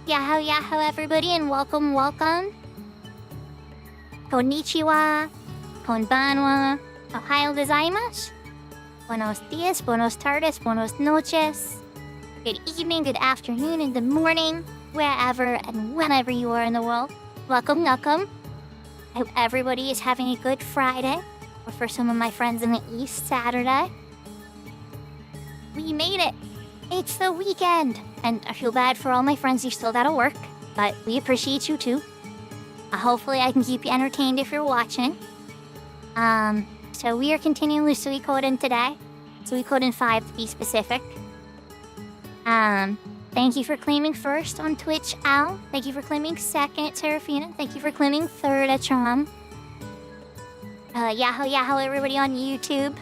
Yahoo everybody, and welcome. Konnichiwa, konbanwa, ohayo gozaimasu. Buenos dias, buenos tardes, buenos noches. Good evening, good afternoon, and good morning, wherever and whenever you are in the world. Welcome. I hope everybody is having a good Friday, or for some of my friends in the East, Saturday. We made it. It's the weekend, and I feel bad for all my friends who still gotta work, but we appreciate you too. Hopefully I can keep you entertained if you're watching. So we are continuing with Suikoden today. Suikoden 5 to be specific. Thank you for claiming first on Twitch, Al. Thank you for claiming second, Serafina. Thank you for claiming third, Atram. Yahoo everybody on YouTube.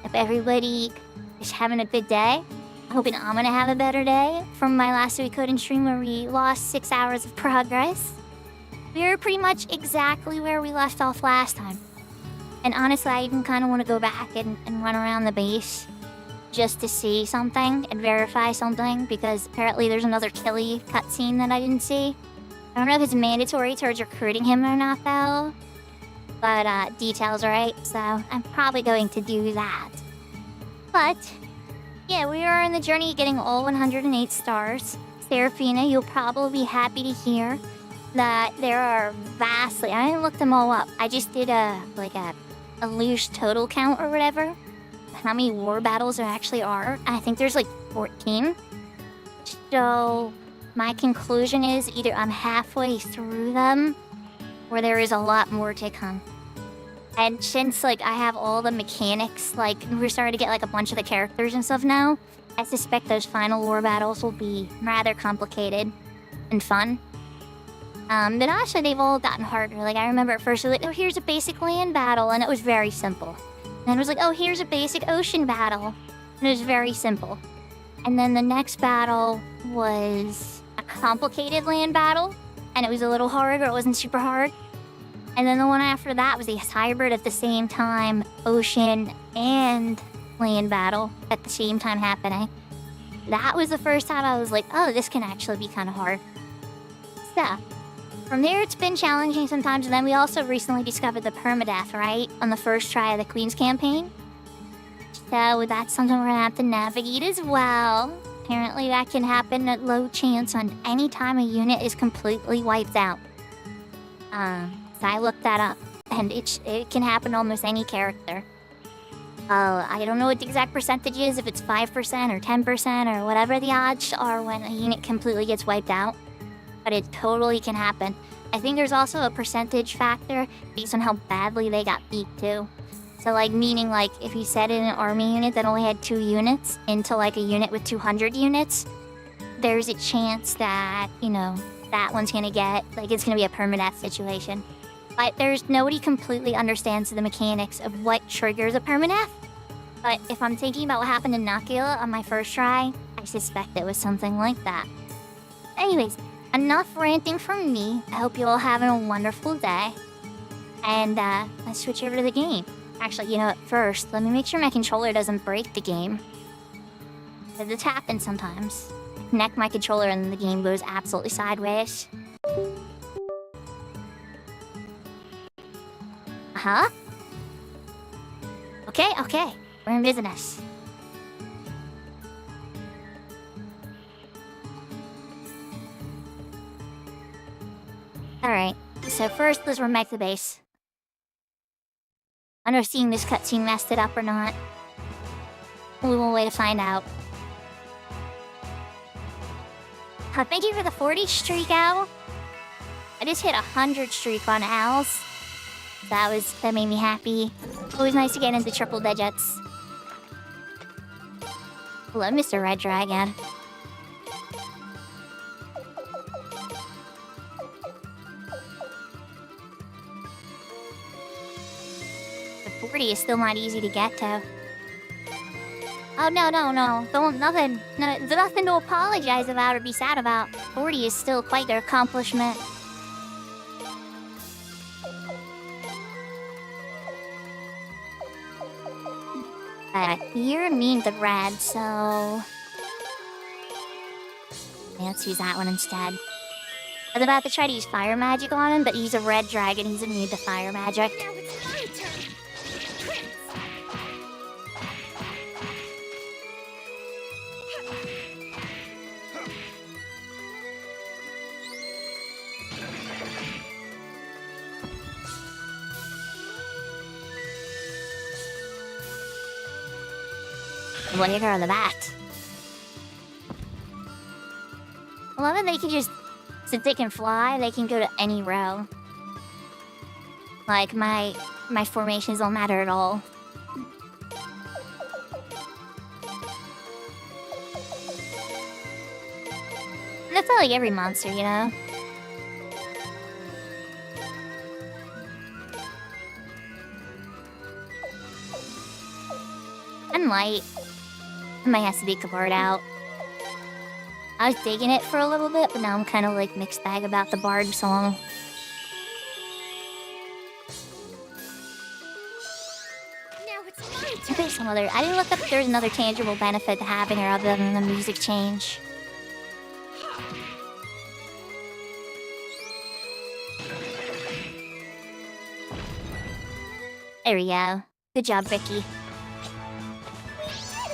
Hope everybody is having a good day. Hoping I'm gonna have a better day from my last Suikoden stream where we lost 6 hours of progress. We were pretty much exactly where we left off last time. And honestly, I even kind of want to go back and run around the base just to see something and verify something, because apparently there's another Killy cutscene that I didn't see. I don't know if it's mandatory towards recruiting him or not though, but details are right, so I'm probably going to do that. But yeah, we are in the journey of getting all 108 stars. Serafina, you'll probably be happy to hear that there are vastly... I didn't look them all up. I just did a loose total count or whatever. How many war battles there actually are. I think there's like 14. So my conclusion is either I'm halfway through them or there is a lot more to come. And since, I have all the mechanics, we're starting to get, a bunch of the characters and stuff now, I suspect those final war battles will be rather complicated and fun. But actually, they've all gotten harder. I remember at first, it was oh, here's a basic land battle, and it was very simple. And then it was oh, here's a basic ocean battle, and it was very simple. And then the next battle was a complicated land battle, and it was a little harder, it wasn't super hard. And then the one after that was a hybrid at the same time, ocean and land battle at the same time happening. That was the first time I was oh, this can actually be kind of hard. So, from there it's been challenging sometimes, and then we also recently discovered the permadeath, right? On the first try of the Queen's campaign. So that's something we're gonna have to navigate as well. Apparently that can happen at low chance on any time a unit is completely wiped out. So I looked that up, and it can happen to almost any character. I don't know what the exact percentage is, if it's 5% or 10% or whatever the odds are when a unit completely gets wiped out. But it totally can happen. I think there's also a percentage factor based on how badly they got beat too. So meaning if you set in an army unit that only had 2 units into a unit with 200 units, there's a chance that, that one's gonna get, it's gonna be a permadeath situation. But nobody completely understands the mechanics of what triggers a permadeath. But if I'm thinking about what happened to Nakula on my first try, I suspect it was something like that. Anyways, enough ranting from me. I hope you all having a wonderful day. And let's switch over to the game. Actually, first, let me make sure my controller doesn't break the game. Because it's happened sometimes. I connect my controller and the game goes absolutely sideways. Huh? Okay. We're in business. Alright, so first let's remake the base. I don't know if seeing this cutscene messed it up or not. We will wait to find out. Thank you for the 40 streak, Al. I just hit 100 streak on Al's. That made me happy. Always nice to get into triple digits. Hello, Mr. Red Dragon. The 40 is still not easy to get to. Oh, no. Nothing to apologize about or be sad about. 40 is still quite their accomplishment. You're immune to red, so... Yeah, let's use that one instead. I was about to try to use fire magic on him, but he's a red dragon. He's immune to fire magic. Now it's my turn. Well, here are the bat. I love that they can just, since they can fly, they can go to any row. Like, my formations don't matter at all. And that's not like every monster, you know? And light. I might have to be colored out. I was digging it for a little bit, but now I'm kind of like mixed bag about the Bard song. Now it's my I turn. think some other. I didn't look up if there's another tangible benefit to having her other than the music change. There we go. Good job, Vicky. We did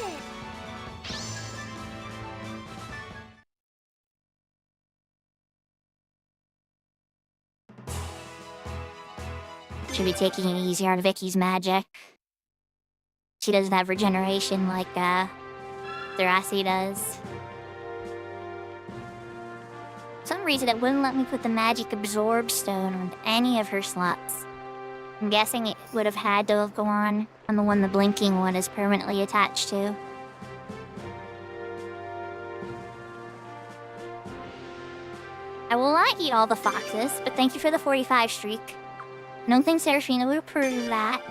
it. Should be taking it easier on Vicky's magic. She doesn't have regeneration like Thirassi does. For some reason it wouldn't let me put the magic absorb stone on any of her slots. I'm guessing it would have had to have gone on the one the blinking one is permanently attached to. I will not eat all the foxes, but thank you for the 45 streak. I don't think Seraphina would approve of that.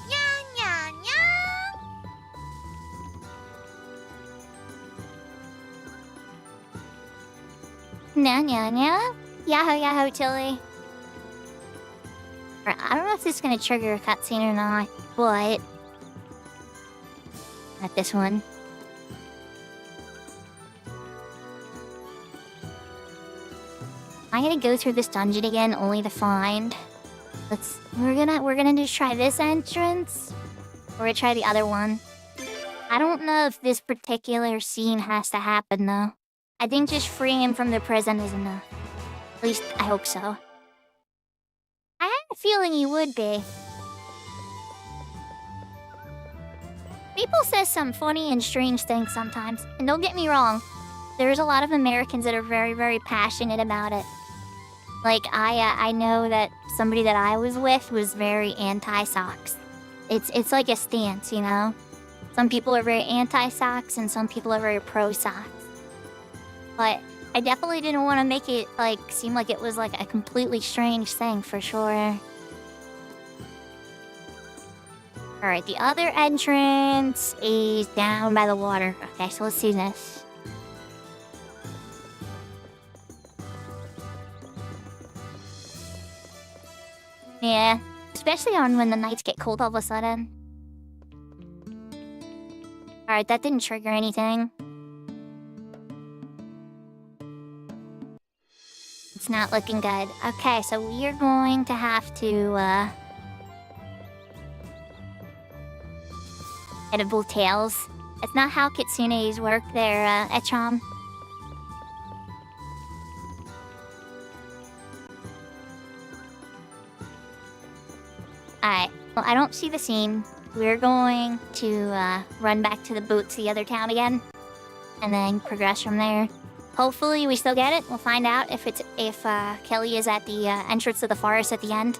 Nya, nya. Nya nya nya. Yahoo yahoo Tilly. I don't know if this is gonna trigger a cutscene or not, but not this one. I'm gonna go through this dungeon again only to find. We're gonna just try this entrance. Or we try the other one. I don't know if this particular scene has to happen though. I think just freeing him from the prison is enough. At least I hope so. I had a feeling he would be. People say some funny and strange things sometimes, and don't get me wrong, there's a lot of Americans that are very, very passionate about it. Like, I know that somebody that I was with was very anti-socks. It's like a stance, you know? Some people are very anti-socks, and some people are very pro-socks. But I definitely didn't want to make it, like, seem like it was, like, a completely strange thing, for sure. Alright, the other entrance is down by the water. Okay, so let's see this. Yeah, especially on when the nights get cold all of a sudden. Alright, that didn't trigger anything. It's not looking good. Okay, so we're going to have to, edible tails. It's not how kitsunes work there, Echom. Alright, well, I don't see the scene. We're going to, run back to the boots, the other town again. And then progress from there. Hopefully we still get it. We'll find out if Kelly is at the, entrance of the forest at the end.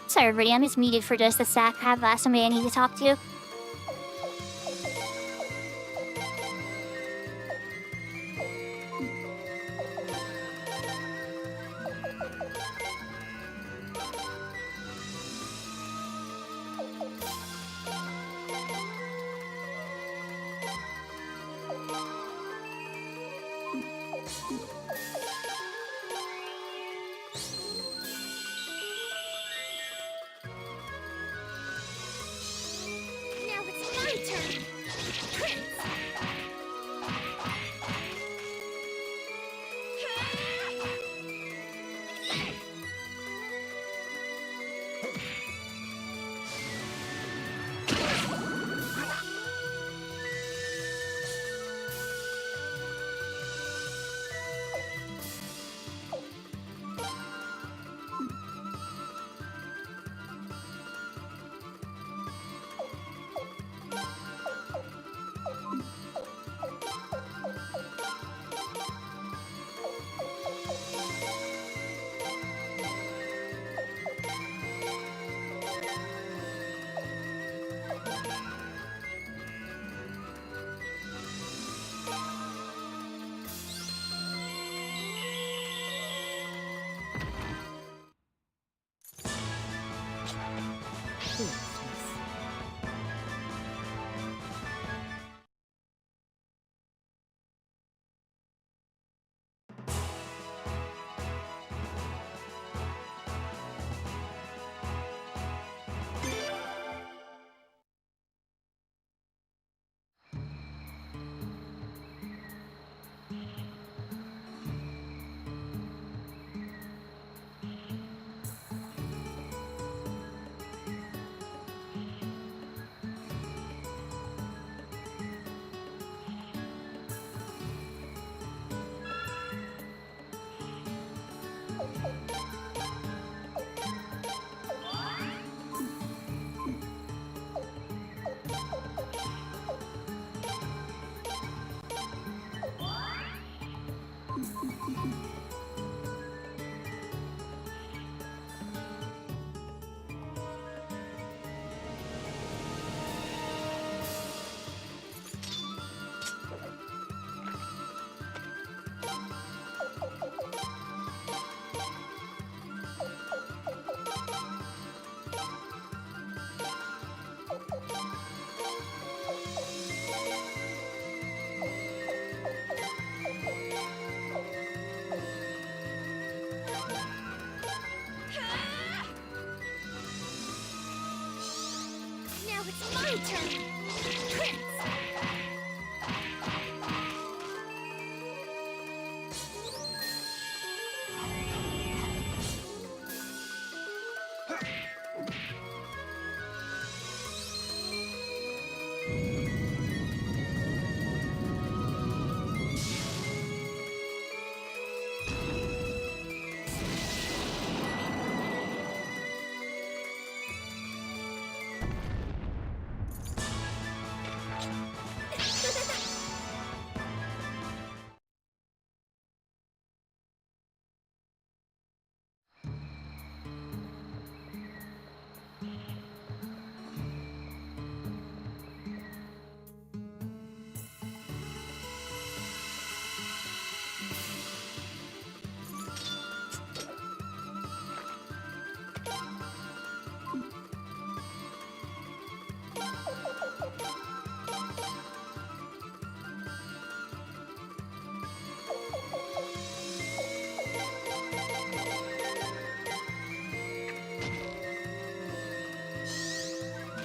Sorry, everybody, I'm just muted for just a sec. I have somebody I need to talk to. Now it's my turn. Prince. turn. Prince.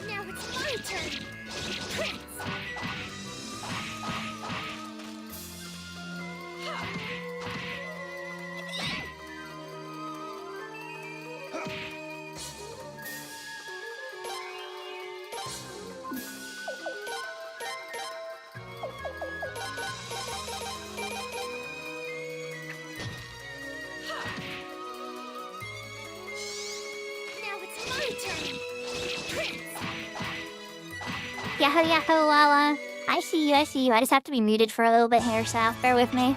Now it's my turn. Prince. Now it's my turn. Prince. Yahoo, yahoo, Lala. I see you, I see you. I just have to be muted for a little bit here, so bear with me.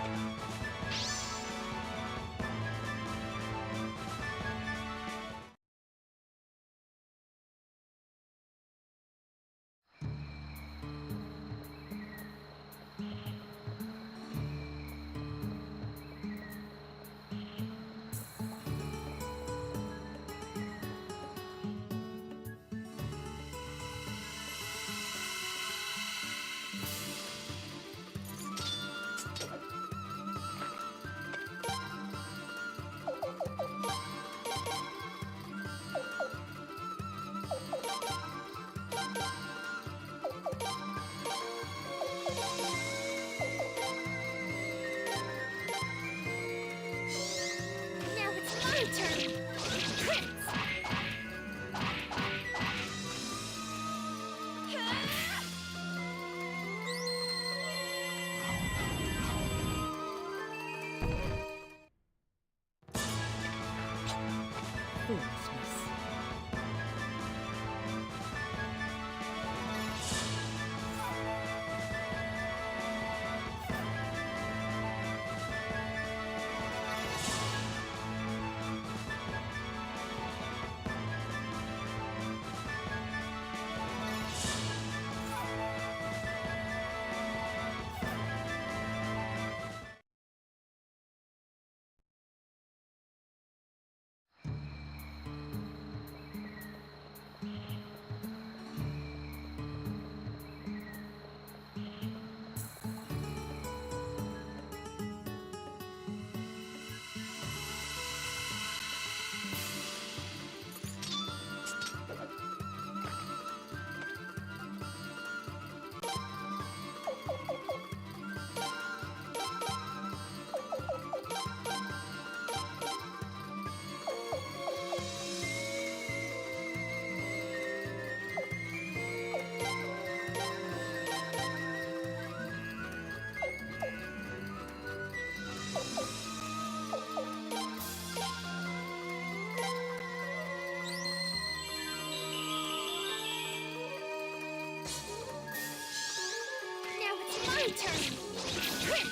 Now it's my turn. Prince. Now it's my turn. Prince.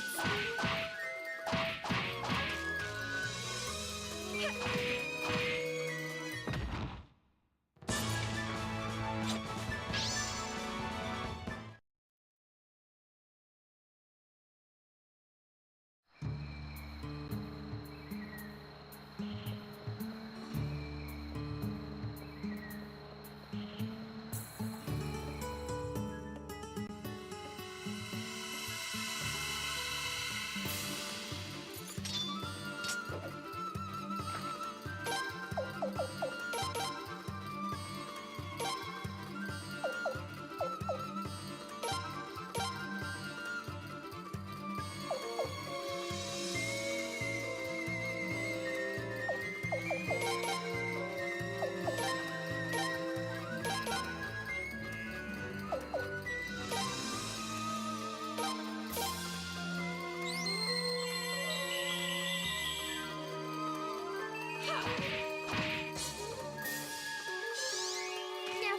Now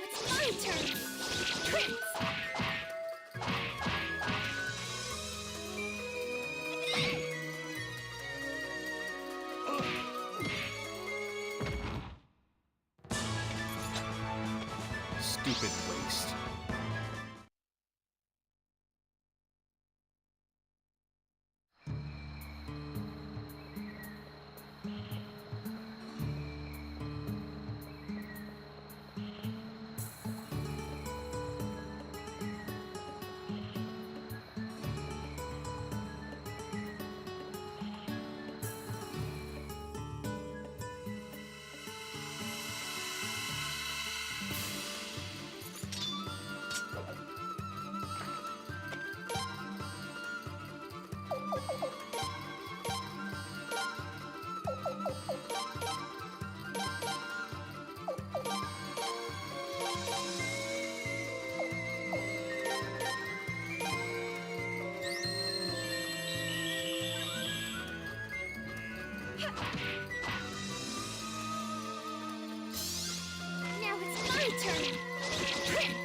it's my turn. Prince. Stupid waste. Now it's my turn. Prince.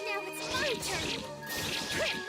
Now it's my turn. Prince.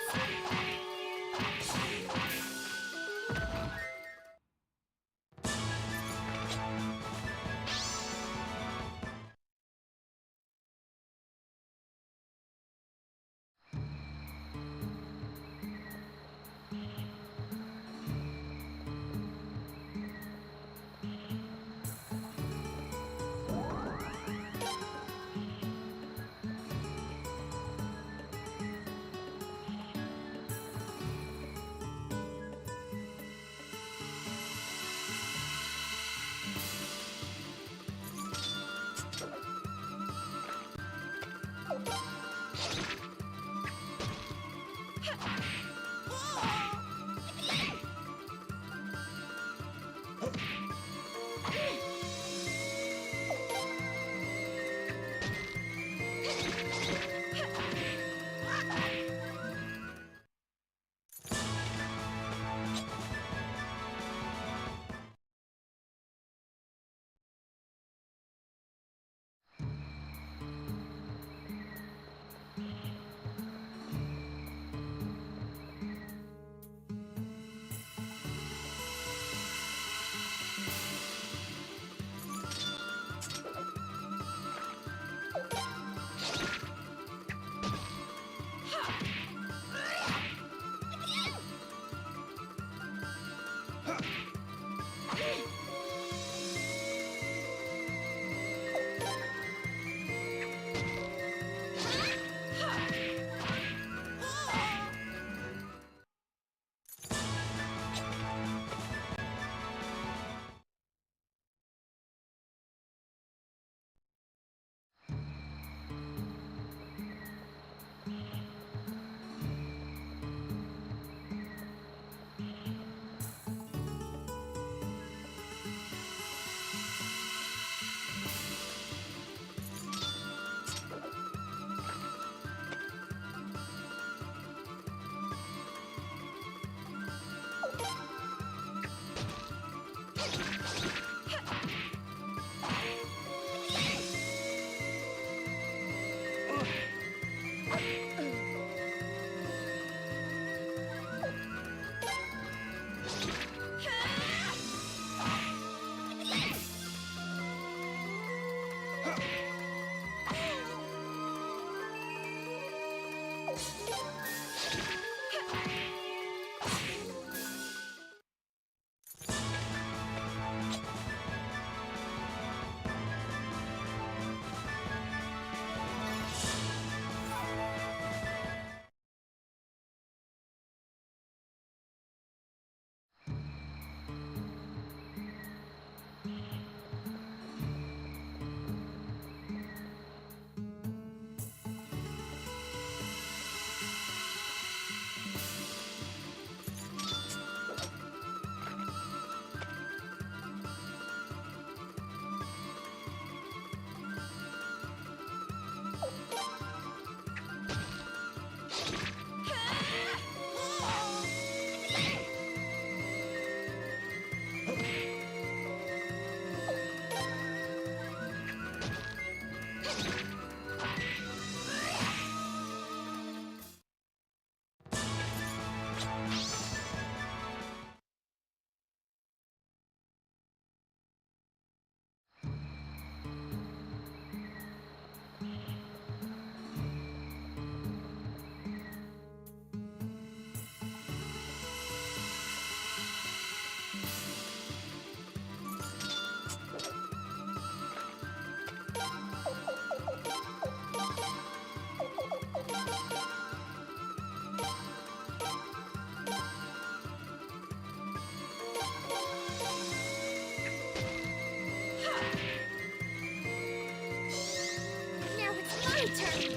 Now it's my turn.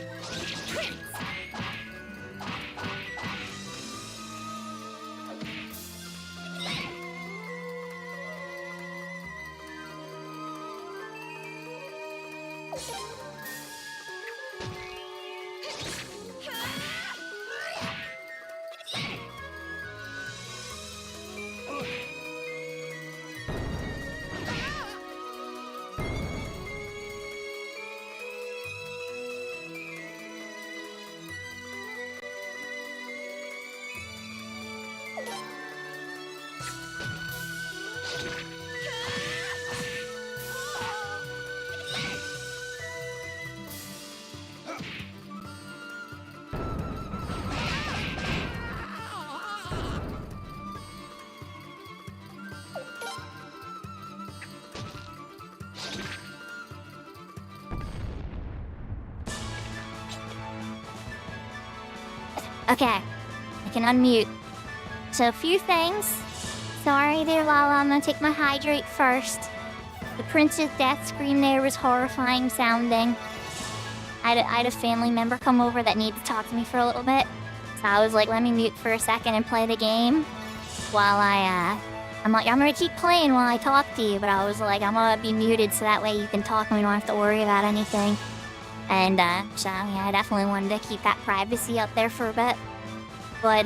Crit. Okay, I can unmute. So a few things. Sorry there, Lala, I'm gonna take my hydrate first. The prince's death scream there was horrifying sounding. I had a family member come over that needed to talk to me for a little bit. So I was like, let me mute for a second and play the game. While I'm like, I'm gonna keep playing while I talk to you, but I was like, I'm gonna be muted so that way you can talk and we don't have to worry about anything. And, so, yeah, I definitely wanted to keep that privacy up there for a bit. But,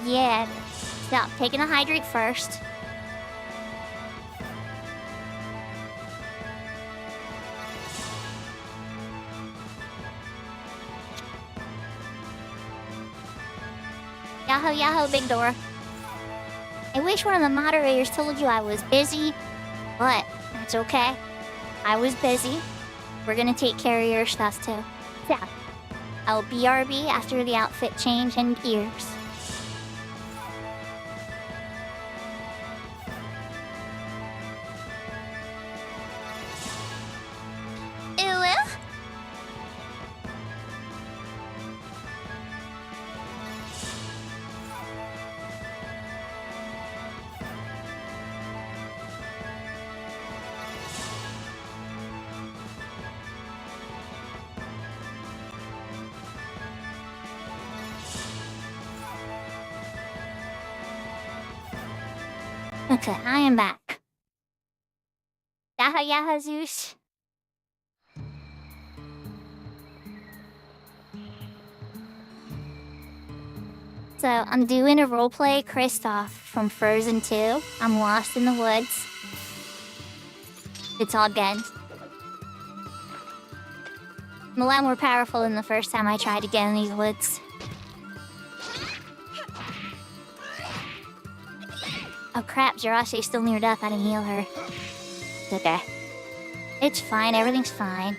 yeah. So, taking a hydrate first. Yahoo, yahoo, big door. I wish one of the moderators told you I was busy, but that's okay. I was busy. We're gonna take care of your stuff too. So, I'll BRB after the outfit change and ears. Ooh. Okay, I am back. Yaha yaha Zeus. So, I'm doing a roleplay Kristoff from Frozen 2. I'm lost in the woods. It's all good. I'm a lot more powerful than the first time I tried to get in these woods. Oh crap, Jiraiya's still near death. I didn't heal her. It's okay. It's fine, everything's fine.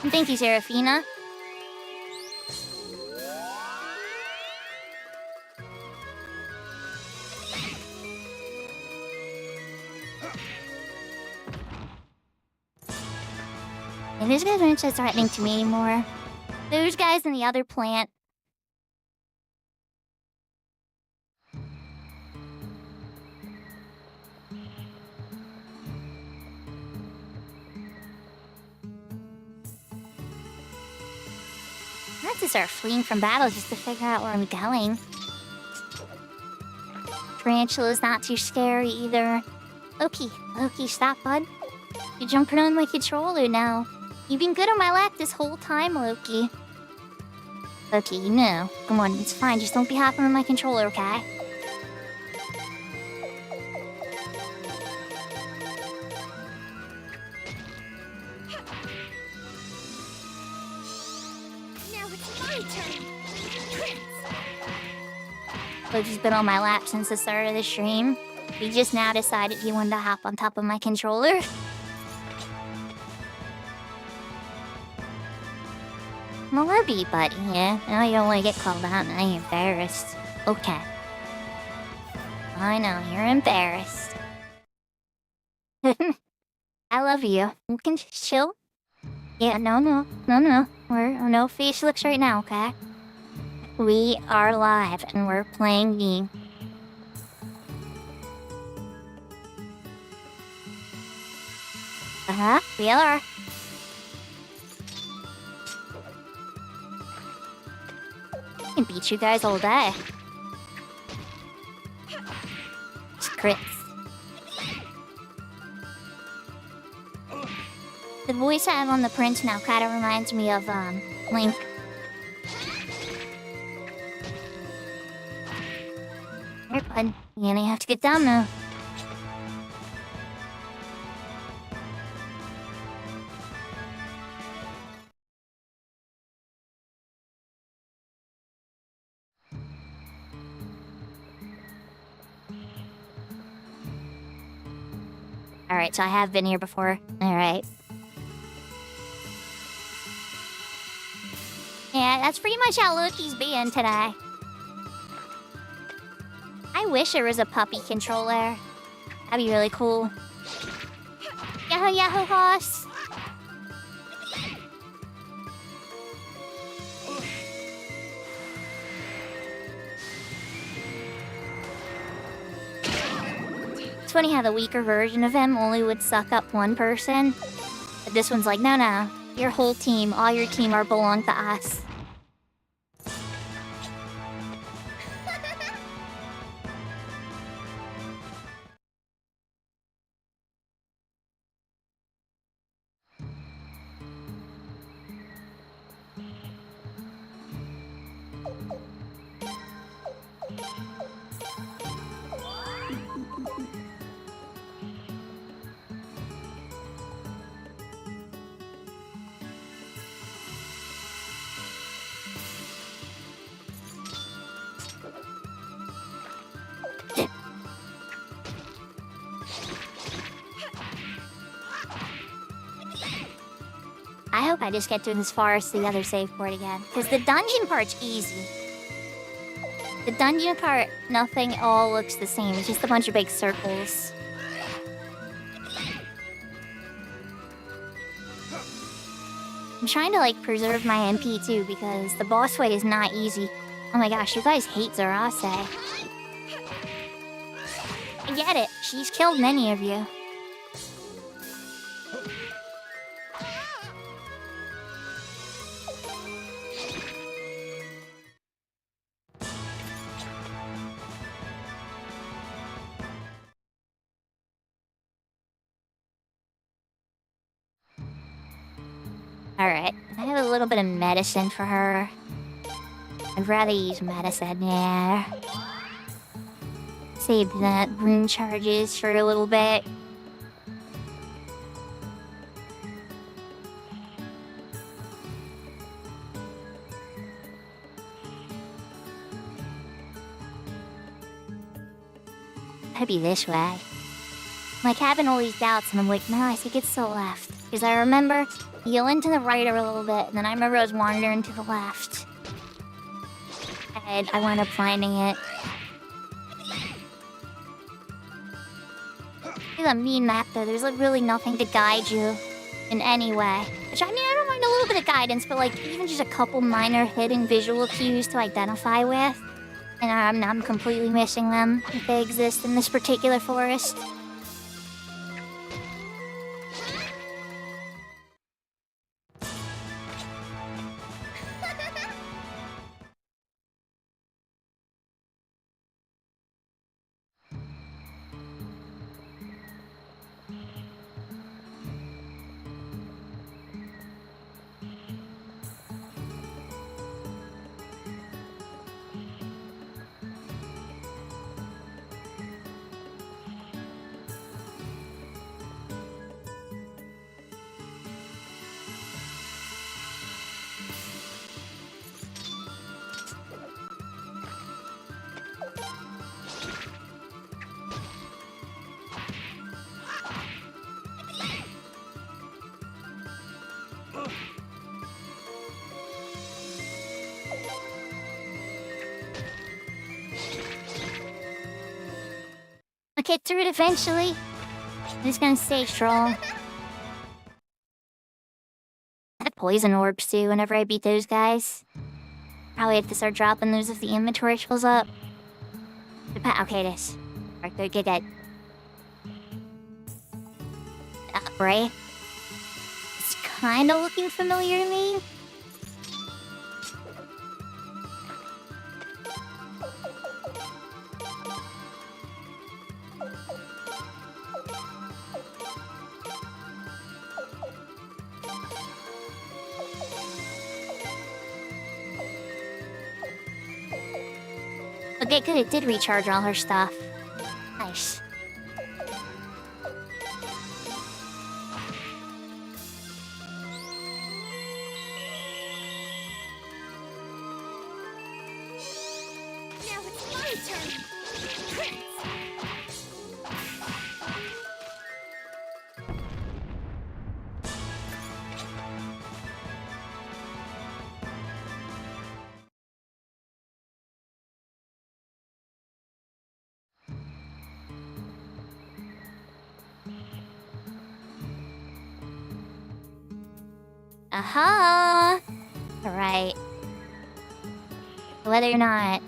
Thank you, Serafina. And these guys aren't so threatening to me anymore. Those guys in the other plant. I have to start fleeing from battle just to figure out where I'm going. Tarantula's not too scary either. Loki, stop, bud. You're jumping on my controller now. You've been good on my lap this whole time, Loki. Loki, no. Come on, it's fine. Just don't be hopping on my controller, okay? Now it's my turn. Crit. Loki's been on my lap since the start of the stream. He just now decided he wanted to hop on top of my controller. I'm a lobby buddy, yeah? Now you don't want to get called out and I'm embarrassed. Okay. I know, you're embarrassed. I love you. You can just chill. Yeah, no. We're no face looks right now, okay? We are live and we're playing game. We are. I can beat you guys all day. Just crits. The voice I have on the print now kind of reminds me of, Link. Here, bud. You're gonna have to get down now. Alright, so I have been here before. Alright. Yeah, that's pretty much how Loki's being today. I wish there was a puppy controller. That'd be really cool. Yahoo horse! It's funny how the weaker version of him only would suck up one person. But this one's like, no. Your whole team, all your team belong to us. I hope I just get to as far as the other save port again. Because the dungeon part's easy. The dungeon part, nothing all looks the same. It's just a bunch of big circles. I'm trying to, like, preserve my MP too, because the boss fight is not easy. Oh my gosh, you guys hate Zarase. I get it. She's killed many of you. Alright, I have a little bit of medicine for her. I'd rather use medicine, yeah. Save that rune charges for a little bit. gotta be this way. Like, having all these doubts, and I'm like, no, I think it's to the left. Because I remember you go into the right a little bit, and then I remember I was wandering to the left. And I wound up finding it. It's a mean map, though. There's like really nothing to guide you in any way. Which, I mean, I don't mind a little bit of guidance, but like, even just a couple minor hidden visual cues to identify with. And I'm completely missing them if they exist in this particular forest. I'll get through it eventually. I'm just gonna stay strong. I have poison orbs too whenever I beat those guys. Probably have to start dropping those if the inventory fills up. Okay, this. Alright, good. Right? It's kinda looking familiar to me. Okay, good, it did recharge all her stuff. Nice. Now it's my turn. Crit. Aha! Alright. Whether or not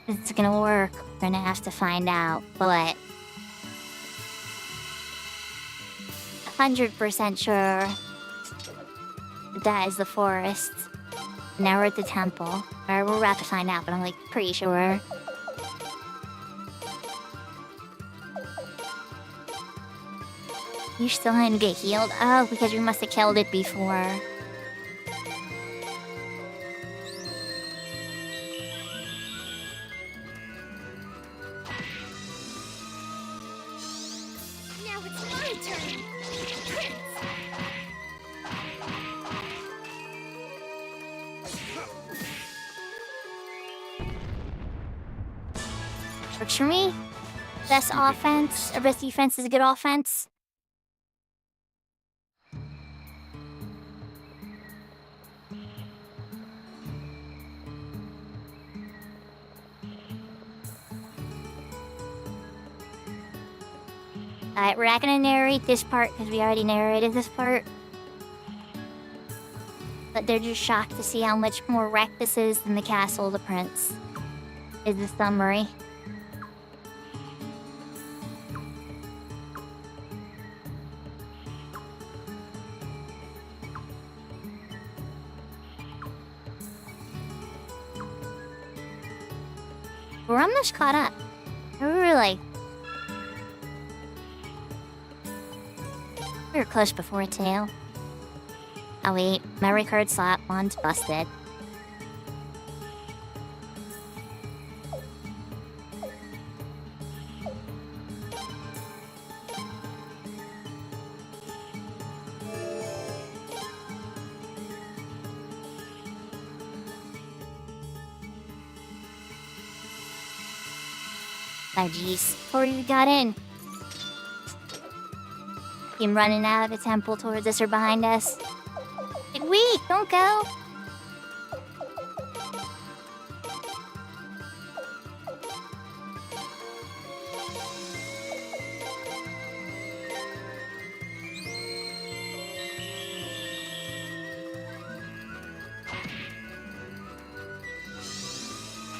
it's gonna work, we're gonna have to find out, but 100% sure that is the forest. Now we're at the temple. Or we're about to find out, but I'm like pretty sure. You still didn't get healed? Oh, because we must have killed it before. Now it's my turn. Crit. Works for me. Best offense, or best defense is a good offense. Alright, we're not gonna narrate this part because we already narrated this part. But they're just shocked to see how much more wrecked this is than the castle of the prince. Is the summary. We're almost caught up. We're like... We were close before too. Oh wait, memory card slot one's busted. Oh jeez, before we got in. Came running out of the temple towards us or behind us. Like, wait, don't go.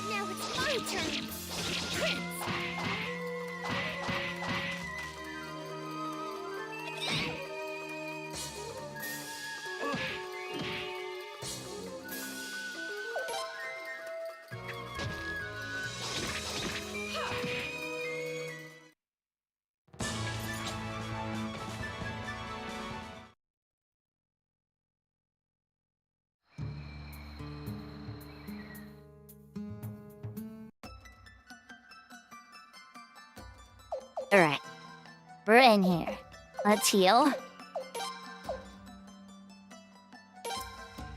Now it's my turn. Prince. Alright, we're in here. Let's heal.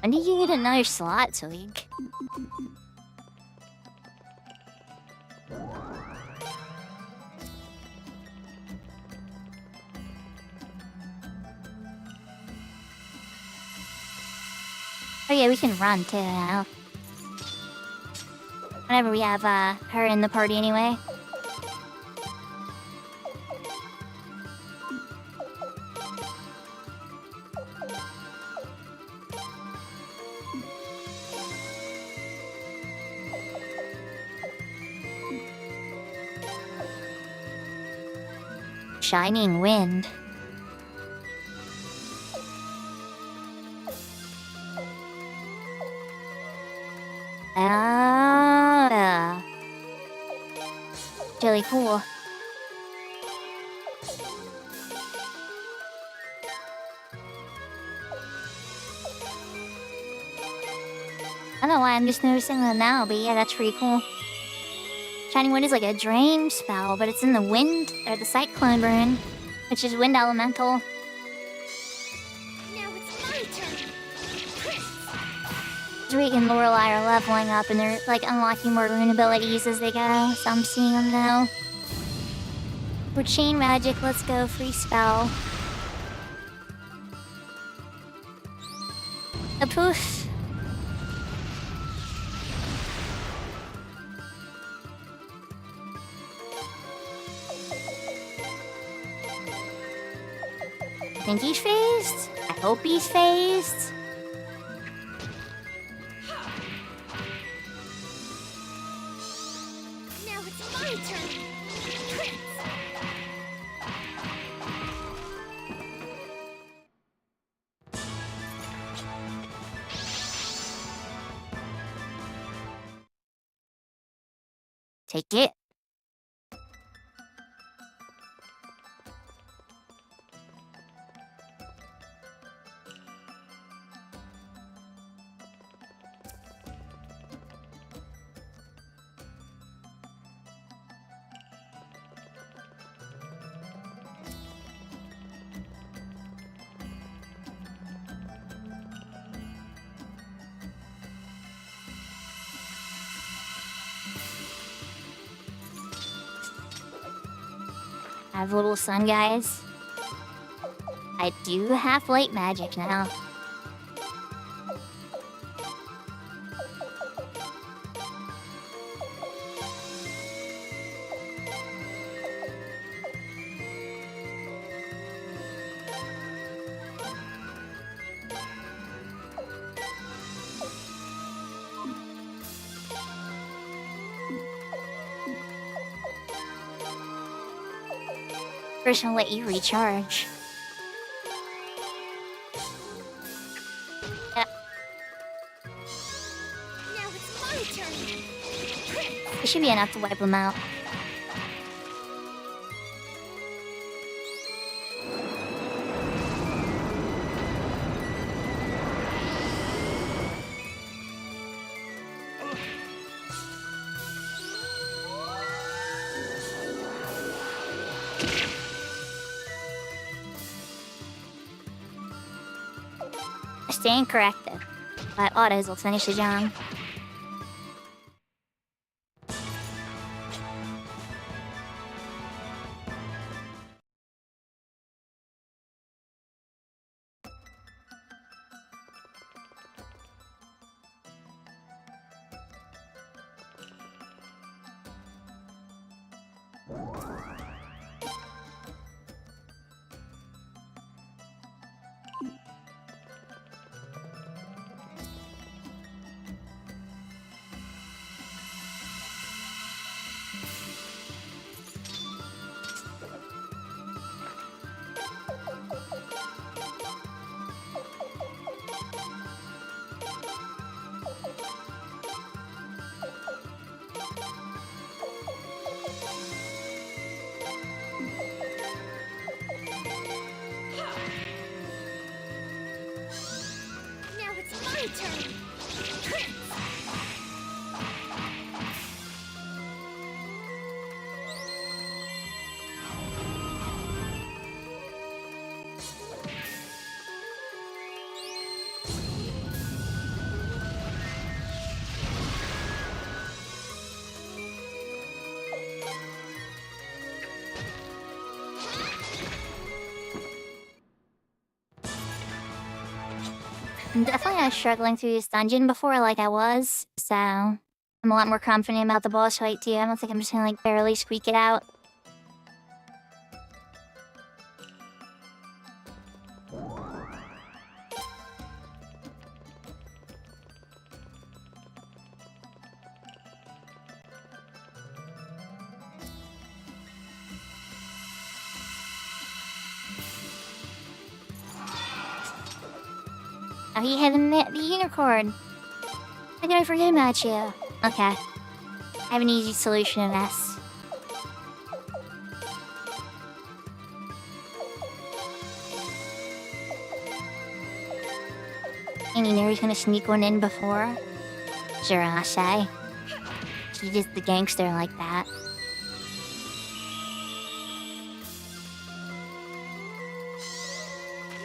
When do you get another slot so we Oh yeah, we can run too now. Whenever we have her in the party anyway. Shining wind. Ah, really cool. I don't know why I'm just noticing that now, but yeah, that's pretty cool. Shining Wind is like a drain spell, but it's in the wind, or the Cyclone Burn, which is Wind Elemental. Now it's my turn. Prince. Drake and Lorelei are leveling up, and they're like unlocking more rune abilities as they go, so I'm seeing them now. For Chain Magic, let's go, free spell. A poof. I think he's phased. I hope he's phased. Now it's my turn. Prince. Take it. I have little sun guys. I do have light magic now. First, I'll let you recharge. Yep, Now it's my turn. Prince. it should be enough to wipe them out. Staying corrective, but autos will finish the job. Now it's my turn. Crit. I'm definitely not struggling through this dungeon before like I was, so I'm a lot more confident about the boss fight too. I don't think I'm just gonna like barely squeak it out. Oh, he had the unicorn. How did I forget about you? Okay. I have an easy solution to this. And you know he's gonna sneak one in before? Sure, I'll say. He's just the gangster like that.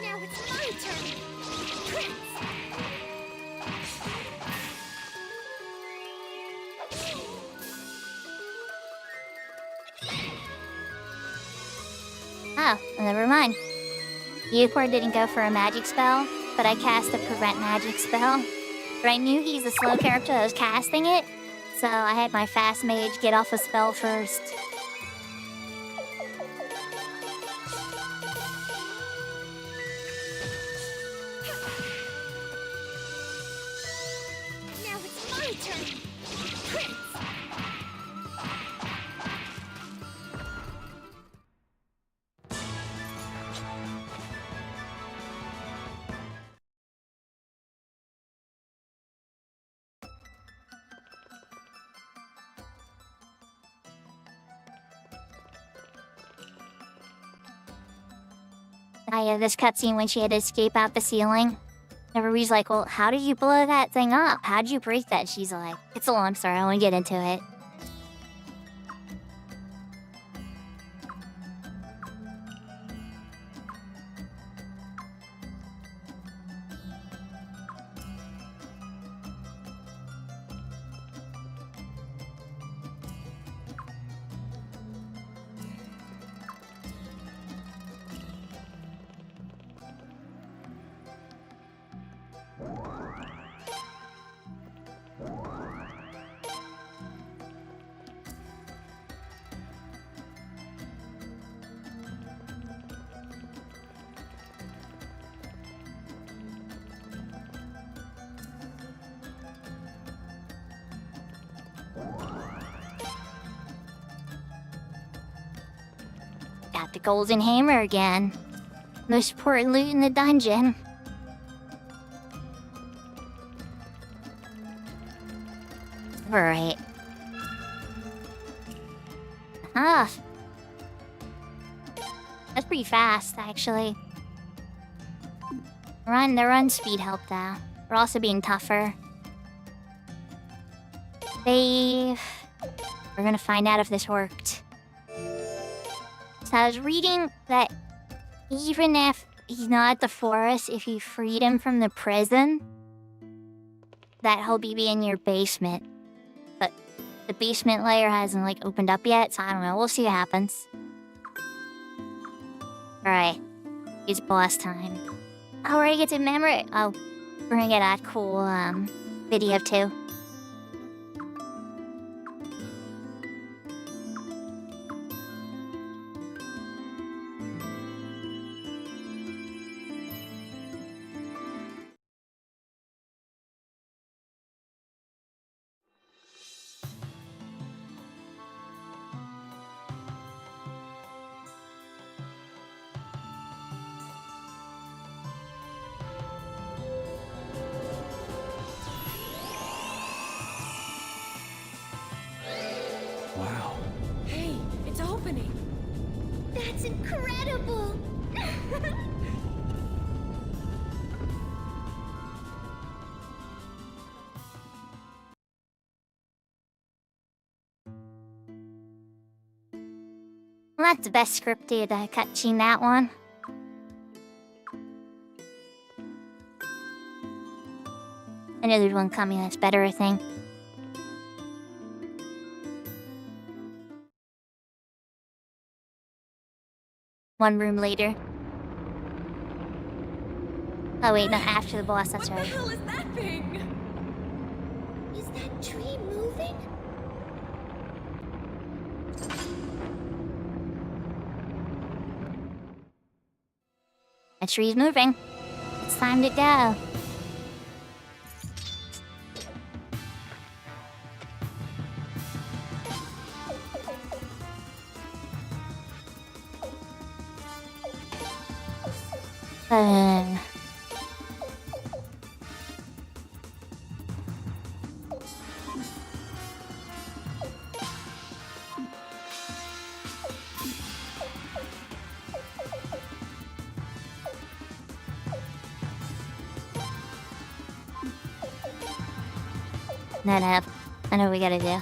Now it's my turn. Crit. Oh, well, never mind. Unicorn didn't go for a magic spell, but I cast a prevent magic spell. But I knew he's a slow character that was casting it, so I had my fast mage get off a spell first. Now it's my turn. Crit. This cutscene when she had to escape out the ceiling. Everybody's like, well, how did you blow that thing up? How did you break that? She's like, it's a long story, I won't get into it. Got the golden hammer again. Most important loot in the dungeon. Alright. Ah. That's pretty fast, actually. The run speed helped though. We're also being tougher. We're gonna find out if this worked. So I was reading that even if he's not at the forest, if you freed him from the prison, that he'll be in your basement. But the basement layer hasn't like opened up yet, so I don't know. We'll see what happens. Alright. It's boss time. Oh, we're gonna get to memory. Oh, we're gonna get a cool video too. Incredible! Well, that's the best scripted cutscene, that one. I know there's one coming that's better, I think. One room later. Oh wait, no, after the boss, that's What right. the hell is that thing? Is that tree moving? That tree's moving. It's time to go. Uh, no. I know what we gotta do.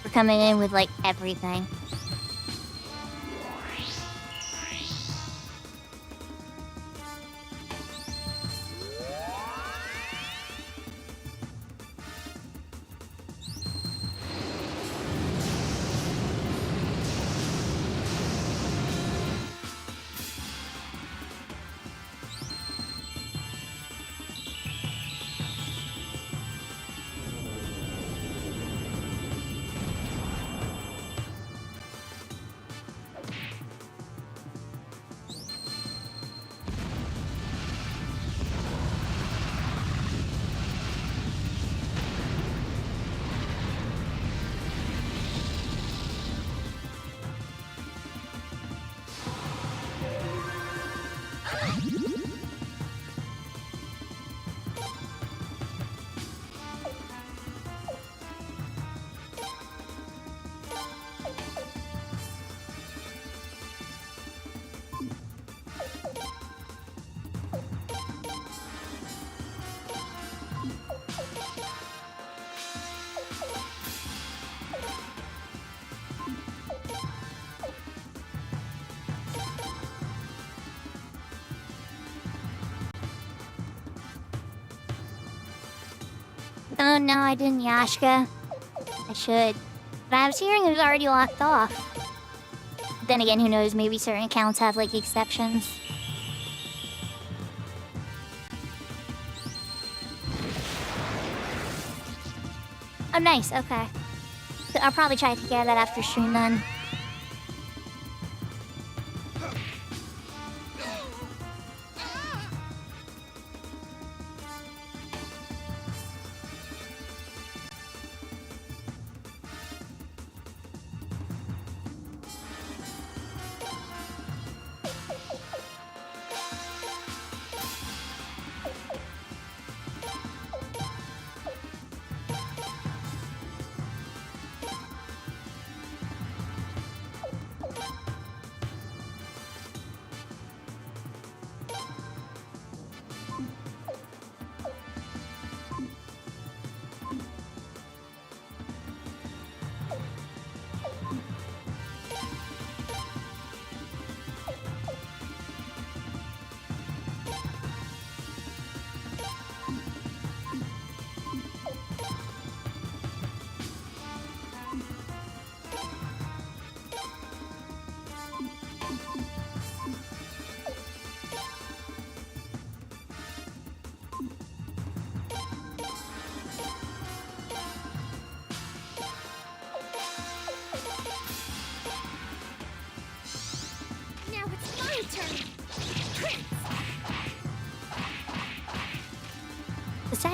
We're coming in with, like, everything. Oh no, I didn't, Yashka. I should. But I was hearing it was already locked off. Then again, who knows, maybe certain accounts have, like, exceptions. Oh, nice, okay. I'll probably try to take care of that after stream then.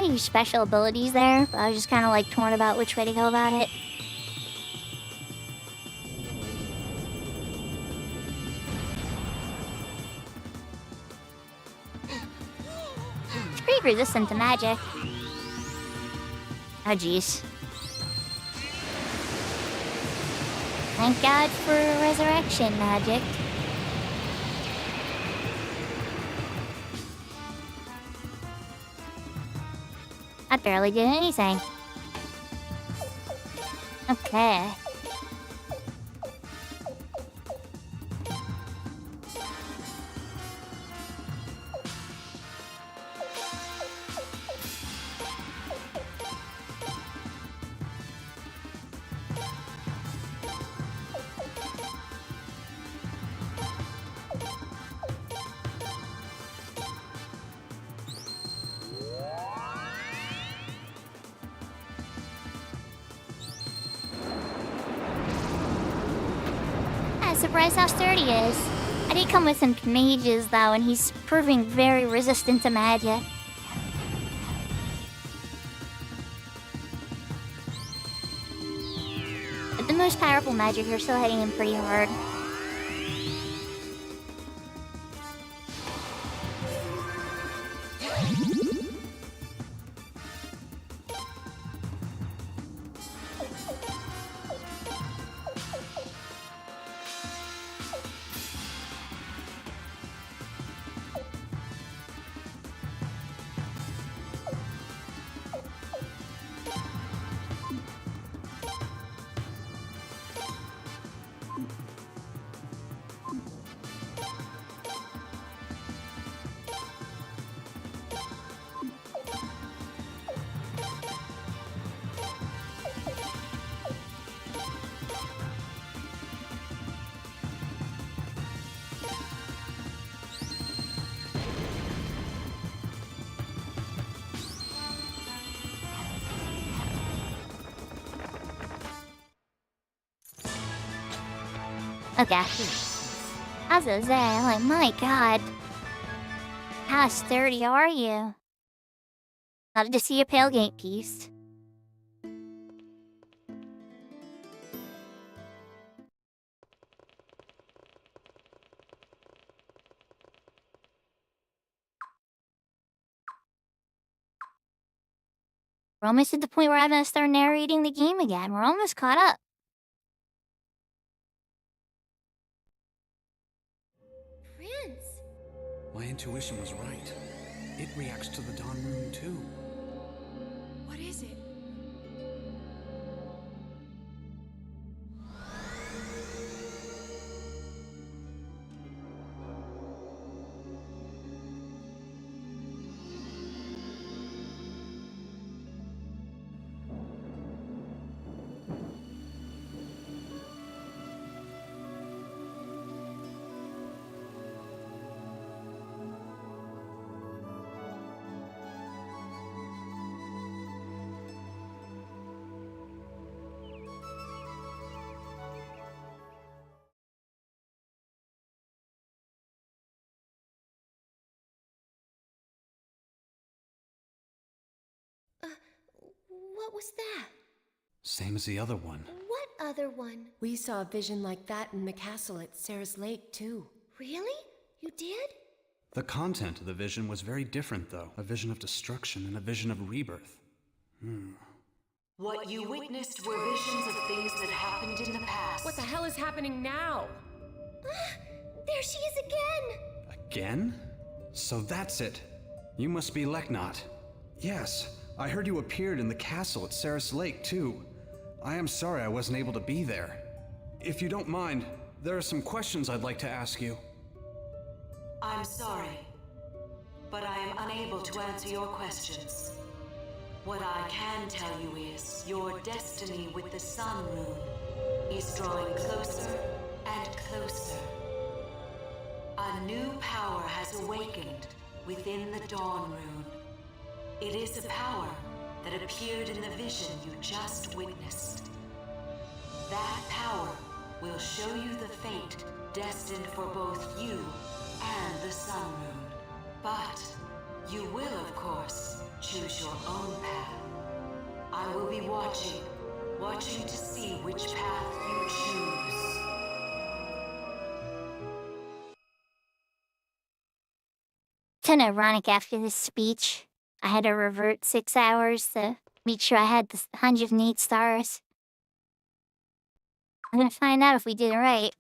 to use special abilities there, but I was just kind of like torn about which way to go about it. It's pretty resistant to magic. Oh jeez. Thank God for resurrection magic. I barely did anything. Okay. Surprised how sturdy he is. I did come with some mages though, and he's proving very resistant to magic. But the most powerful magic are still hitting him pretty hard. Okay. I was gonna say, like, my god. How sturdy are you? Not to see a pale gate piece. We're almost at the point where I'm gonna start narrating the game again. We're almost caught up. My intuition was right. It reacts to the Dawn Rune too. What is it? What was that? Same as the other one. What other one? We saw a vision like that in the castle at Sarah's Lake, too. Really? You did? The content of the vision was very different, though. A vision of destruction and a vision of rebirth. What you witnessed were visions of things that happened in the past. What the hell is happening now? There she is again! Again? So that's it. You must be Leknot. Yes, I heard you appeared in the castle at Sarah's Lake, too. I am sorry I wasn't able to be there. If you don't mind, there are some questions I'd like to ask you. I'm sorry, but I am unable to answer your questions. What I can tell you is your destiny with the Sun Rune is drawing closer and closer. A new power has awakened within the Dawn Rune. It is a power that appeared in the vision you just witnessed. That power will show you the fate destined for both you and the Sun Rune. But you will, of course, Choose your own path. I will be watching, watching to see which path you choose. It's kind of ironic after this speech. I had to revert 6 hours to make sure I had the 108 stars. I'm gonna find out if we did it right.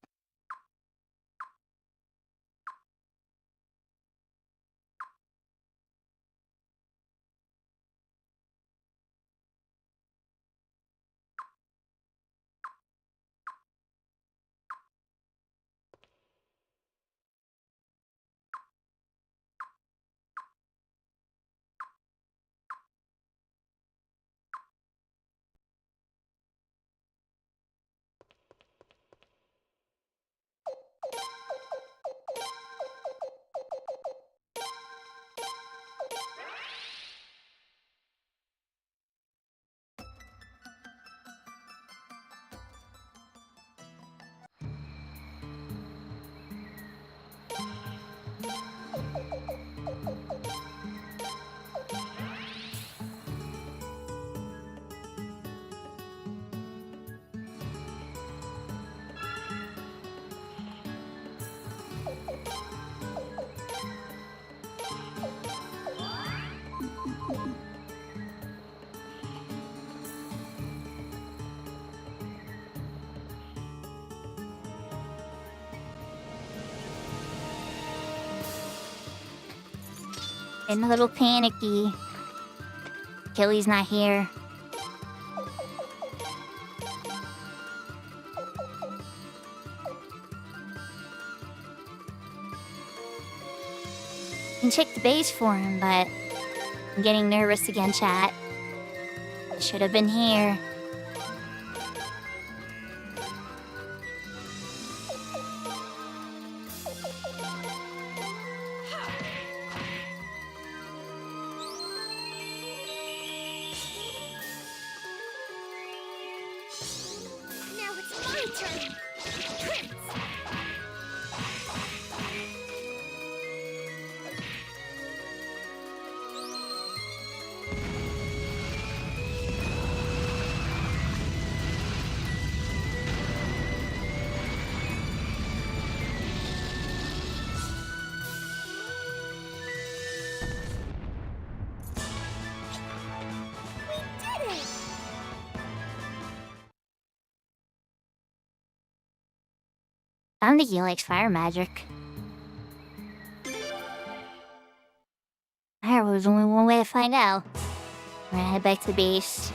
I'm a little panicky. Kelly's not here. I can check the base for him, but I'm getting nervous again, chat. I should have been here. Now it's my turn. Prince. We did it! I don't think he likes fire magic. There was only one way to find out. We're gonna head back to the base.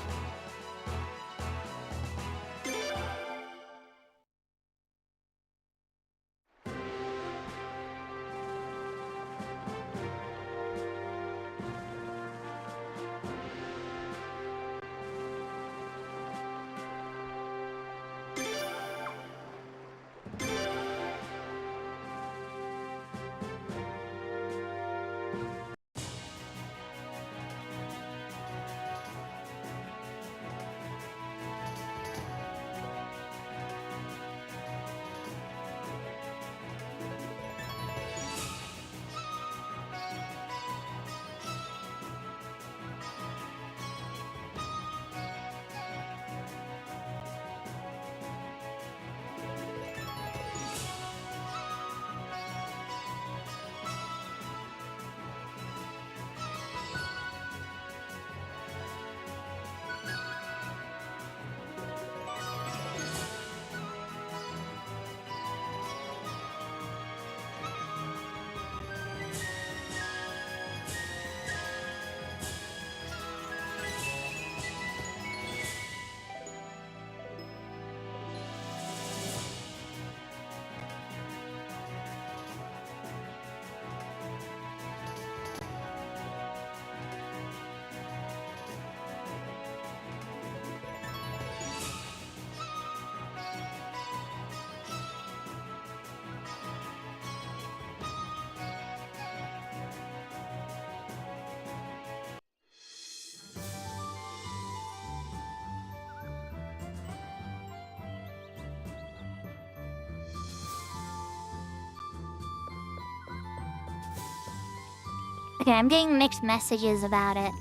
Okay, I'm getting mixed messages about it.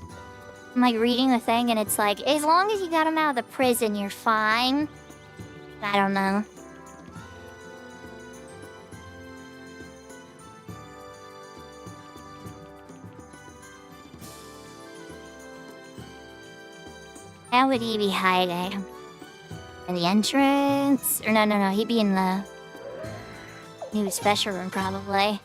I'm like reading the thing and it's like, as long as you got him out of the prison, you're fine. I don't know. How would he be hiding? In the entrance? Or no, he'd be in the new special room probably.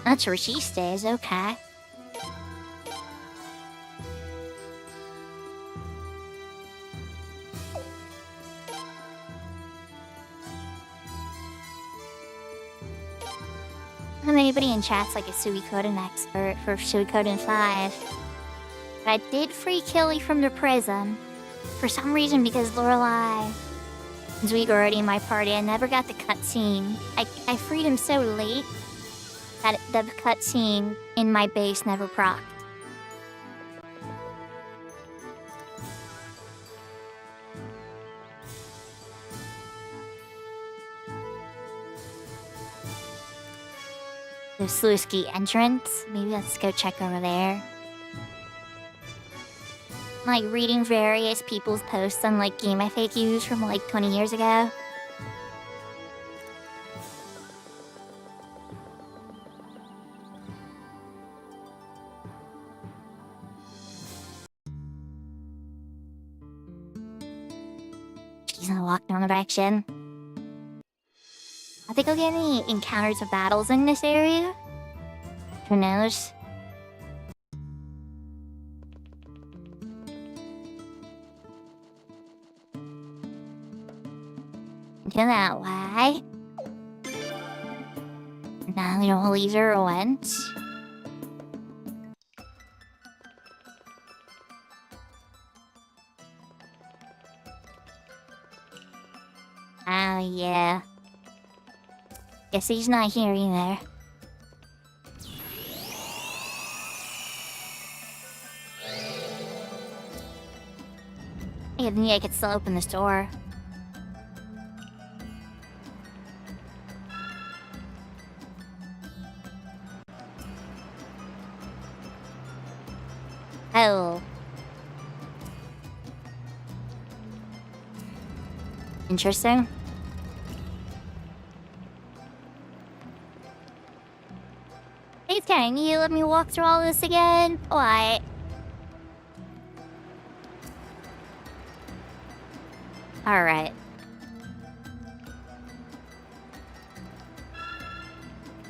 That's where she stays, okay. And anybody in chat's like a Suikoden expert for Suikoden 5. But I did free Killy from the prison. For some reason, because Lorelai and Zweig were already in my party, I never got the cutscene. I freed him so late that the cutscene in my base never procced. The Sluiski entrance. Maybe let's go check over there. Like reading various people's posts on like game FAQs from like 20 years ago. She's gonna walk down the direction. I think I'll get any encounters or battles in this area. Who knows? Go that way. Now we don't leave her once. Oh yeah. Guess he's not here either. I think I could still open this door. Oh. Interesting. Hey, can you let me walk through all this again? What? Alright.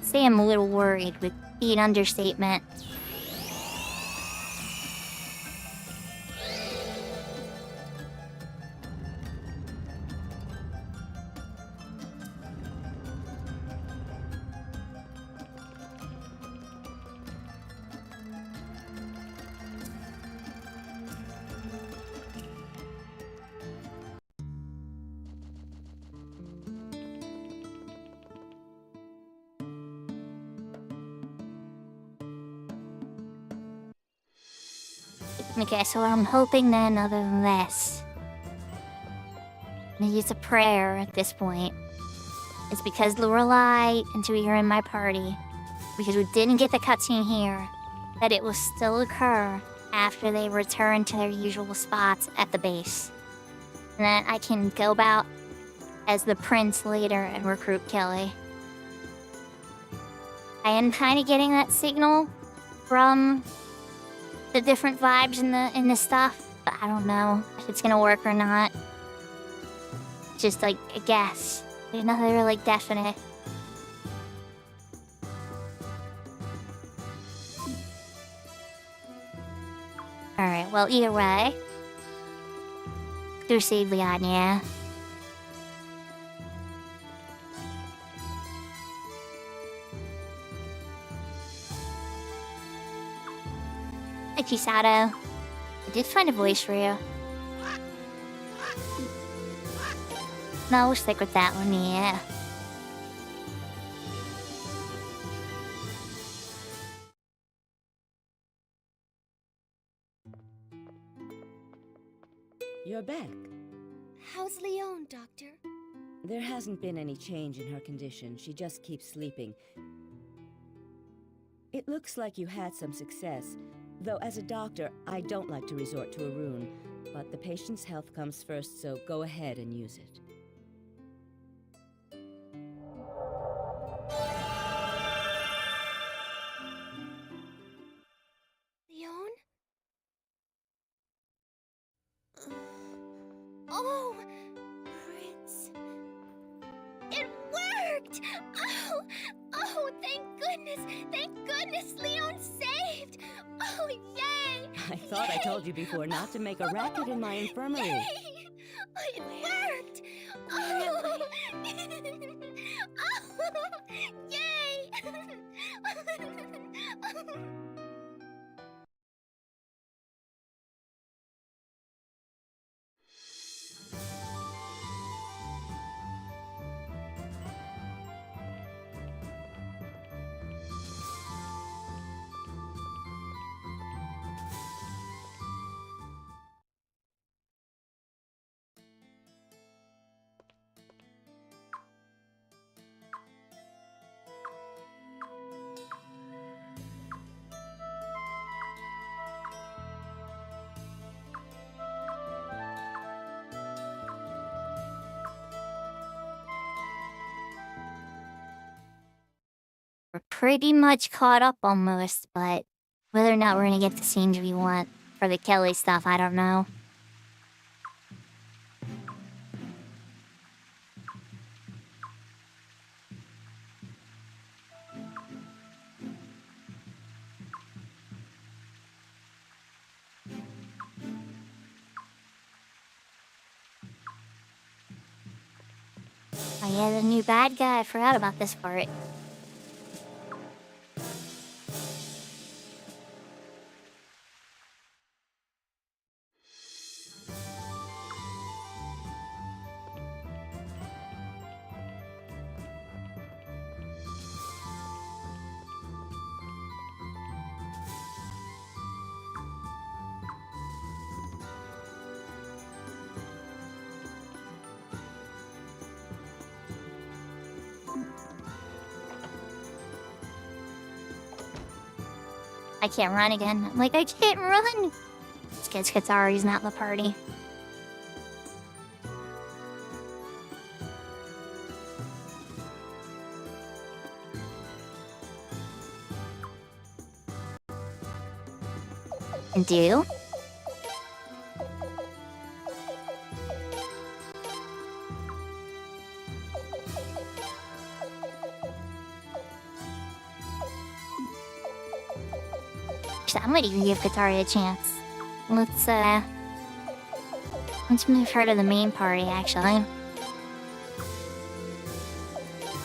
Say I'm a little worried would be an understatement. Okay, so I'm hoping then, other than this, maybe it's a prayer at this point. It's because Lorelai and Tui are in my party, because we didn't get the cutscene here, that it will still occur after they return to their usual spots at the base. and that I can go about as the prince later and recruit Kelly. I am kind of getting that signal from the different vibes in the stuff, but I don't know if it's gonna work or not. Just like a guess. There's nothing really definite. Alright, well, either way. Du save Leon, yeah. Hi, Chisato. I did find a voice for you. No, we'll stick with that one, yeah. You're back. How's Leon, Doctor? There hasn't been any change in her condition. She just keeps sleeping. It looks like you had some success, though as a doctor, I don't like to resort to a rune, but the patient's health comes first, so go ahead and use it. Leon? Oh, Prince. It worked! Oh, thank goodness! Thank goodness Leon's saved! Oh, yay! I thought I told you before not to make a racket in my infirmary. Yay! It worked! Oh! Oh! Yay! We're pretty much caught up almost, but whether or not we're gonna get the scenes we want for the Kelly stuff, I don't know. Oh yeah, the new bad guy. I forgot about this part. I can't run again. I'm like, I can't run! It's because Katari's not in the party. And do? I might even give Katari a chance. Let's move her to the main party, actually.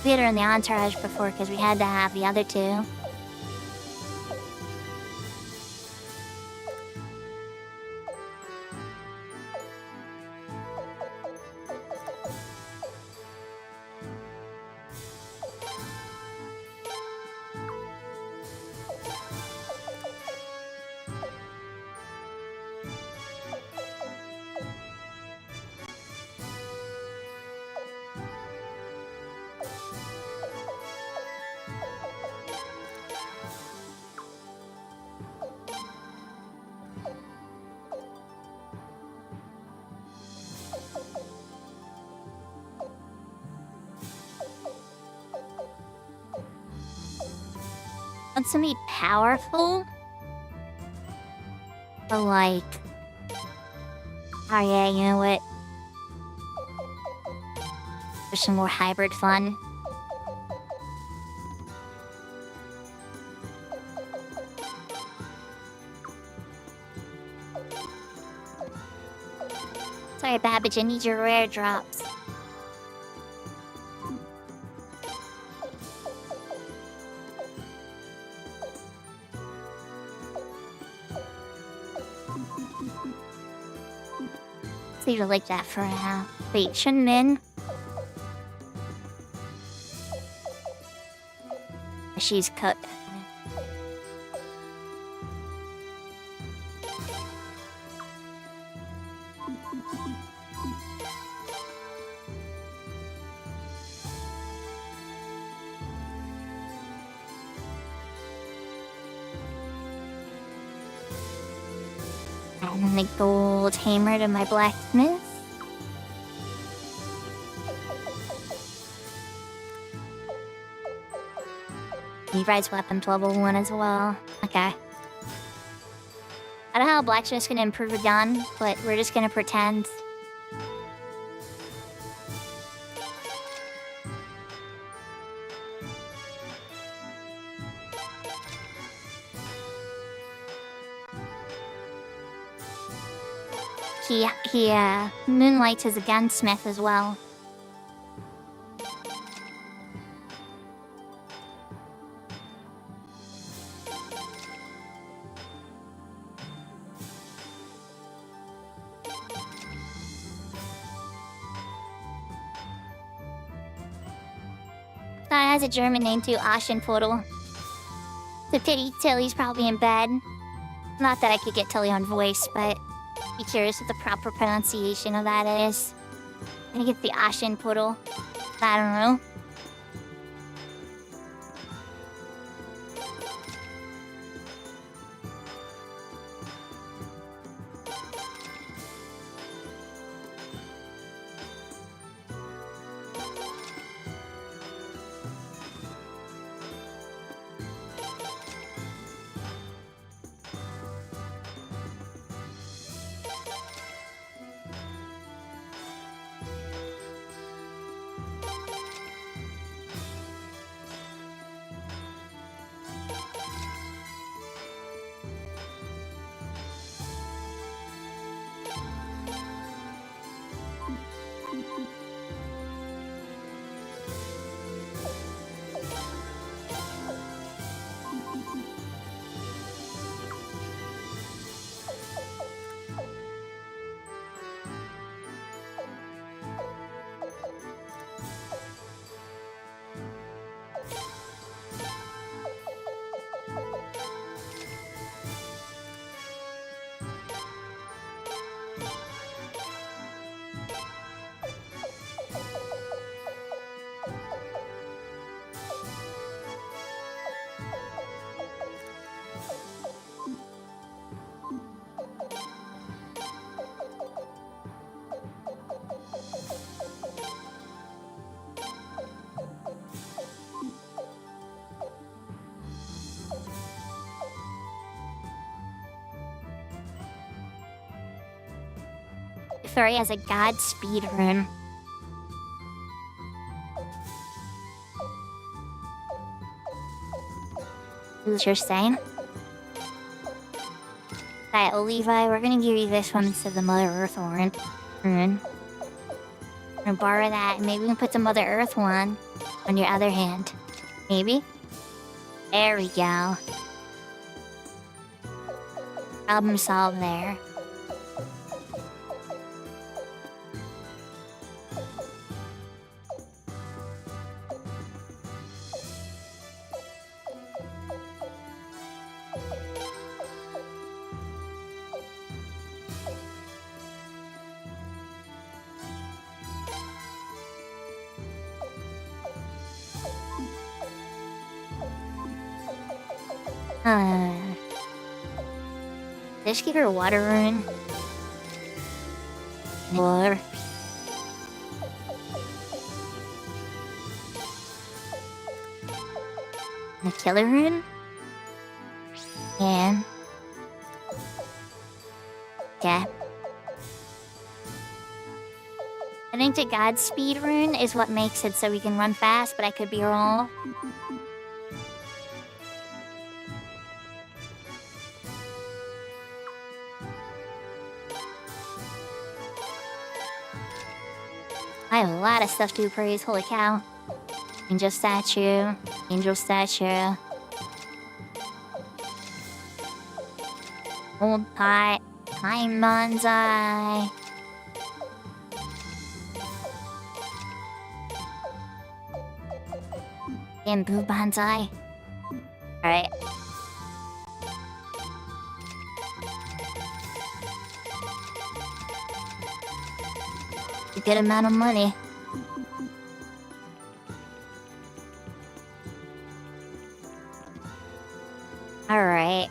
We had her in the entourage before because we had to have the other two. Want somebody powerful? But like... Oh yeah, you know what? There's some more hybrid fun. Sorry, Babbage, I need your rare drops. Let's leave it like that for now. Wait, Shunmin? She's cut. And then the gold hammer to my blacksmith. He rides weapons level 1 as well. Okay. I don't know how blacksmith's gonna improve a gun, but we're just gonna pretend. He moonlights as a gunsmith as well. That has a German name too, Aschenputtel. It's a pity Tilly's probably in bed. Not that I could get Tilly on voice, but be curious what the proper pronunciation of that is. I think it's the Aschenputtel. I don't know. Furry has a Godspeed rune. Who's your saying? Alright, well, Levi, we're gonna give you this one instead of the Mother Earth rune. I'm gonna borrow that, and maybe we can put the Mother Earth one on your other hand. Maybe? There we go. Problem solved there. Just give her a water rune. Or... a killer rune? Yeah. Okay. I think the Godspeed rune is what makes it so we can run fast, but I could be wrong. I have a lot of stuff to praise, holy cow. Angel statue, angel statue. Old pot, time bonsai. Bamboo bonsai. Alright. A good amount of money. Alright.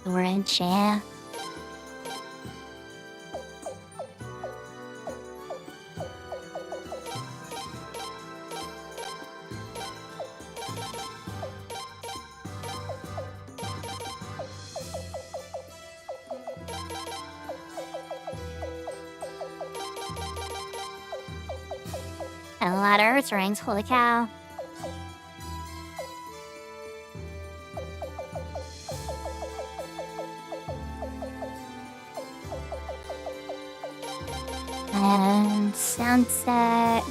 Storage, yeah. A lot of earth rings, holy cow. And sunset.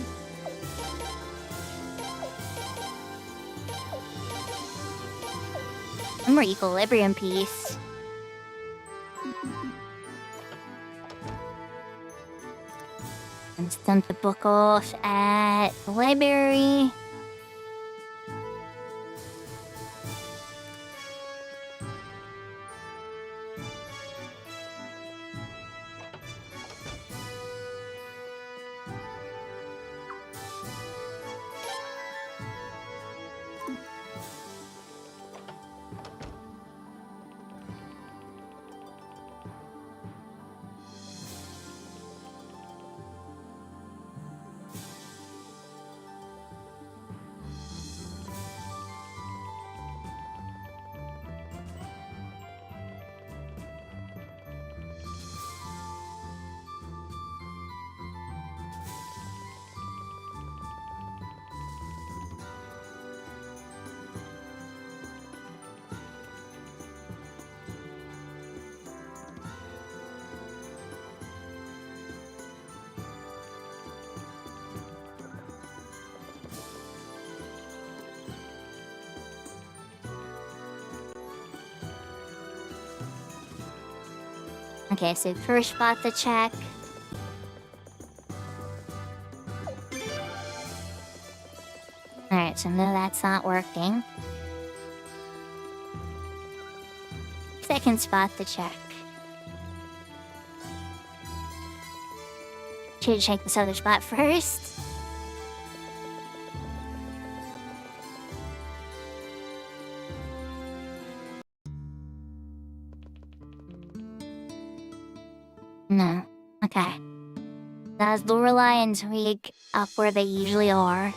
One more equilibrium piece. And sent the book off at the library. Okay, so first spot the check. Alright, so no, that's not working. Second spot the check. Should check this other spot first. No. Okay. That's Lorelei and Tweak up where they usually are.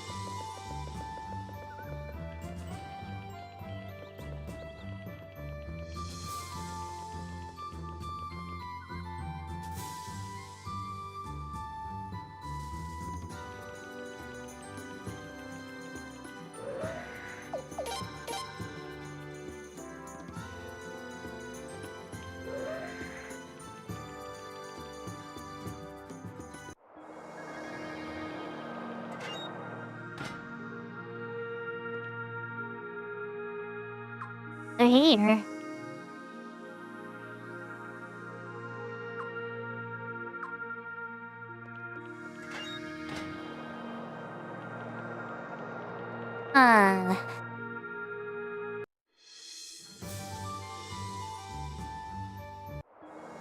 They're here.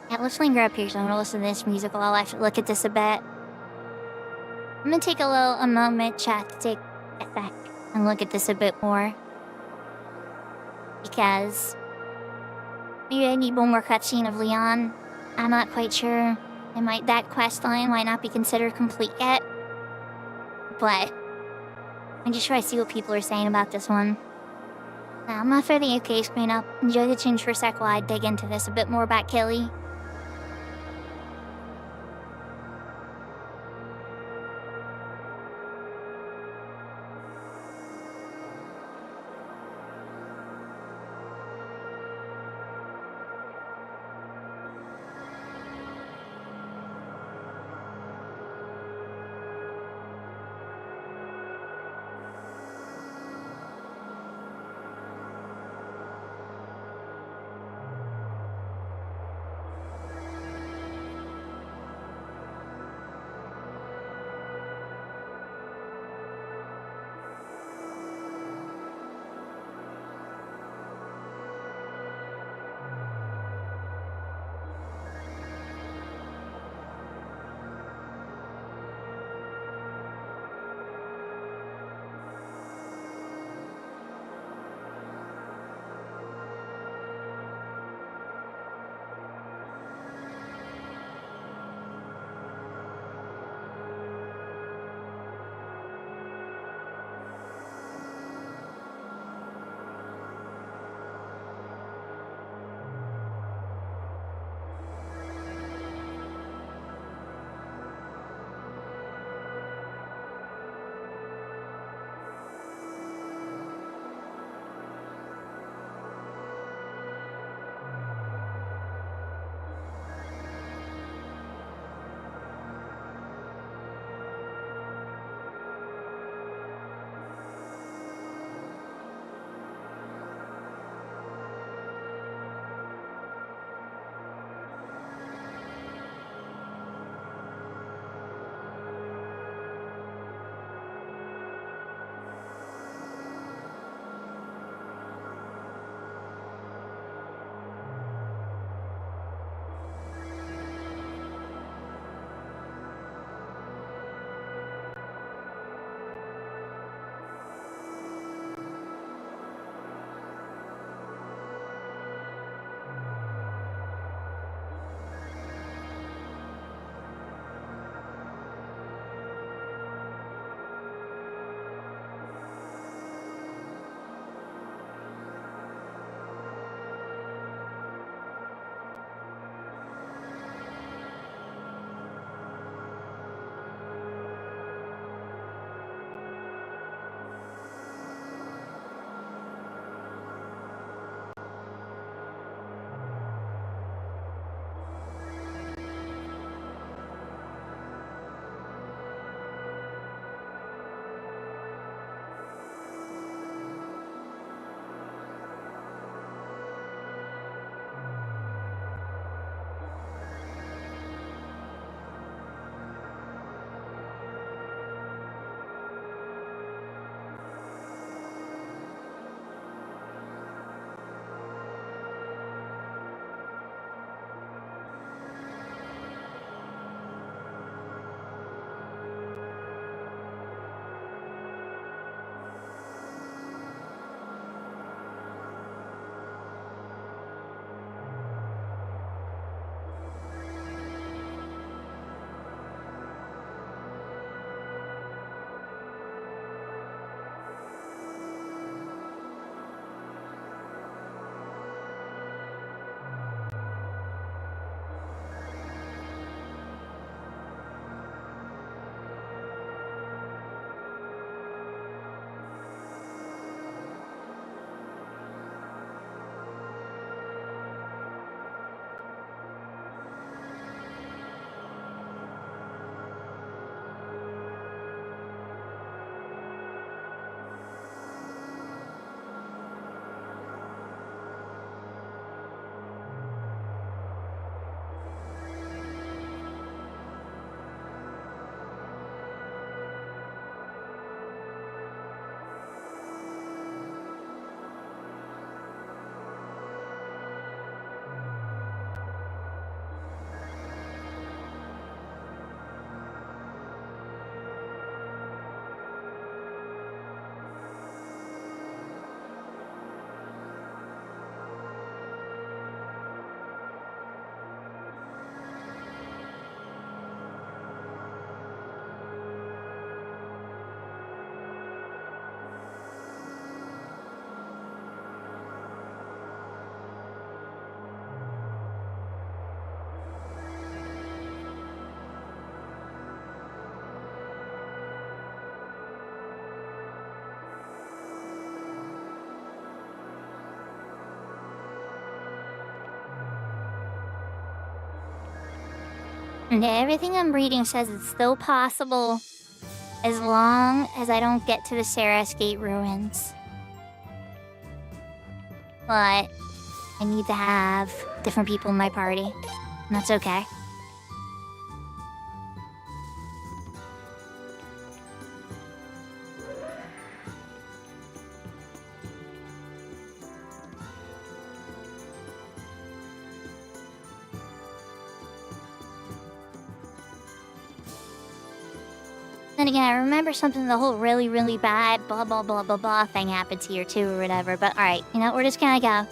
Yeah, let's linger up here so I'm gonna listen to this music while I look at this a bit. I'm gonna take a moment, chat, to take a sec and look at this a bit more. Because maybe I need one more cutscene of Leon. I'm not quite sure. That quest line might not be considered complete yet. But I just try to see what people are saying about this one. Now, after the UK screen up, enjoy the tunes for a sec while I dig into this a bit more about Kelly. And everything I'm reading says it's still possible as long as I don't get to the Sarah's Gate ruins. But I need to have different people in my party. And that's okay. Then again, I remember something, the whole really, really bad blah, blah, blah, blah, blah thing happened here too or whatever. But alright, you know, we're just gonna go.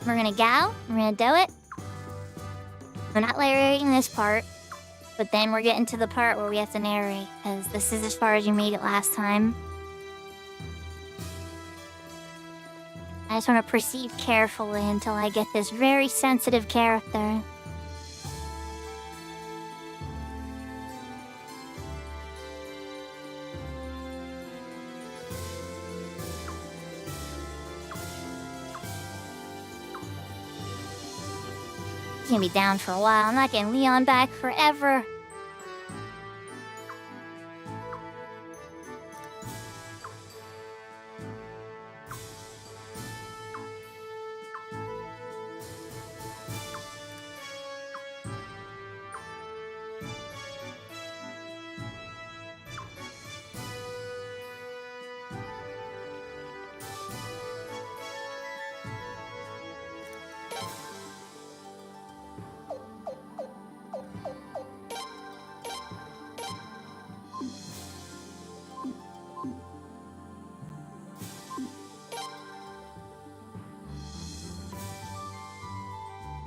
We're gonna go. We're gonna do it. We're not narrating this part. But then we're getting to the part where we have to narrate. Because this is as far as you made it last time. I just want to proceed carefully until I get this very sensitive character. He's gonna be down for a while. I'm not getting Leon back forever.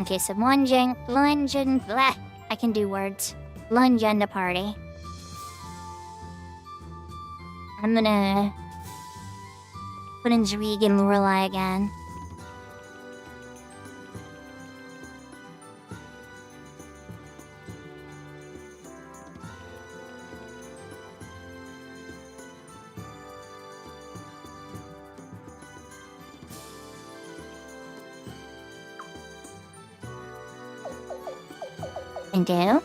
Okay, so lunging, blah. I can do words. Lunge on the party. I'm gonna put in Zrig and Lorelei again. And do.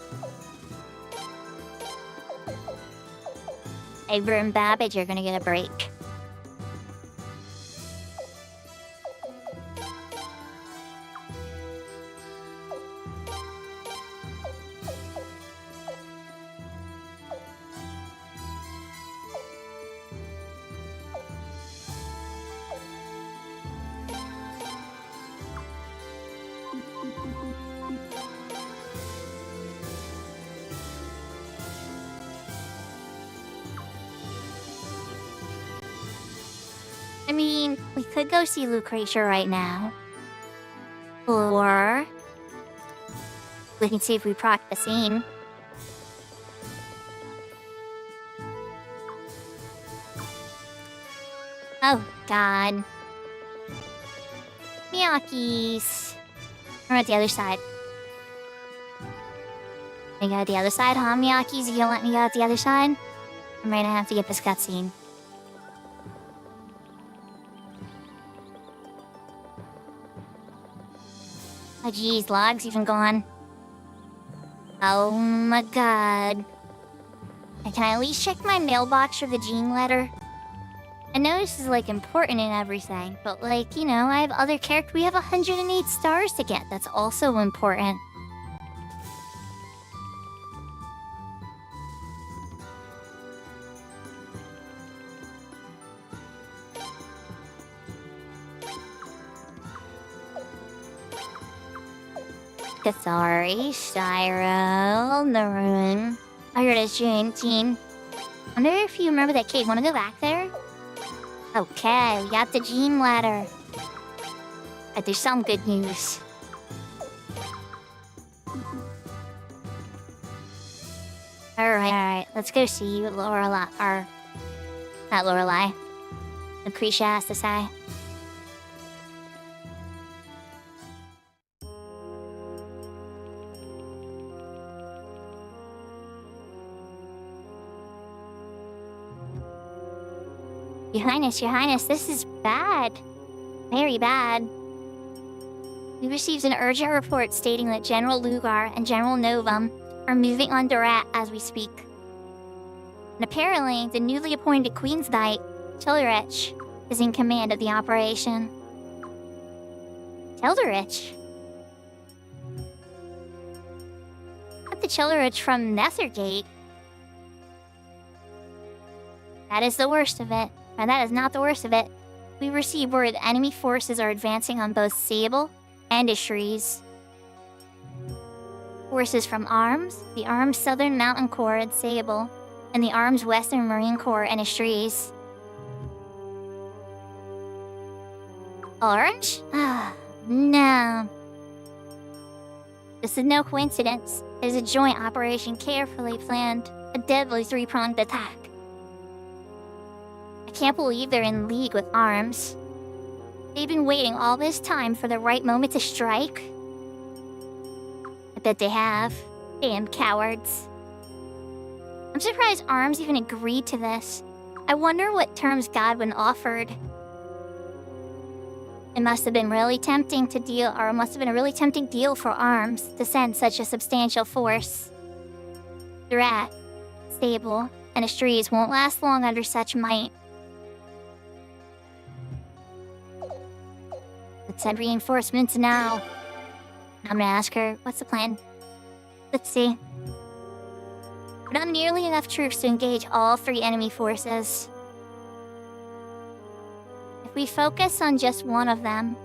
Amber and Babbage, you're gonna get a break. I mean, we could go see Lucretia right now. Or we can see if we proc the scene. Oh, God. Miyake's. We're at the other side. Can I go to the other side, huh, Miyake's? You gonna let me go at the other side? I'm gonna have to get this cutscene. Oh geez, log's even gone. Oh my god. And can I at least check my mailbox for the Jean letter? I know this is like important and everything, but like, you know, I have other characters. We have 108 stars to get. That's also important. Cathari, Shiro, Narun. Oh, here it is, Jean. I wonder if you remember that cave. Wanna go back there? Okay, we got the Jean ladder. There's some good news. Alright, let's go see what Lorelei, or not Lorelei, Lucretia has to say. Your Highness, this is bad. Very bad. we received an urgent report stating that General Lugar and General Novum are moving on Durat as we speak. And apparently, the newly appointed Queen's Knight, Childerich, is in command of the operation. Childerich? Not the Childerich from Nethergate. That is the worst of it. And that is not the worst of it. We received word that enemy forces are advancing on both Sable and Ishries. Forces from ARMS, the ARMS Southern Mountain Corps at Sable, and the ARMS Western Marine Corps and Ishries. Orange? Ah, no. This is no coincidence. It is a joint operation carefully planned, a deadly three-pronged attack. I can't believe they're in league with ARMS. They've been waiting all this time for the right moment to strike. I bet they have. Damn cowards. I'm surprised ARMS even agreed to this. I wonder what terms Godwin offered. It must have been really tempting to deal, or it must have been a really tempting deal for ARMS to send such a substantial force. Durat, Sable, and Ishries won't last long under such might. Let's send reinforcements now. I'm gonna ask her, what's the plan? Let's see. Not nearly enough troops to engage all three enemy forces. If we focus on just one of them,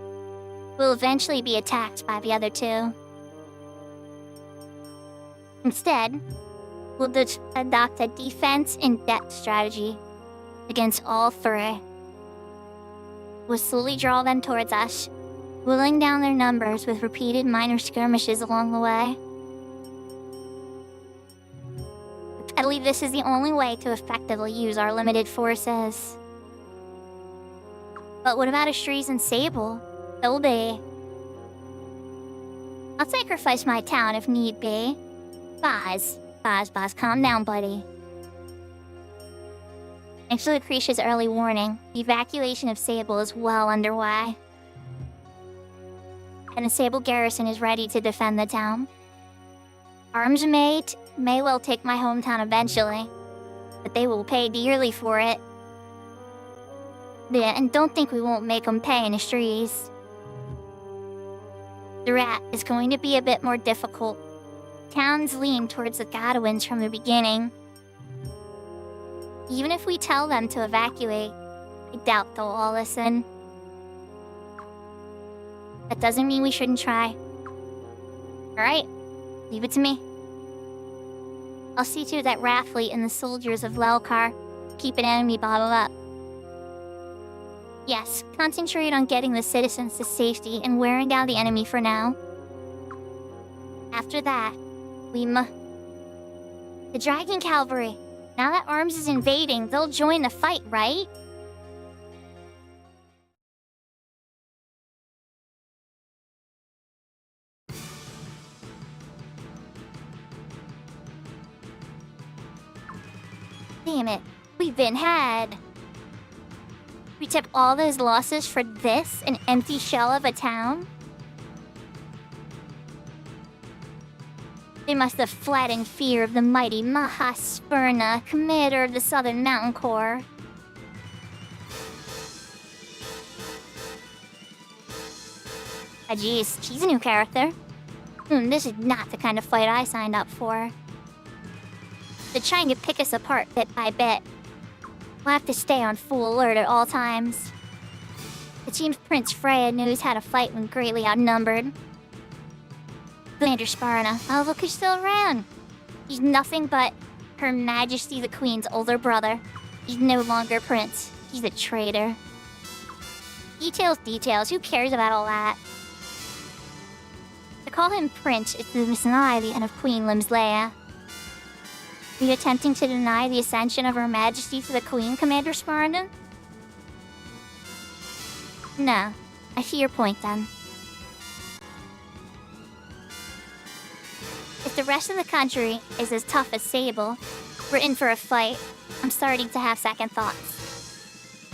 we'll eventually be attacked by the other two. Instead, we'll adopt a defense-in-depth strategy against all three. We'll slowly draw them towards us, whittling down their numbers with repeated minor skirmishes along the way. I believe this is the only way to effectively use our limited forces. But what about Ishries and Sable? They'll be. I'll sacrifice my town if need be. Boz, calm down, buddy. Thanks to Lucretia's early warning, the evacuation of Sable is well underway. And the Sable garrison is ready to defend the town. ARMS may well take my hometown eventually, but they will pay dearly for it. Yeah, and don't think we won't make them pay in Ishries. Durat is going to be a bit more difficult. Towns lean towards the Godwins from the beginning. Even if we tell them to evacuate, I doubt they'll all listen. That doesn't mean we shouldn't try. Alright, leave it to me. I'll see to it that Rathfleet and the soldiers of Lelkar keep an enemy bottled up. Yes, concentrate on getting the citizens to safety and wearing down the enemy for now. After that, the Dragon Cavalry. Now that ARMS is invading, they'll join the fight, right? Damn it, we've been had. We took all those losses for this, an empty shell of a town? They must have fled in fear of the mighty Mahasperna, commander of the Southern Mountain Corps. Ah, geez, she's a new character. This is not the kind of fight I signed up for. They're trying to pick us apart bit by bit. We'll have to stay on full alert at all times. It seems Prince Freya knows how to fight when greatly outnumbered. Commander Sparna, oh look who's still around. He's nothing but Her Majesty the Queen's older brother. He's no longer Prince. He's a traitor. Details, who cares about all that? To call him Prince is to deny the end of Queen Limslea. Are you attempting to deny the ascension of Her Majesty to the Queen, Commander Sparna? No. I see your point then. If the rest of the country is as tough as Sable, we're in for a fight. I'm starting to have second thoughts.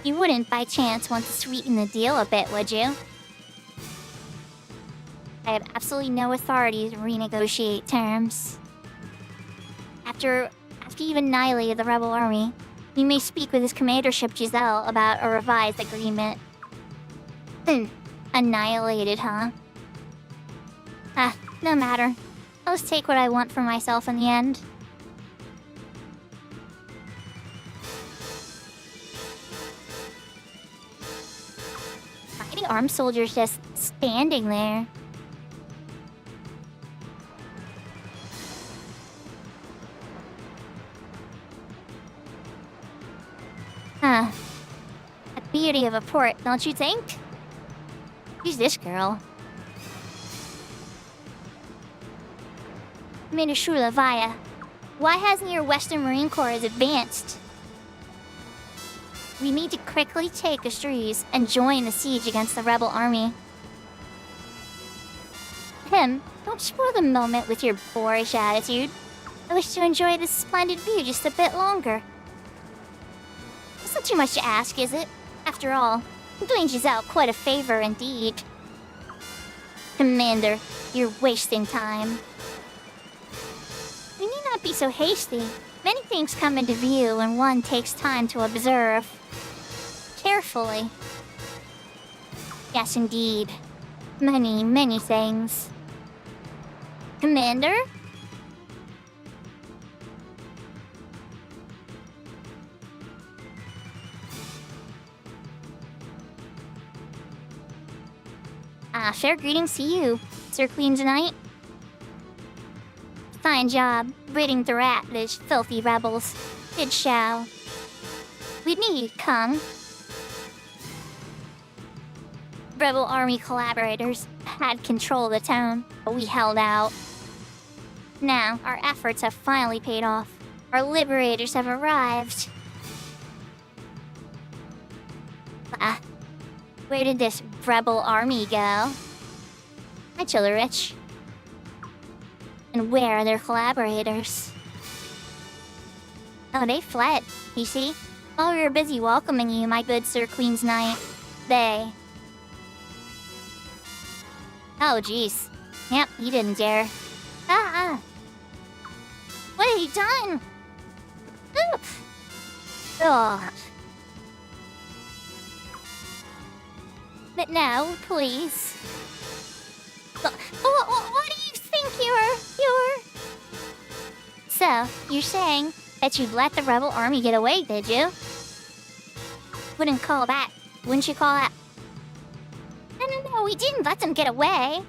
You wouldn't, by chance, want to sweeten the deal a bit, would you? I have absolutely no authority to renegotiate terms. After you've annihilated the rebel army, you may speak with his commandership Giselle about a revised agreement. Annihilated, huh? No matter. I'll just take what I want for myself in the end. Fighting armed soldiers just standing there. A beauty of a port, don't you think? Who's this girl? Commander Shulavaya, why hasn't your Western Marine Corps advanced? We need to quickly take Astries and join the siege against the rebel army. Don't spoil the moment with your boorish attitude. I wish to enjoy this splendid view just a bit longer. It's not too much to ask, is it? After all, I'm doing Giselle quite a favor indeed. Commander, you're wasting time. We need not be so hasty. Many things come into view when one takes time to observe. Carefully. Yes, indeed. Many, many things. Commander? Fair greetings to you, Sir Queen's Knight. Fine job, ridding the rat, those filthy rebels. Good show. We need, Kung. Rebel army collaborators had control of the town, but we held out. Now, our efforts have finally paid off. Our liberators have arrived. Where did this rebel army go? Hi, Chillerich. And where are their collaborators? Oh, they fled, you see? While we were busy welcoming you, my good Sir Queen's Knight, they... Oh, jeez. Yep, he didn't dare. What have you done? Oof. Ugh. But now, please. What do you think you're... So, you're saying that you'd let the rebel army get away, did you? Wouldn't call that. Wouldn't you call that? No, we didn't let them get away.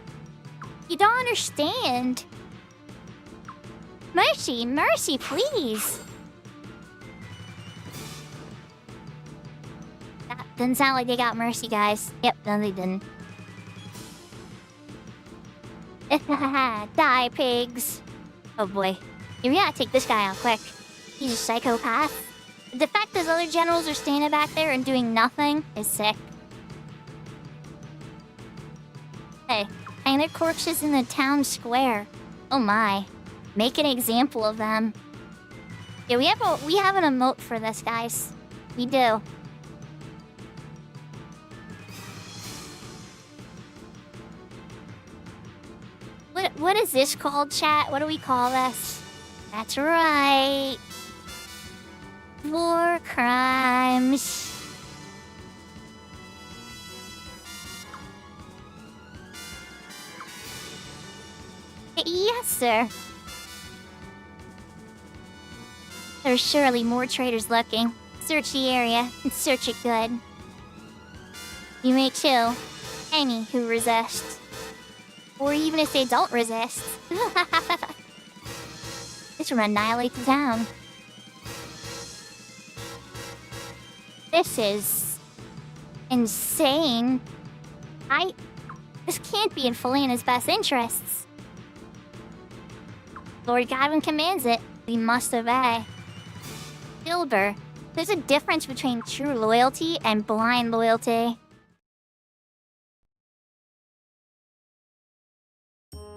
You don't understand. Mercy, please. That doesn't sound like they got mercy, guys. Yep, no, they didn't. Die, pigs. Oh boy. We gotta take this guy out quick. He's a psychopath. The fact those other generals are standing back there and doing nothing is sick. Hey, hang their corpses in the town square. Oh my. Make an example of them. Yeah, we have an emote for this, guys. We do. What is this called, chat? What do we call this? That's right. War crimes. Yes, sir. There's surely more traitors lurking. Search the area and search it good. You may kill any who resist. Or even if they don't resist. This will annihilate the town. This is... insane. This can't be in Felena's best interests. Lord Godwin commands it. We must obey. Silver, there's a difference between true loyalty and blind loyalty.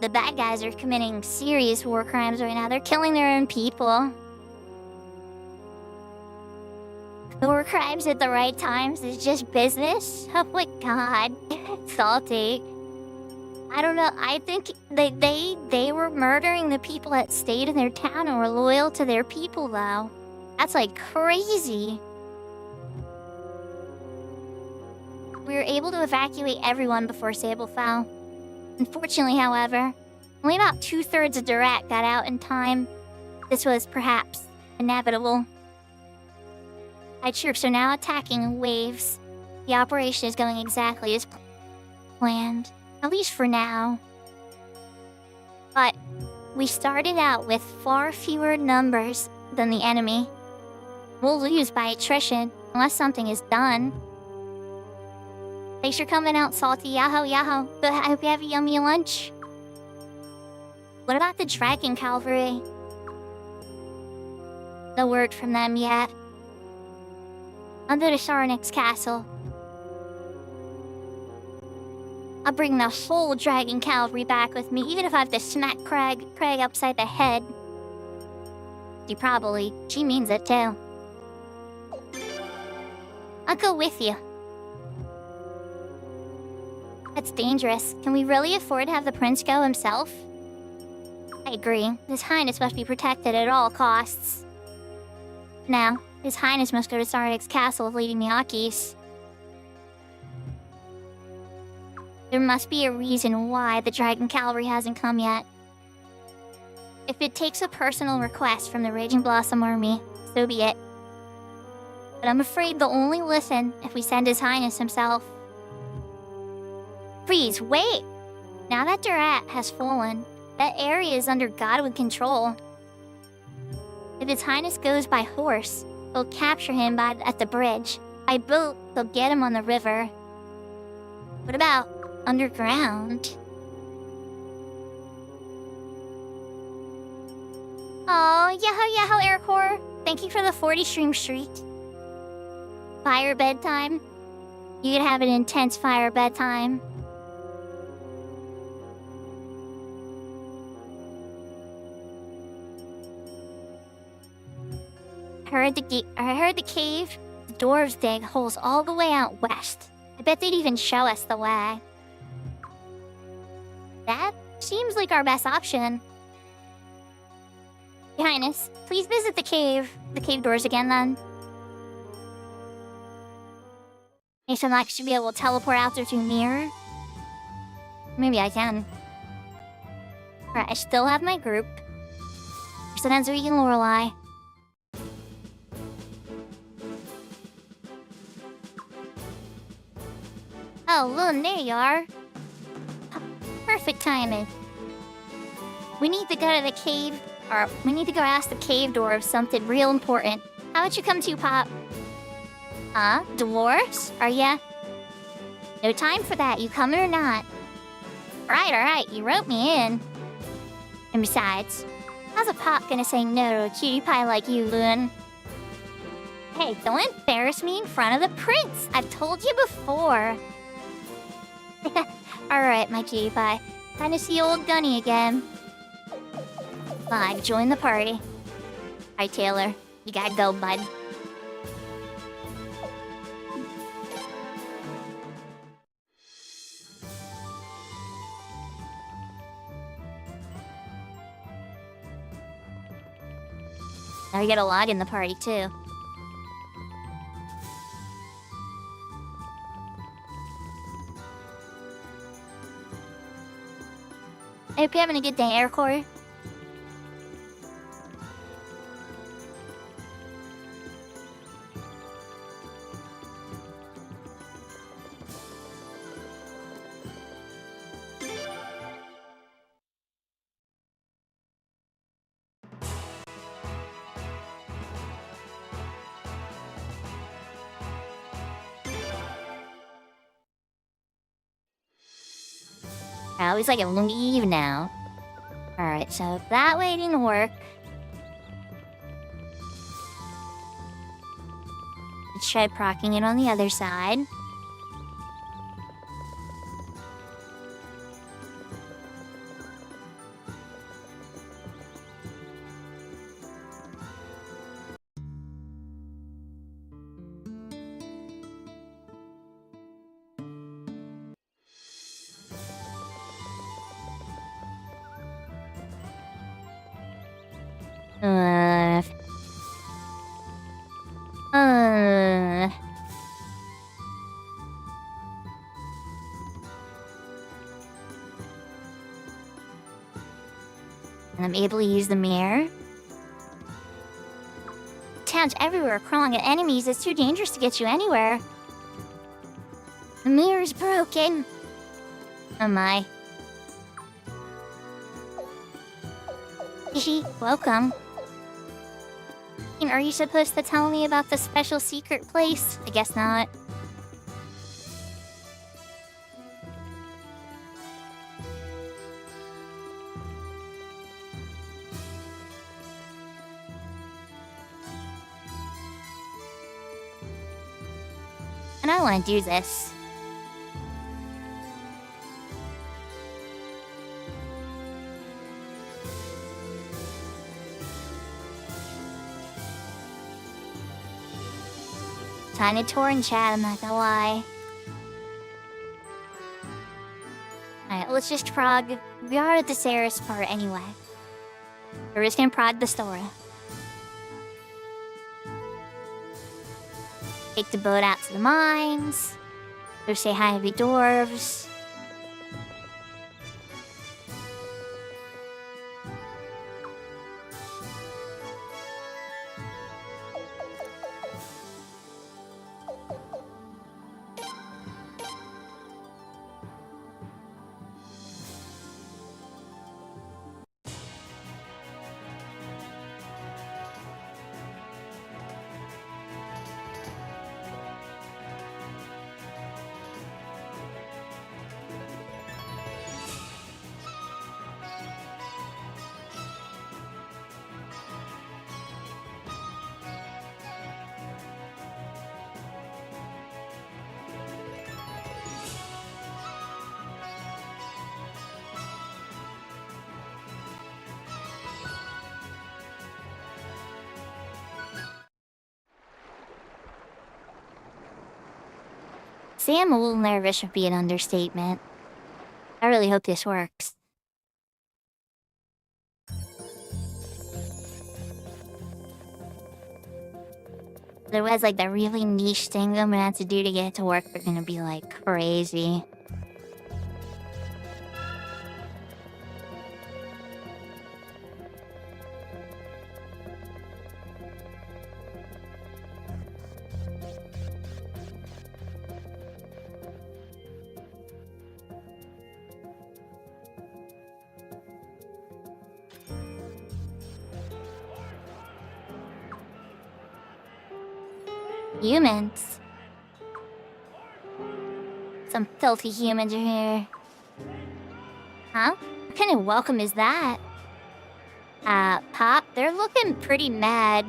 The bad guys are committing serious war crimes right now. They're killing their own people. War crimes at the right times is just business? Oh my god. Salty. I don't know. I think they were murdering the people that stayed in their town and were loyal to their people, though. That's like crazy. We were able to evacuate everyone before Sable fell. Unfortunately, however, only about 2/3 of Durat got out in time. This was perhaps inevitable. My troops are now attacking in waves. The operation is going exactly as planned, at least for now. But we started out with far fewer numbers than the enemy. We'll lose by attrition unless something is done. Thanks for coming out, Salty. Yahoo, yahoo. But I hope you have a yummy lunch. What about the Dragon Cavalry? No word from them yet. Under the Sarnix castle. I'll bring the whole Dragon Cavalry back with me, even if I have to smack Craig upside the head. She means it too. I'll go with you. That's dangerous. Can we really afford to have the prince go himself? I agree. His Highness must be protected at all costs. Now, His Highness must go to Sarnix castle of Lady Miyaki's. There must be a reason why the Dragon Cavalry hasn't come yet. If it takes a personal request from the Raging Blossom Army, so be it. But I'm afraid they'll only listen if we send His Highness himself. Please, wait! Now that Durat has fallen, that area is under Godwin control. If His Highness goes by horse, they'll capture him at the bridge. By boat, they'll get him on the river. What about underground? Oh, yahoo, Aircore. Thank you for the 40 stream streak. Fire bedtime. You could have an intense fire bedtime. I heard the cave. The dwarves dig holes all the way out west. I bet they'd even show us the way. That seems like our best option. Your Highness, please visit the cave doors again then. Maybe I'm not should be able to teleport out there through mirror. Maybe I can. Alright, I still have my group. So then Zuri and Lorelei. Oh, Lun, there you are. Perfect timing. We need to go to the cave, or we need to go ask the cave dwarves something real important. How about you come too, Pop? Huh? Dwarves? Are ya? No time for that, you coming or not? Alright, you wrote me in. And besides, how's a Pop gonna say no to a cutie pie like you, Lun? Hey, don't embarrass me in front of the prince! I've told you before. Alright, my cutie pie. Time to see old Gunny again. Fine, join the party. Alright, Taylor. You gotta go, bud. Now we gotta log in the party, too. I hope you're having a good day, Aircore. I always like it leave now. Alright, so if that way didn't work, let's try procking it on the other side. And I'm able to use the mirror. Towns everywhere crawling at enemies. It's too dangerous to get you anywhere. The mirror's broken. Oh my. Hihi, welcome. Are you supposed to tell me about the special secret place? I guess not. And I want to do this. Time to tour and chat, I'm not gonna lie. Alright, let's just prog. We are at the Ceres part anyway. We're just gonna prog the story. Take the boat out to the mines. Go say hi to the dwarves. Say I'm a little nervous would be an understatement. I really hope this works. Otherwise, like, the really niche thing I'm gonna have to do to get it to work are gonna be, like, crazy. Humans. Some filthy humans are here. Huh? What kind of welcome is that? Pop, they're looking pretty mad.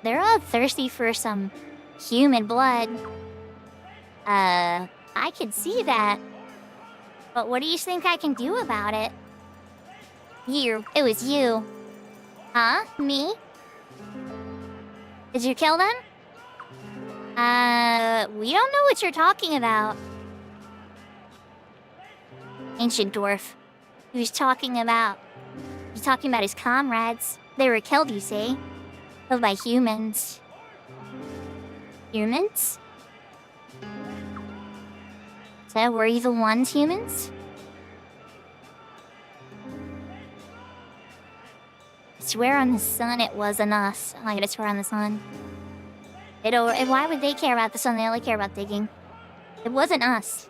They're all thirsty for some human blood. I can see that. But what do you think I can do about it? It was you. Huh? Me? Did you kill them? We don't know what you're talking about. Ancient dwarf. He was talking about his comrades. They were killed, you see. Killed by humans. Humans? So, were you the ones, humans? I swear on the sun it wasn't us. I'm gonna swear on the sun. Why would they care about the sun? They only care about digging. It wasn't us.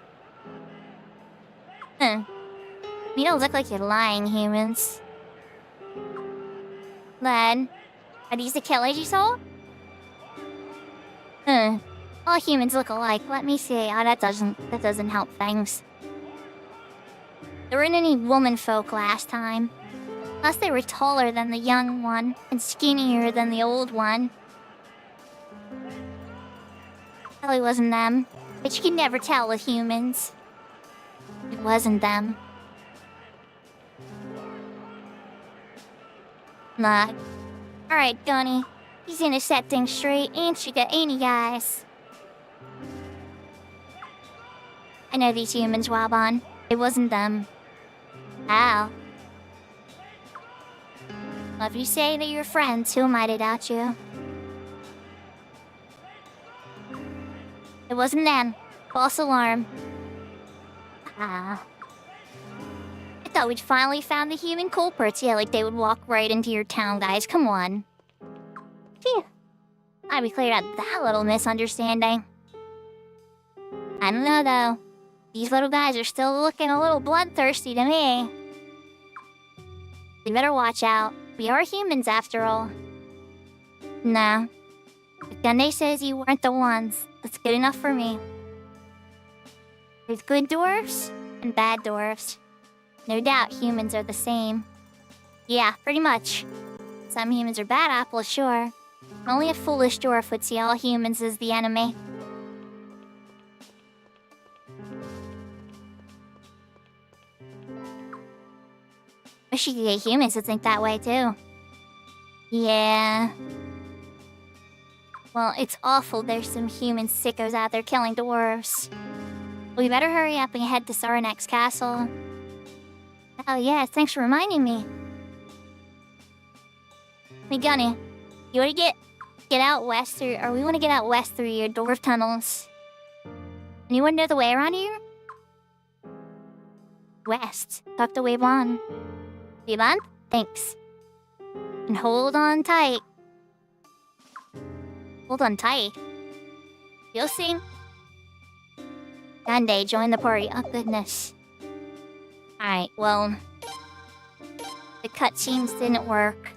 You don't look like you're lying, humans. Lad, are these the killers you saw? All humans look alike. Let me see. Oh, that doesn't help things. There weren't any woman folk last time. Plus they were taller than the young one and skinnier than the old one. Probably wasn't them, but you can never tell with humans. It wasn't them. Nah. Alright, Gunny. He's gonna set things straight, ain't you guys? I know these humans, Wabon. It wasn't them. How? Well, if you say that you're friends, who am I to doubt you? It wasn't them. False alarm. I thought we'd finally found the human culprits. Yeah, like they would walk right into your town, guys. Come on. Phew. We cleared out that little misunderstanding. I don't know, though. These little guys are still looking a little bloodthirsty to me. We better watch out. We are humans, after all. Nah. If Gunday says you weren't the ones, that's good enough for me. There's good dwarves and bad dwarves. No doubt humans are the same. Yeah, pretty much. Some humans are bad apples, sure. Only a foolish dwarf would see all humans as the enemy. Wish you could get humans to think that way, too. Yeah. Well, it's awful there's some human sickos out there killing dwarves. We better hurry up and head to Saranek's castle. Oh yeah, thanks for reminding me. Hey Gunny, you wanna get out west, or we wanna get out west through your dwarf tunnels? Anyone know the way around here? West. Talk to Waybon. Waybon? Thanks. And hold on tight. Hold on tight. You'll see. Gande, join the party. Oh, goodness. Alright, well... the cutscenes didn't work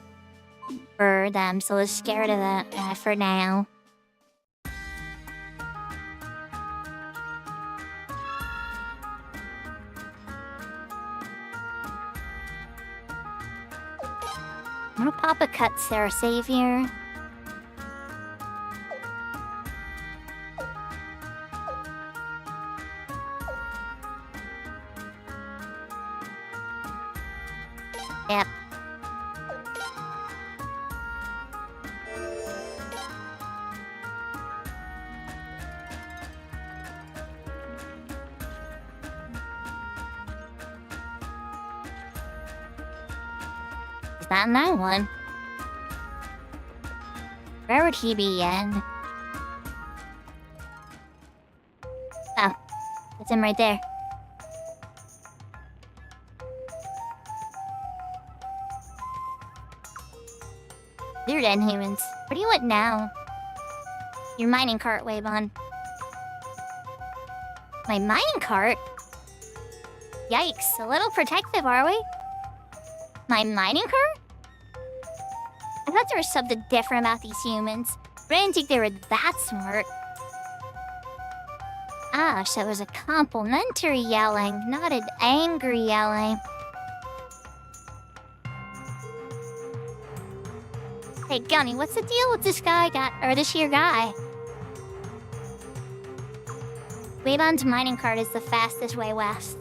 for them, so let's get rid of that for now. I'm gonna pop a cut, Sarah Savior. Yep. Is that in that one? Where would he be in? Oh, that's him right there. You're dead, humans. What do you want now? Your mining cart, Waybon. My mining cart? Yikes, a little protective, are we? My mining cart? I thought there was something different about these humans, but I didn't think they were that smart. Ah, so it was a complimentary yelling, not an angry yelling. Hey, Gunny, what's the deal with this this here guy? Waybon's mining cart is the fastest way west.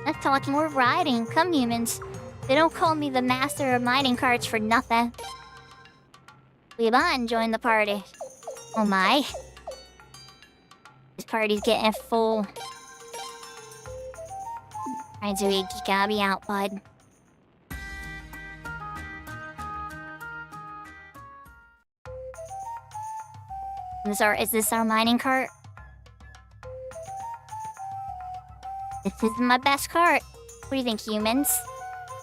Not talking, we're riding. Come, humans. They don't call me the master of mining carts for nothing. Waybon joined the party. Oh my. This party's getting full. Alright, Zooey, you gotta be out, bud. Is this our mining cart? This is my best cart. What do you think, humans?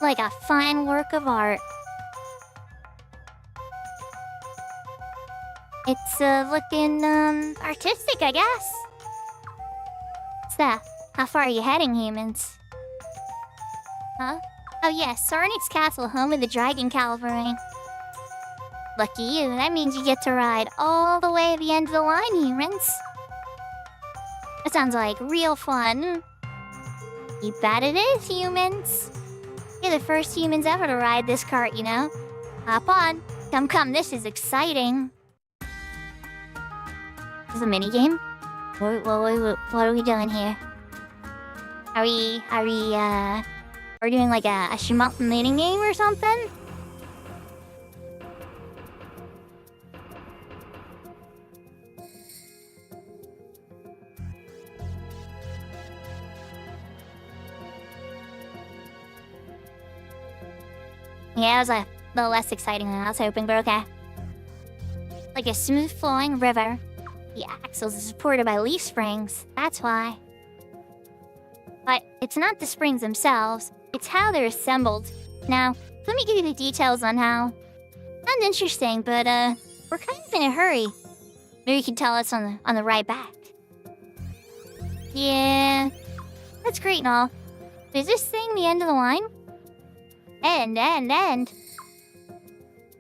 Like a fine work of art. It's looking artistic, I guess. What's that? How far are you heading, humans? Huh? Oh yes, Saranek's castle, home of the dragon cavalry. Lucky you, that means you get to ride all the way to the end of the line, humans. That sounds like real fun. You bet it is, humans. You're the first humans ever to ride this cart, you know? Hop on. Come, this is exciting. This is a minigame? What are we doing here? Are we doing like a shmup minigame or something? Yeah, it was a little less exciting than I was hoping, but okay. Like a smooth flowing river. The axles are supported by leaf springs. That's why. But it's not the springs themselves, it's how they're assembled. Now, let me give you the details on how. Not interesting, but we're kind of in a hurry. Maybe you can tell us on the ride back. Yeah, that's great and all. Is this thing the end of the line? End.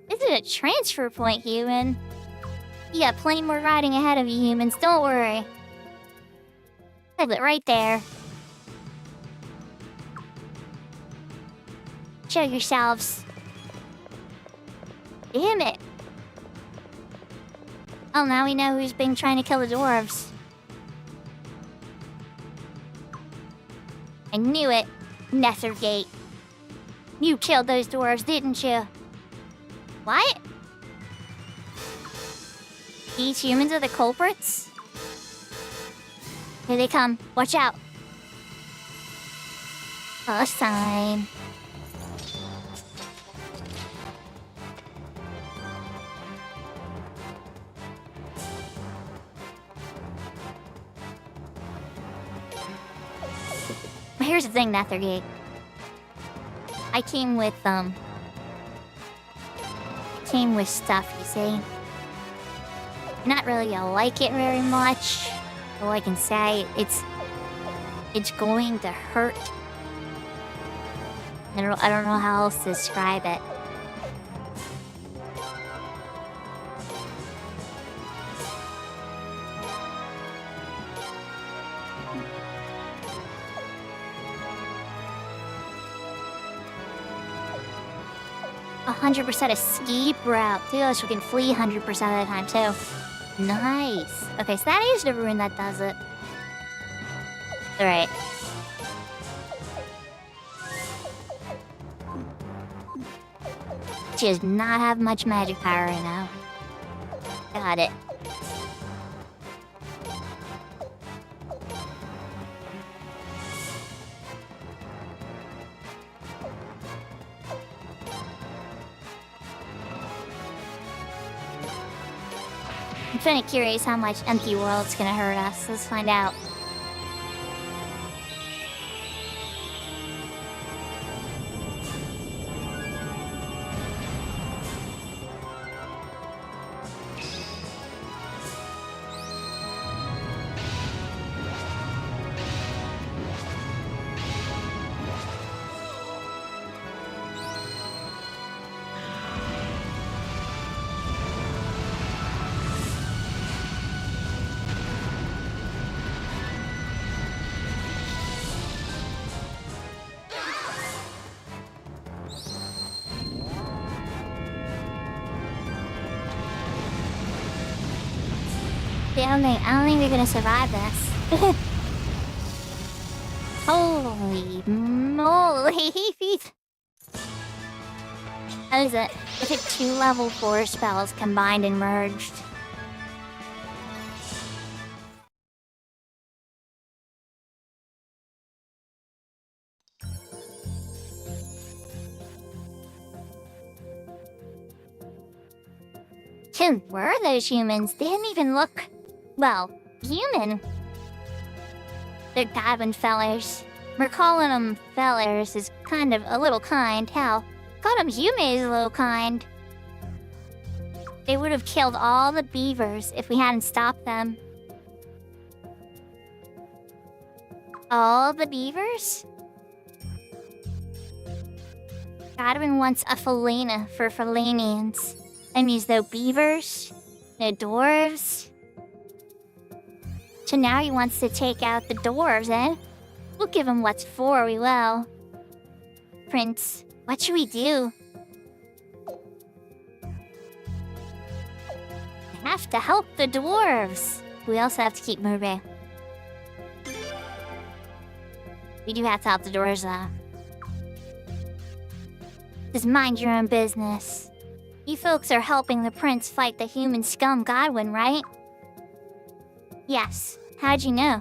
This is a transfer point, human. You got plenty more riding ahead of you, humans, don't worry. Have it right there. Show yourselves. Damn it. Oh, now we know who's been trying to kill the dwarves. I knew it. Nethergate. You killed those dwarves, didn't you? What? These humans are the culprits? Here they come. Watch out. A sign. Here's the thing, Nethergate. I came with stuff, you see. Not really like it very much. All I can say, it's going to hurt. I don't know how else to describe it. A 100% a steep route too, so we can flee 100% of the time too. Nice. Okay, so that is the rune that does it. Alright. She does not have much magic power right now. Got it. I'm kind of curious how much Empty World's gonna hurt us. Let's find out. I don't think we're gonna survive this. Holy moly! How is it? I took 2 level 4 spells combined and merged. Who were those humans? They didn't even look, well, human. They're goblin fellers. We're calling them fellers is kind of a little kind. Hell, call them humans is a little kind. They would have killed all the beavers if we hadn't stopped them. All the beavers? Godwin wants a Felina for Felanians. That means no beavers, no dwarves. So now he wants to take out the dwarves, eh? We'll give him what's for, we will. Prince, what should we do? We have to help the dwarves. We also have to keep moving. We do have to help the dwarves, though. Just mind your own business. You folks are helping the prince fight the human scum Godwin, right? Yes. How'd you know?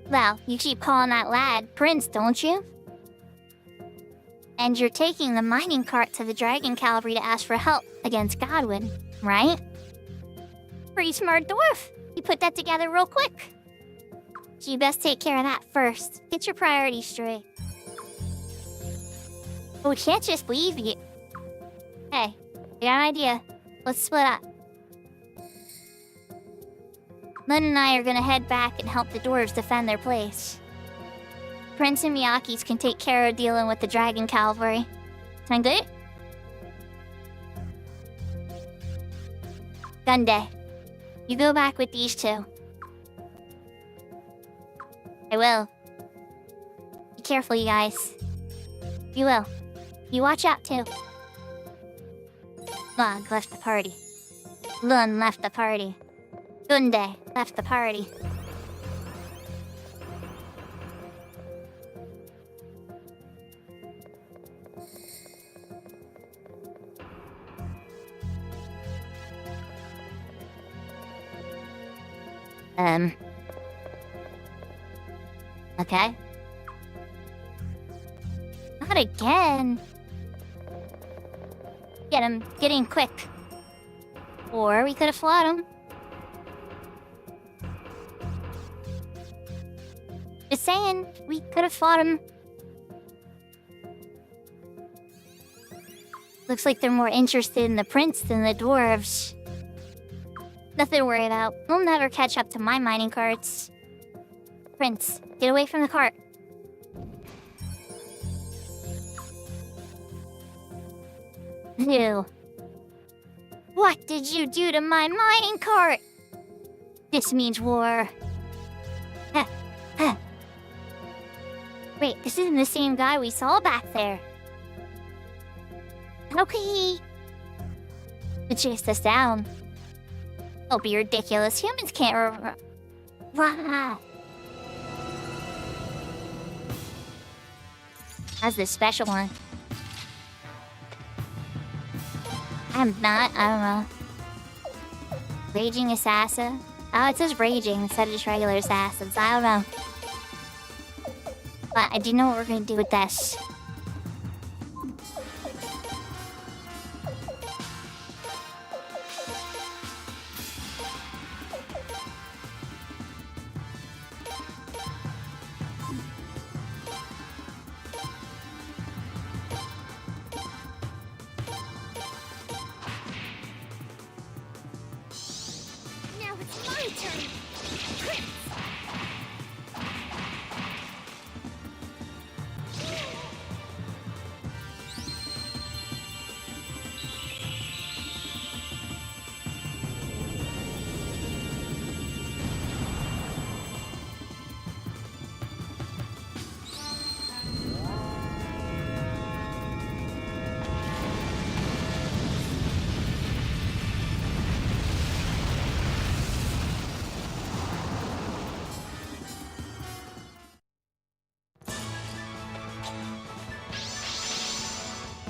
Well, you keep calling that lad Prince, don't you? And you're taking the mining cart to the Dragon Cavalry to ask for help against Godwin, right? Pretty smart dwarf. You put that together real quick. So you best take care of that first. Get your priorities straight. But we can't just leave you. Hey, I got an idea. Let's split up. Len and I are gonna head back and help the dwarves defend their place. Prince and Miyaki's can take care of dealing with the dragon cavalry. Sound good? Gunday, you go back with these two. I will. Be careful, you guys. You will. You watch out, too. Log left the party. Lun left the party. Gunday left the party. Okay. Not again. Get him. Get in quick. Or we could have fought him. Just saying, we could have fought him. Looks like they're more interested in the prince than the dwarves. Nothing to worry about. We'll never catch up to my mining carts. Prince, get away from the cart. Ew. What did you do to my mining cart? This means war. Wait, this isn't the same guy we saw back there. How could he... chase us down? Don't be ridiculous. Humans can't... Wah! That's the special one. I don't know. Raging assassin? Oh, it says raging instead of just regular assassins. I don't know. But I do know what we're gonna do with this. Now it's my turn. Prince.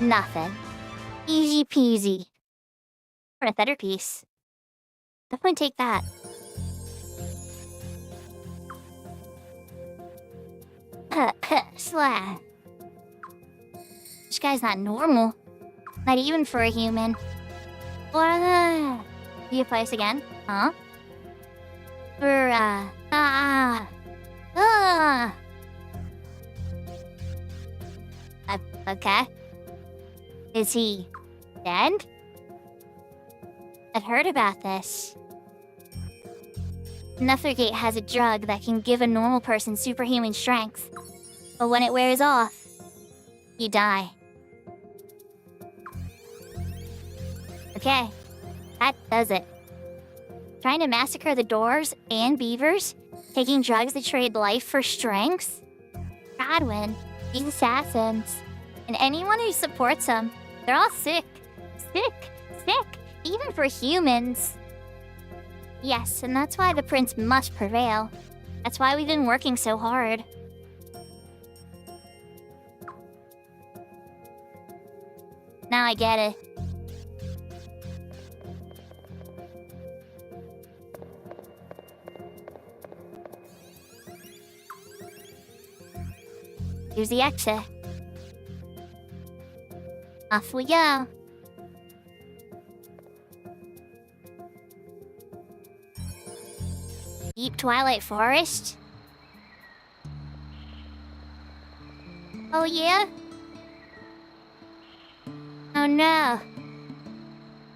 Nothing. Easy peasy. For a better piece. Definitely take that. Slah. This guy's not normal. Not even for a human. Be a place again? Huh? Okay. Is he dead? I've heard about this. Nethergate has a drug that can give a normal person superhuman strength. But when it wears off, you die. Okay, that does it. Trying to massacre the dwarves and beavers? Taking drugs to trade life for strength? Godwin, these assassins, and anyone who supports them, they're all sick. Sick. Even for humans. Yes, and that's why the prince must prevail. That's why we've been working so hard. Now I get it. Here's the exit. Off we go. Deep Twilight Forest? Oh, yeah? Oh, no.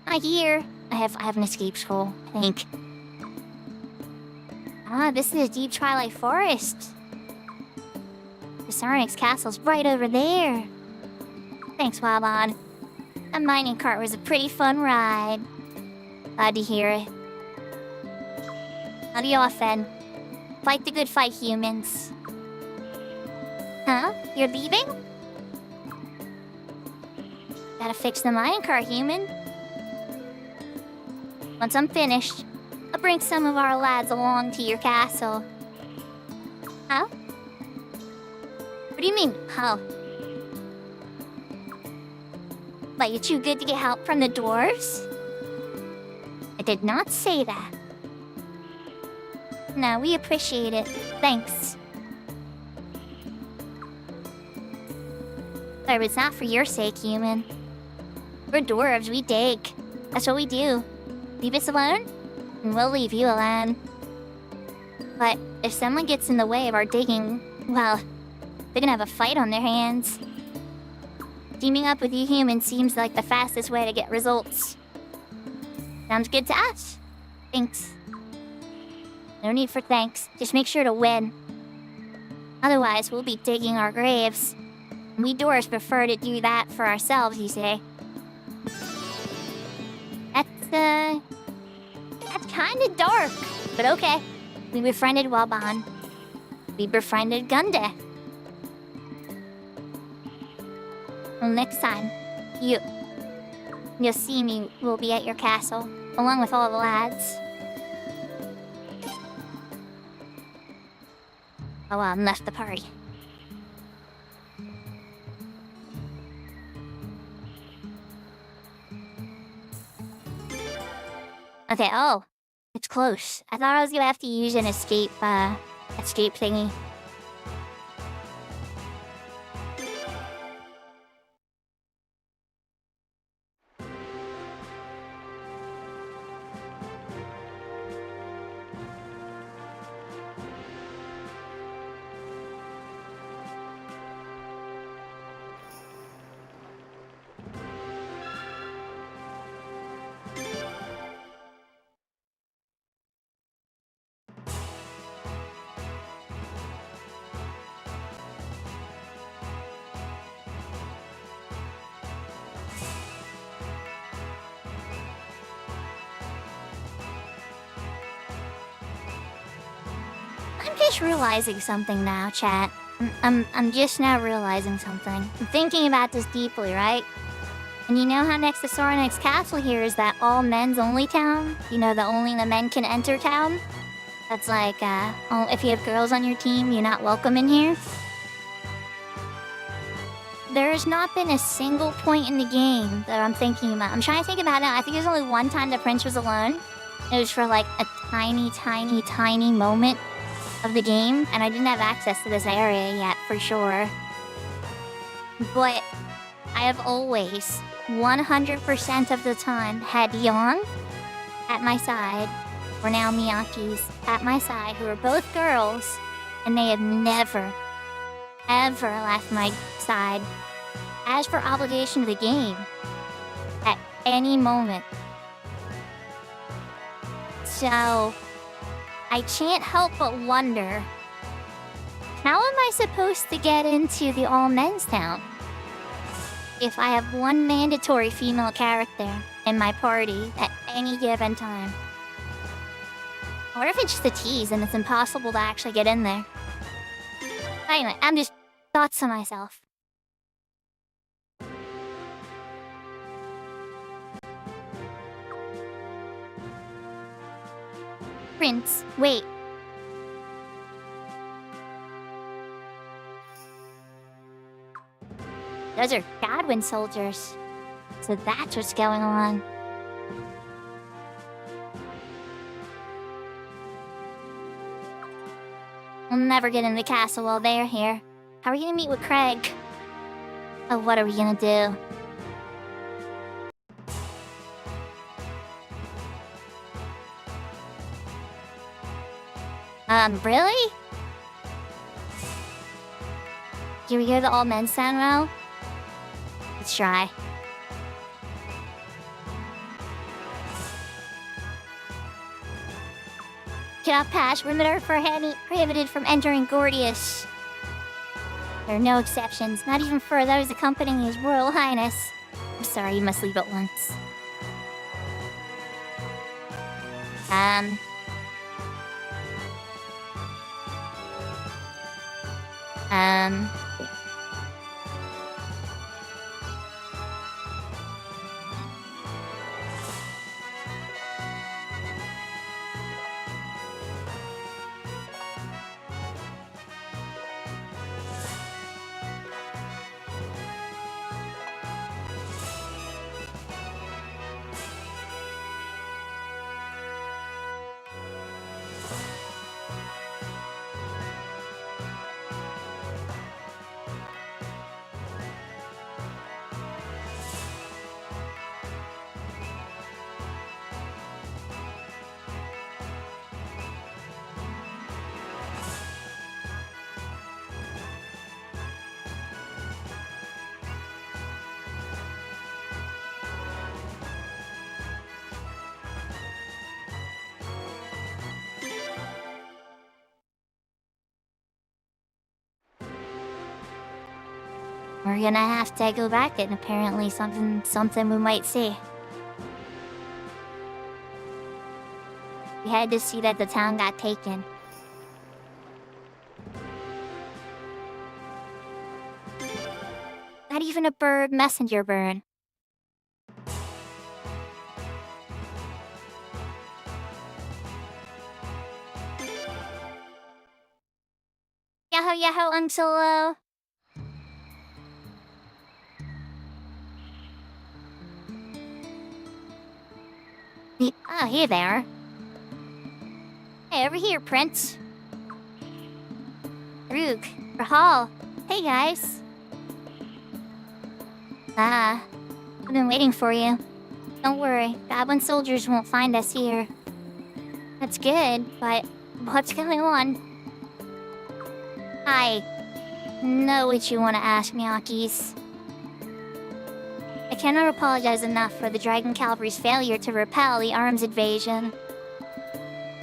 Not here. I have an escape scroll, I think. Ah, this is a deep twilight forest. The Sarnix castle's right over there. Thanks, Wabon. That mining cart was a pretty fun ride. Glad to hear it. I'll be off then. Fight the good fight, humans. Huh? You're leaving? Gotta fix the mining cart, human. Once I'm finished, I'll bring some of our lads along to your castle. Huh? What do you mean, huh? But you're too good to get help from the dwarves? I did not say that. No, we appreciate it. Thanks. But it's not for your sake, human. We're dwarves, we dig. That's what we do. Leave us alone, and we'll leave you alone. But if someone gets in the way of our digging, well, they're gonna have a fight on their hands. Teaming up with you humans seems like the fastest way to get results. Sounds good to us. Thanks. No need for thanks. Just make sure to win. Otherwise, we'll be digging our graves. We dwarves prefer to do that for ourselves, you say. That's kinda dark. But okay. We befriended Waban. We befriended Gunde. Well, next time, you'll see me. We'll be at your castle, along with all the lads. Oh, left the party. Okay, oh. It's close. I thought I was gonna have to use an escape thingy. I'm just realizing something now, chat. I'm just now realizing something. I'm thinking about this deeply, right? And you know how next to Sorenek's castle here is that all men's only town? You know, the only the men can enter town? That's like, oh, if you have girls on your team, you're not welcome in here? There's not been a single point in the game that I'm thinking about. I'm trying to think about it. I think there's only one time the prince was alone. It was for like a tiny, tiny, tiny moment of the game, and I didn't have access to this area yet, for sure. But I have always, 100% of the time, had Yon at my side, or now Miyaki's at my side, who are both girls, and they have never, ever left my side as for obligation of the game at any moment. So I can't help but wonder, how am I supposed to get into the all-men's town if I have one mandatory female character in my party at any given time? What if it's just a tease and it's impossible to actually get in there? Anyway, I'm just thoughts to myself. Prince, wait. Those are Godwin soldiers. So that's what's going on. We'll never get in the castle while they're here. How are we gonna meet with Craig? Oh, what are we gonna do? Really? Do we hear the all men sound well? Let's try. Cannot pass. Women are prohibited from entering Gordius. There are no exceptions, not even for those accompanying His Royal Highness. I'm sorry, you must leave at once. We're gonna have to go back and apparently something we might see. We had to see that the town got taken. Not even a bird, messenger bird. Yahoo yahoo unsolo. Oh, here they are. Hey, over here, Prince. Rook, Rahal. Hey, guys. I've been waiting for you. Don't worry, Goblin soldiers won't find us here. That's good, but what's going on? I know what you want to ask, Miyakis. I cannot apologize enough for the Dragon Cavalry's failure to repel the arms invasion.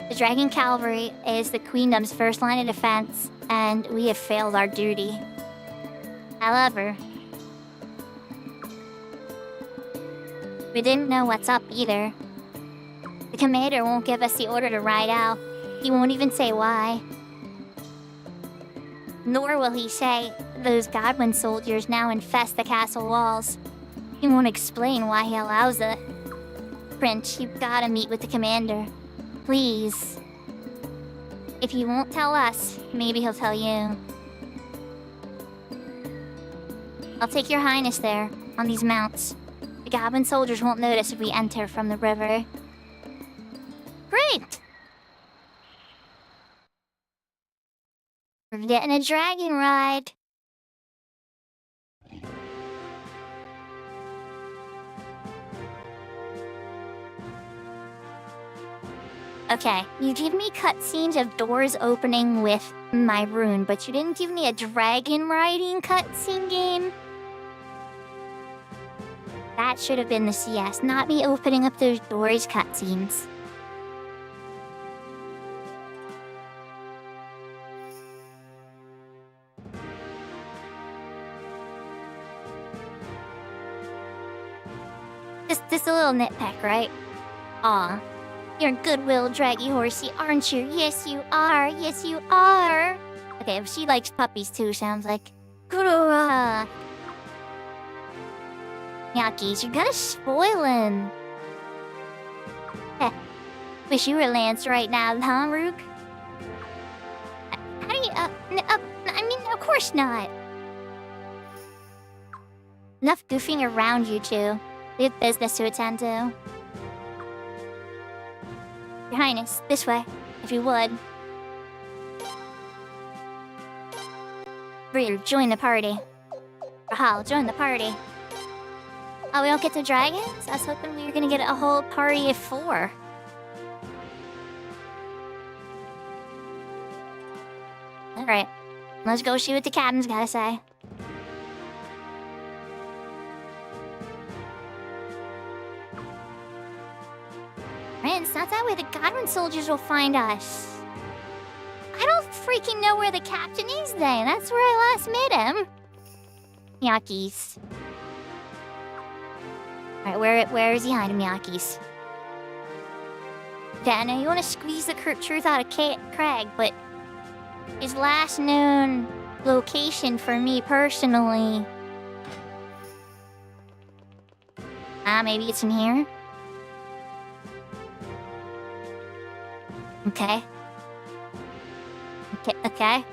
The Dragon Cavalry is the Queendom's first line of defense, and we have failed our duty. However, we didn't know what's up either. The commander won't give us the order to ride out. He won't even say why. Nor will he say those Godwin soldiers now infest the castle walls. He won't explain why he allows it. Prince, you've gotta meet with the commander. Please. If he won't tell us, maybe he'll tell you. I'll take your highness there, on these mounts. The Goblin soldiers won't notice if we enter from the river. Great! We're getting a dragon ride. Okay, you give me cutscenes of doors opening with my rune, but you didn't give me a dragon riding cutscene game? That should have been the CS, not me opening up those doors cutscenes. Just a little nitpick, right? Aw. You're a goodwill, draggy horsey, aren't you? Yes, you are. Yes, you are. Okay, she likes puppies too, sounds like. Kurura. Yakis, you're gonna spoil him. Heh. Wish you were Lance right now, huh, Rook? How do you, I mean, of course not. Enough goofing around, you two. We have business to attend to. Your Highness, this way, if you would. Rude, join the party. Rahal, join the party. Oh, we don't get to dragons? I was hoping we were gonna get a whole party of 4. Alright, let's go see what the captain's gotta say. not that way the Godwin soldiers will find us. I don't freaking know where the captain is then. That's where I last met him. Yakis. Alright, where is he hiding, Yakis? Yeah, I know you want to squeeze the truth out of Craig, but his last known location for me personally... maybe it's in here? Okay. Okay.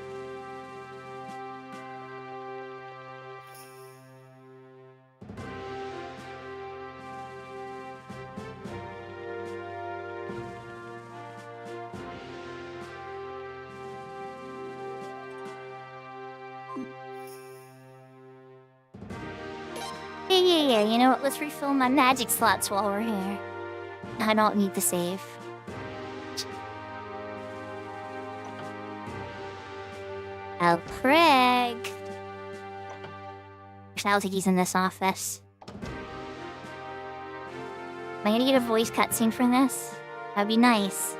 Yeah, you know what? Let's refill my magic slots while we're here. I don't need the save. Oh, Craig. I don't think he's in this office. Am I gonna get a voice cutscene from this? That'd be nice.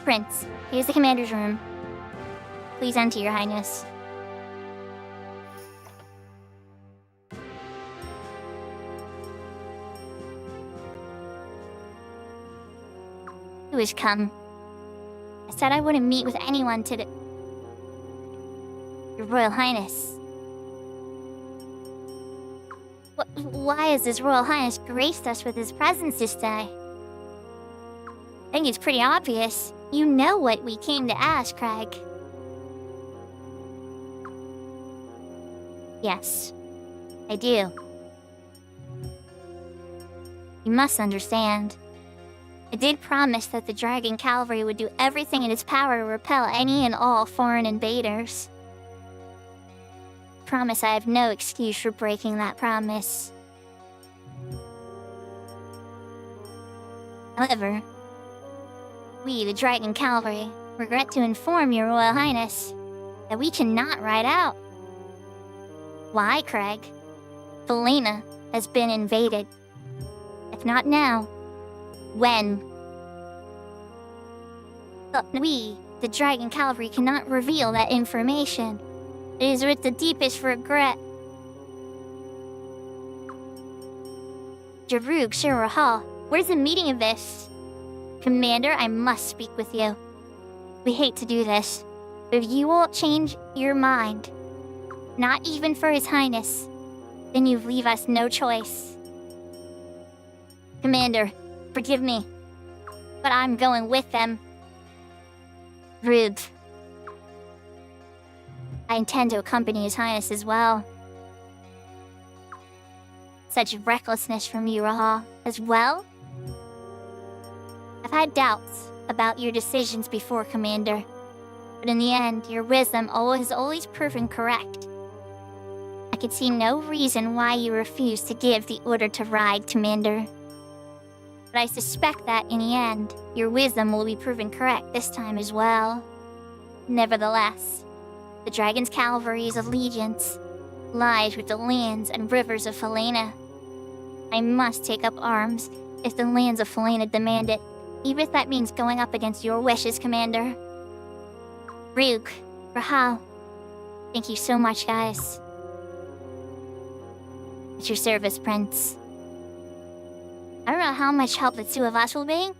Prince, here's the commander's room. Please enter, your highness. Who has come? I said I wouldn't meet with anyone today. Your Royal Highness. Why has His Royal Highness graced us with his presence this day? I think it's pretty obvious. You know what we came to ask, Craig. Yes, I do. You must understand. I did promise that the Dragon Cavalry would do everything in its power to repel any and all foreign invaders. Promise I have no excuse for breaking that promise. However, we, the Dragon Cavalry, regret to inform your Royal Highness that we cannot ride out. Why, Craig? Felina has been invaded. If not now, when? But we, the Dragon Cavalry, cannot reveal that information. It is with the deepest regret. Jarug Shirahal, where's the meaning of this? Commander, I must speak with you. We hate to do this, but if you won't change your mind, not even for His Highness, then you leave us no choice. Commander, forgive me, but I'm going with them. Rube. I intend to accompany His Highness as well. Such recklessness from you, Rahal, as well? I've had doubts about your decisions before, Commander, but in the end, your wisdom has always proven correct. I could see no reason why you refused to give the order to ride, Commander. But I suspect that, in the end, your wisdom will be proven correct this time as well. Nevertheless, the Dragon's Cavalry's allegiance lies with the lands and rivers of Felina. I must take up arms if the lands of Felina demand it, even if that means going up against your wishes, Commander. Ryuk, Rahal, thank you so much, guys. At your service, Prince. I don't know how much help the two of us will be.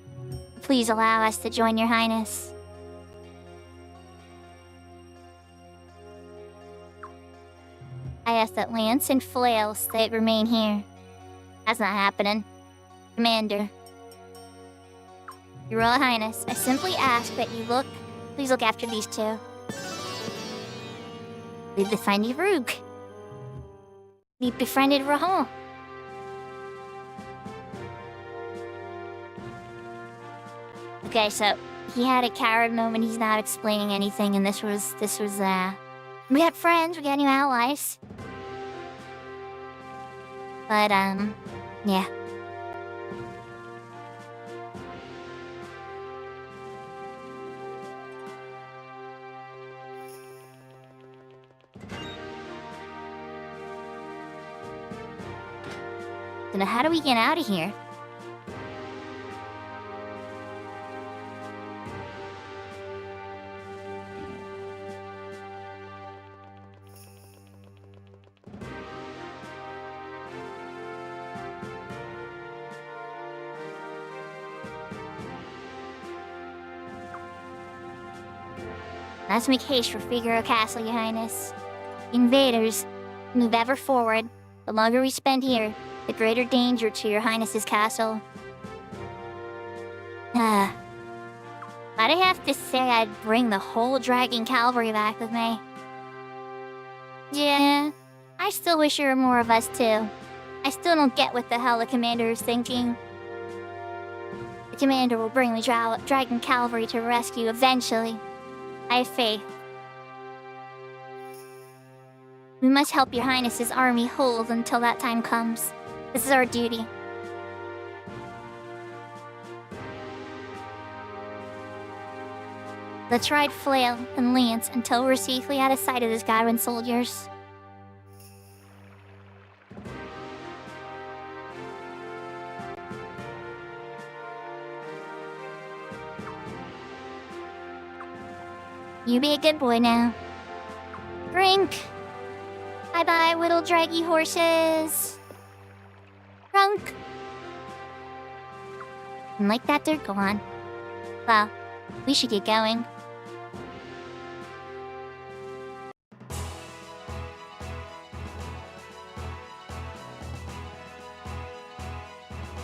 Please allow us to join your Highness. I ask that Lance and Flail remain here. That's not happening. Commander. Your Royal Highness, I simply ask that you please look after these two. We've befriended Rook. We befriended Rahul. Okay, so he had a coward moment, he's not explaining anything, and this was, we got friends, we got new allies. But, yeah. The Now how do we get out of here? Let's make haste for Figaro Castle, Your Highness. Invaders, move ever forward. The longer we spend here, the greater danger to Your Highness's castle. Why'd I have to say I'd bring the whole dragon cavalry back with me? Yeah, I still wish there were more of us too. I still don't get what the hell the commander is thinking. The commander will bring the dragon cavalry to rescue eventually. I have faith. We must help Your Highness's army hold until that time comes. This is our duty. Let's ride Flail and Lance until we're safely out of sight of those Godwin soldiers. You be a good boy now. Drink! Bye-bye, little draggy horses! Drunk! And like that, they're gone. Well, we should get going.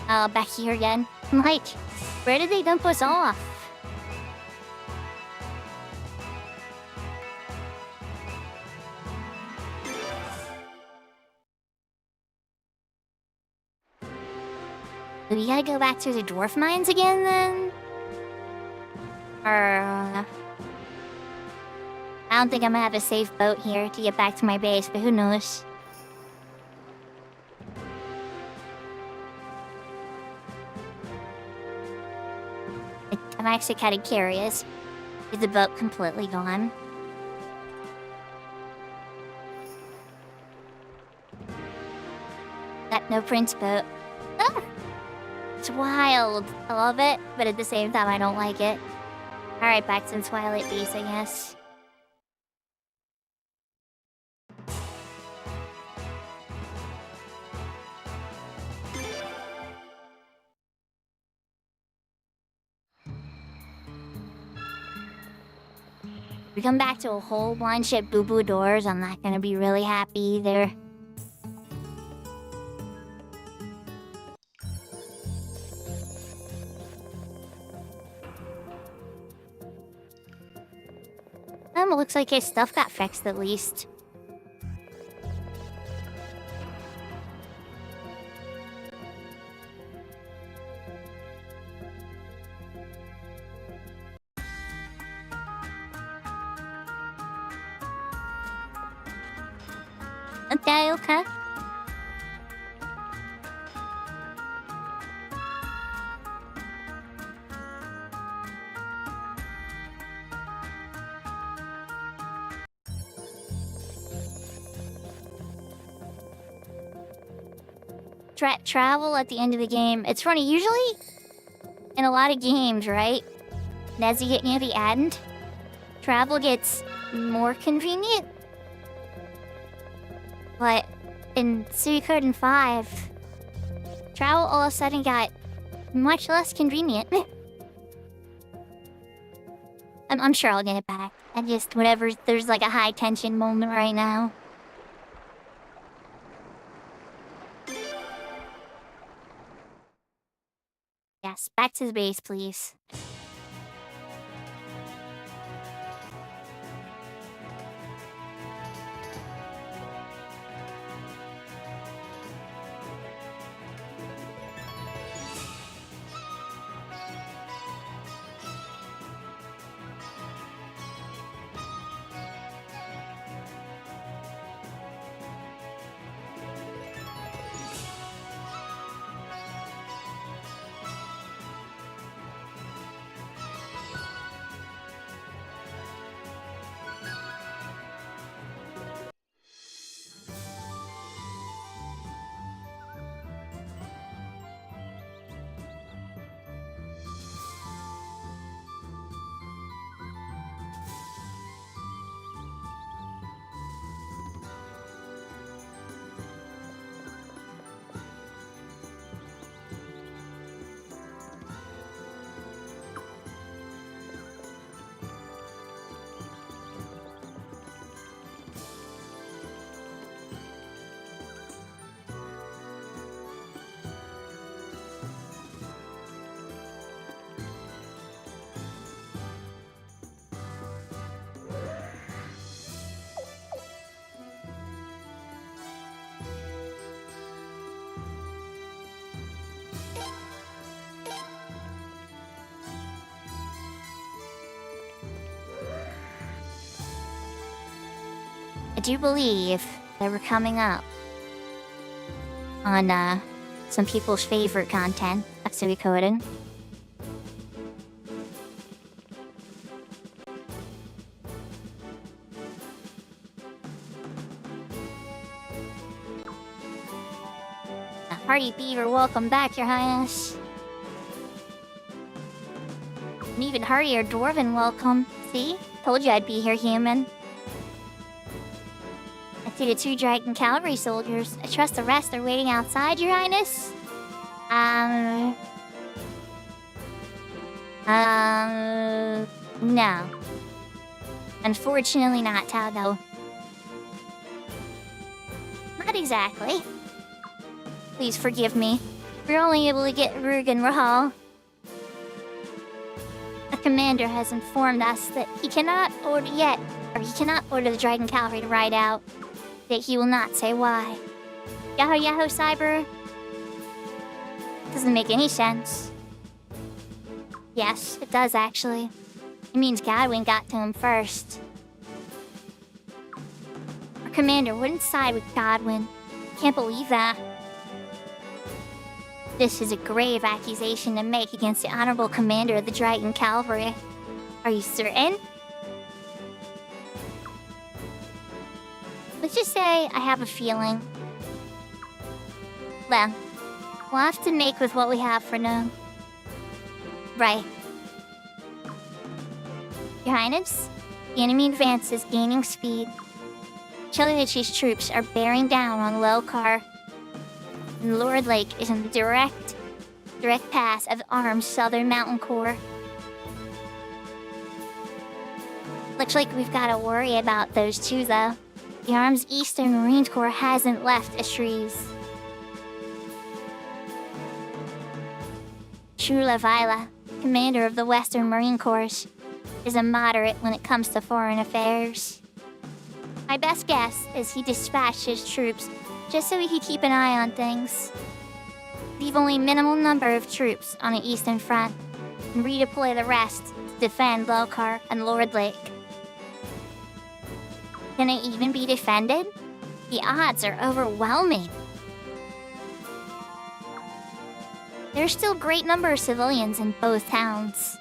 Oh, back here again. Like, where did they dump us off? We gotta go back to the dwarf mines again, then? I don't think I'm gonna have a safe boat here to get back to my base, but who knows? I'm actually kind of curious. Is the boat completely gone? Got no prince boat. Ah! It's wild. I love it, but at the same time, I don't like it. Alright, back to the Twilight Beast, I guess. We come back to a whole bunch of boo-boo doors, I'm not gonna be really happy either. It looks like his stuff got fixed at least. Okay, okay. Travel at the end of the game. It's funny, usually in a lot of games, right? And as you get near the end, travel gets more convenient. But in Suikoden 5, travel all of a sudden got much less convenient. I'm sure I'll get it back. I just, whatever, there's like a high tension moment right now. Yes, back to the base, please. I do believe that we're coming up on some people's favorite content of Suikoden. Hardy Beaver, welcome back, Your Highness. An even heartier Dwarven welcome. See? Told you I'd be here, human. I see the 2 Dragon Cavalry soldiers. I trust the rest are waiting outside, Your Highness. No. Unfortunately not, Tado. Not exactly. Please forgive me. We're only able to get Rug and Rahal. The commander has informed us that he cannot order the Dragon Cavalry to ride out. That he will not say why. Yahoo Yahoo Cyber. Doesn't make any sense. Yes, it does actually. It means Godwin got to him first. Our commander wouldn't side with Godwin. Can't believe that. This is a grave accusation to make against the honorable commander of the Dragon Cavalry. Are you certain? Let's just say I have a feeling. Well, we'll have to make with what we have for now. Right. Your Highness, the enemy advance is gaining speed. Chilivich's troops are bearing down on Lelkar. And Lord Lake is in the direct path of Arm's southern mountain core. Looks like we've got to worry about those two, though. The Arm's eastern Marine Corps hasn't left Ashrees. Shula Vila, commander of the Western Marine Corps, is a moderate when it comes to foreign affairs. My best guess is he dispatched his troops just so he could keep an eye on things. Leave only minimal number of troops on the eastern front, and redeploy the rest to defend Lelkar and Lord Lake. Can it even be defended? The odds are overwhelming. There's still a great number of civilians in both towns.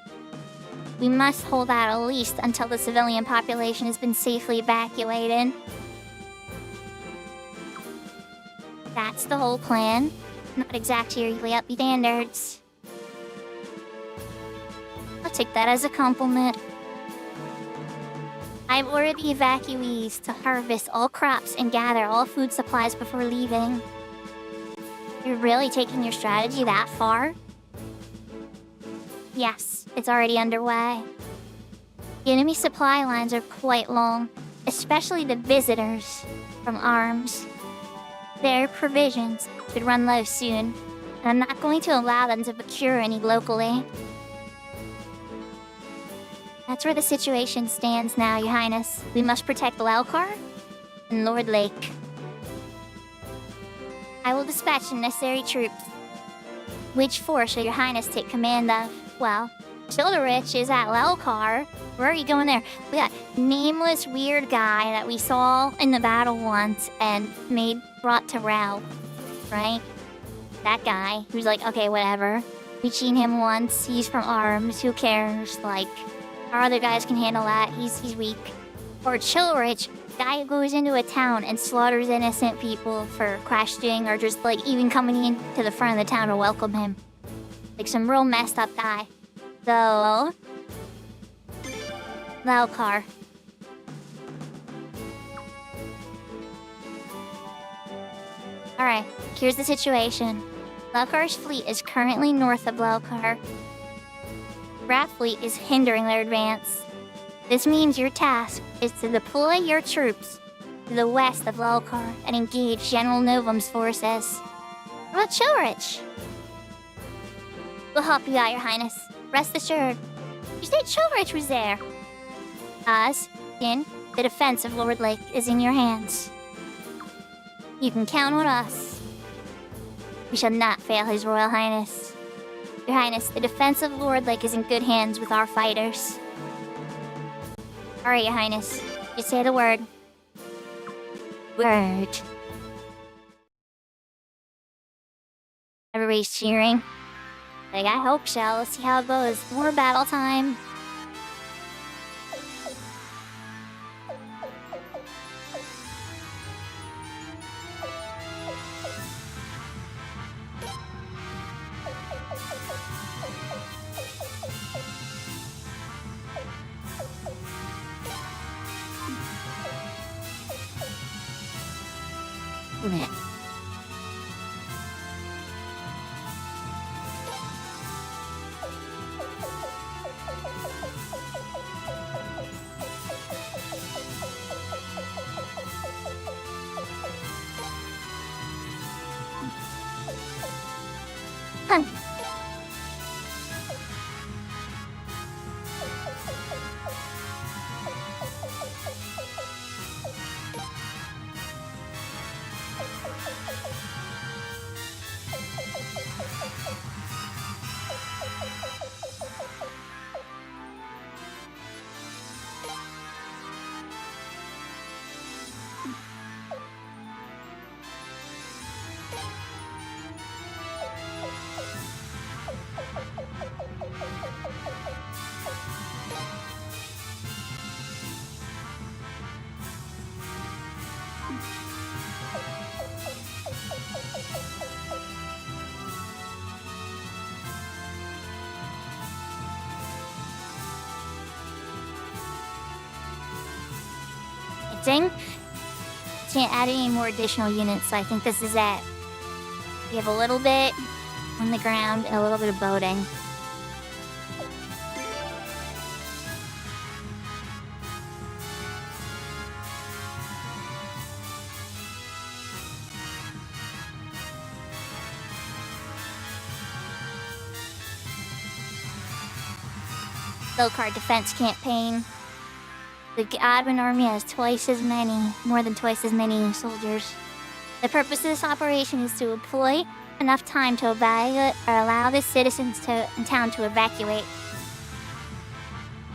We must hold out at least until the civilian population has been safely evacuated. That's the whole plan. Not exactly your up standards. I'll take that as a compliment. I've ordered the evacuees to harvest all crops and gather all food supplies before leaving. You're really taking your strategy that far? Yes, it's already underway. The enemy supply lines are quite long, especially the visitors from Arms. Their provisions should run low soon, and I'm not going to allow them to procure any locally. That's where the situation stands now, Your Highness. We must protect Lelkar and Lord Lake. I will dispatch the necessary troops. Which force shall Your Highness take command of? Well, Childerich is at Lelkar. Where are you going there? We got nameless weird guy that we saw in the battle once and brought to Rao, right? That guy who's like, okay, whatever. We've seen him once. He's from Arms. Who cares? Like, our other guys can handle that. He's weak. Or Chilrich, guy who goes into a town and slaughters innocent people for questioning or just like even coming into the front of the town to welcome him. Like some real messed up guy. So, Lelkar. Alright, here's the situation. Lelkar's fleet is currently north of Lelkar. Rat fleet is hindering their advance. This means your task is to deploy your troops to the west of Lelkar and engage General Novum's forces. What about Chilrich? We'll help you out, Your Highness. Rest assured. You said Chilrich was there. Then the defense of Lord Lake is in your hands. You can count on us. We shall not fail His Royal Highness. Your Highness, the defense of Lord Lake is in good hands with our fighters. Alright, Your Highness. Just say the word. Word. Everybody's cheering. Like, I hope so. Let's see how it goes. More battle time. Meh. Huh. Ding. Can't add any more additional units, so I think this is it. We have a little bit on the ground and a little bit of boating. Low card defense campaign. The Godwin army has more than twice as many soldiers. The purpose of this operation is to employ enough time to evaluate or allow the citizens in town to evacuate.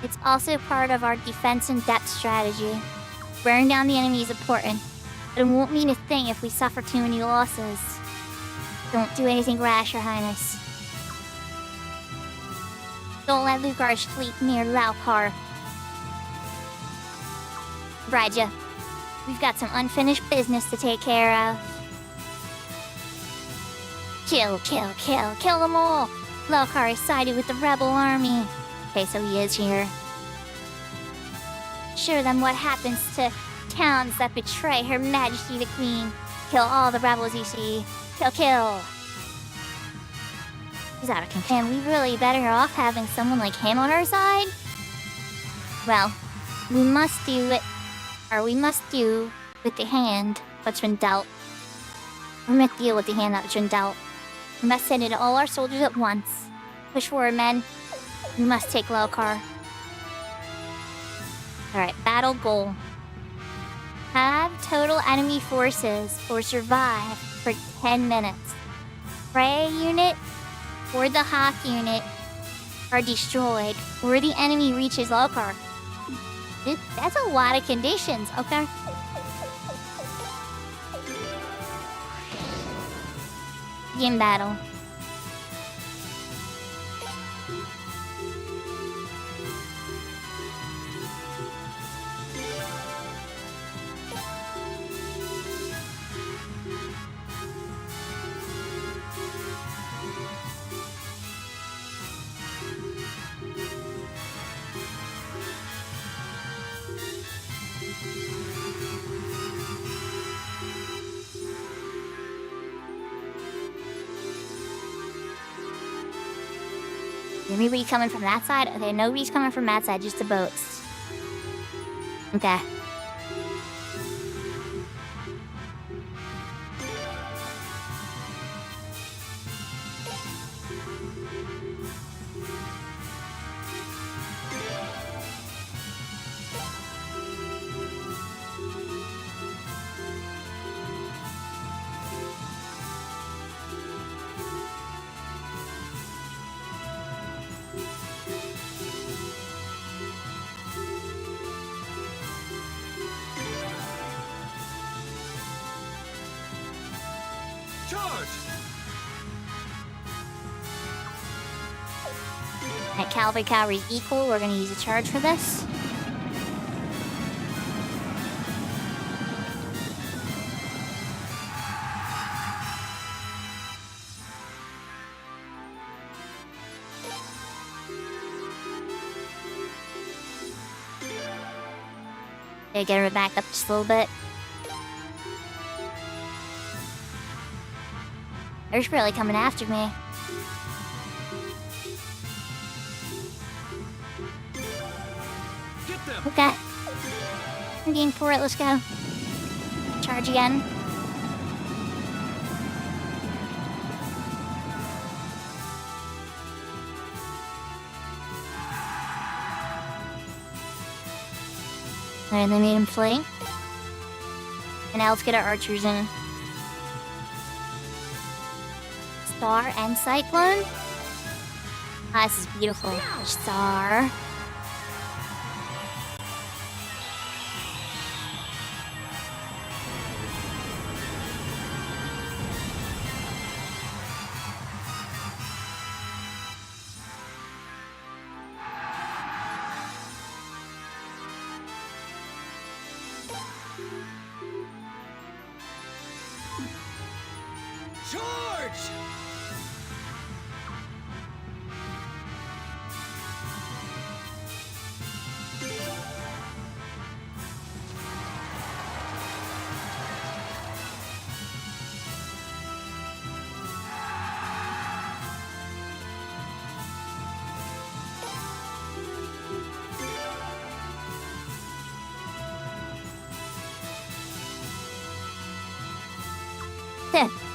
It's also part of our defense in depth strategy. Burning down the enemy is important, but it won't mean a thing if we suffer too many losses. Don't do anything rash, Your Highness. Don't let Lugar's fleet near Laukar. Raja, we've got some unfinished business to take care of. Kill them all! Laukar is sided with the rebel army. Okay, so he is here. Show them what happens to towns that betray Her Majesty the Queen. Kill all the rebels you see. Kill! He's out of control. And we really better off having someone like him on our side? Well, we must do with the hand that's been dealt. We must deal with the hand that's been dealt. We must send in all our soldiers at once. Push forward, men. We must take Laukar. Alright, battle goal. Have total enemy forces or survive for 10 minutes. Prey unit or the Hawk unit are destroyed or the enemy reaches Laukar. That's a lot of conditions, okay? Begin battle. Anybody coming from that side? Okay, nobody's coming from that side, just the boats. Okay. At calorie equal, we're gonna use a charge for this. Okay, get her back up just a little bit. They're just really coming after me. Okay. I'm getting for it, let's go. Charge again. And they made him flee. And now let's get our archers in. Star and Cyclone. Ah, this is beautiful. Star. Charge!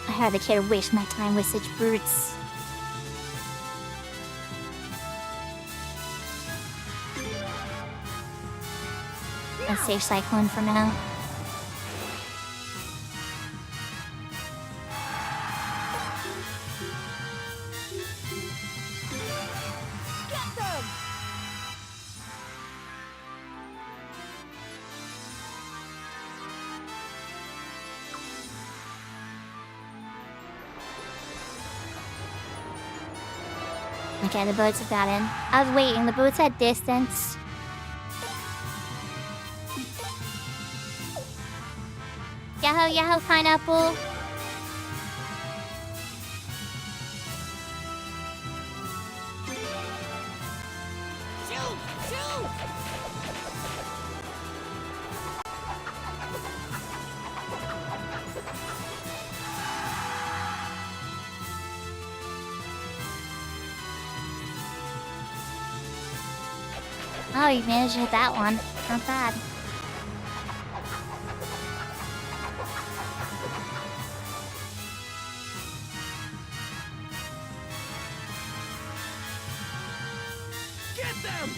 I hardly care to waste my time with such brutes. Let's save Cyclone for now. Get them! Okay, the boats have got in. I was waiting, the boats at distance. Yahoo, yahoo, pineapple. Shoot! Shoot! Oh, you managed to hit that one. Not bad. Get them!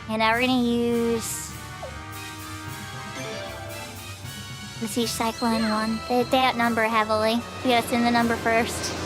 And now we're gonna use the Siege Cyclone one. They outnumber heavily. We gotta send the number first.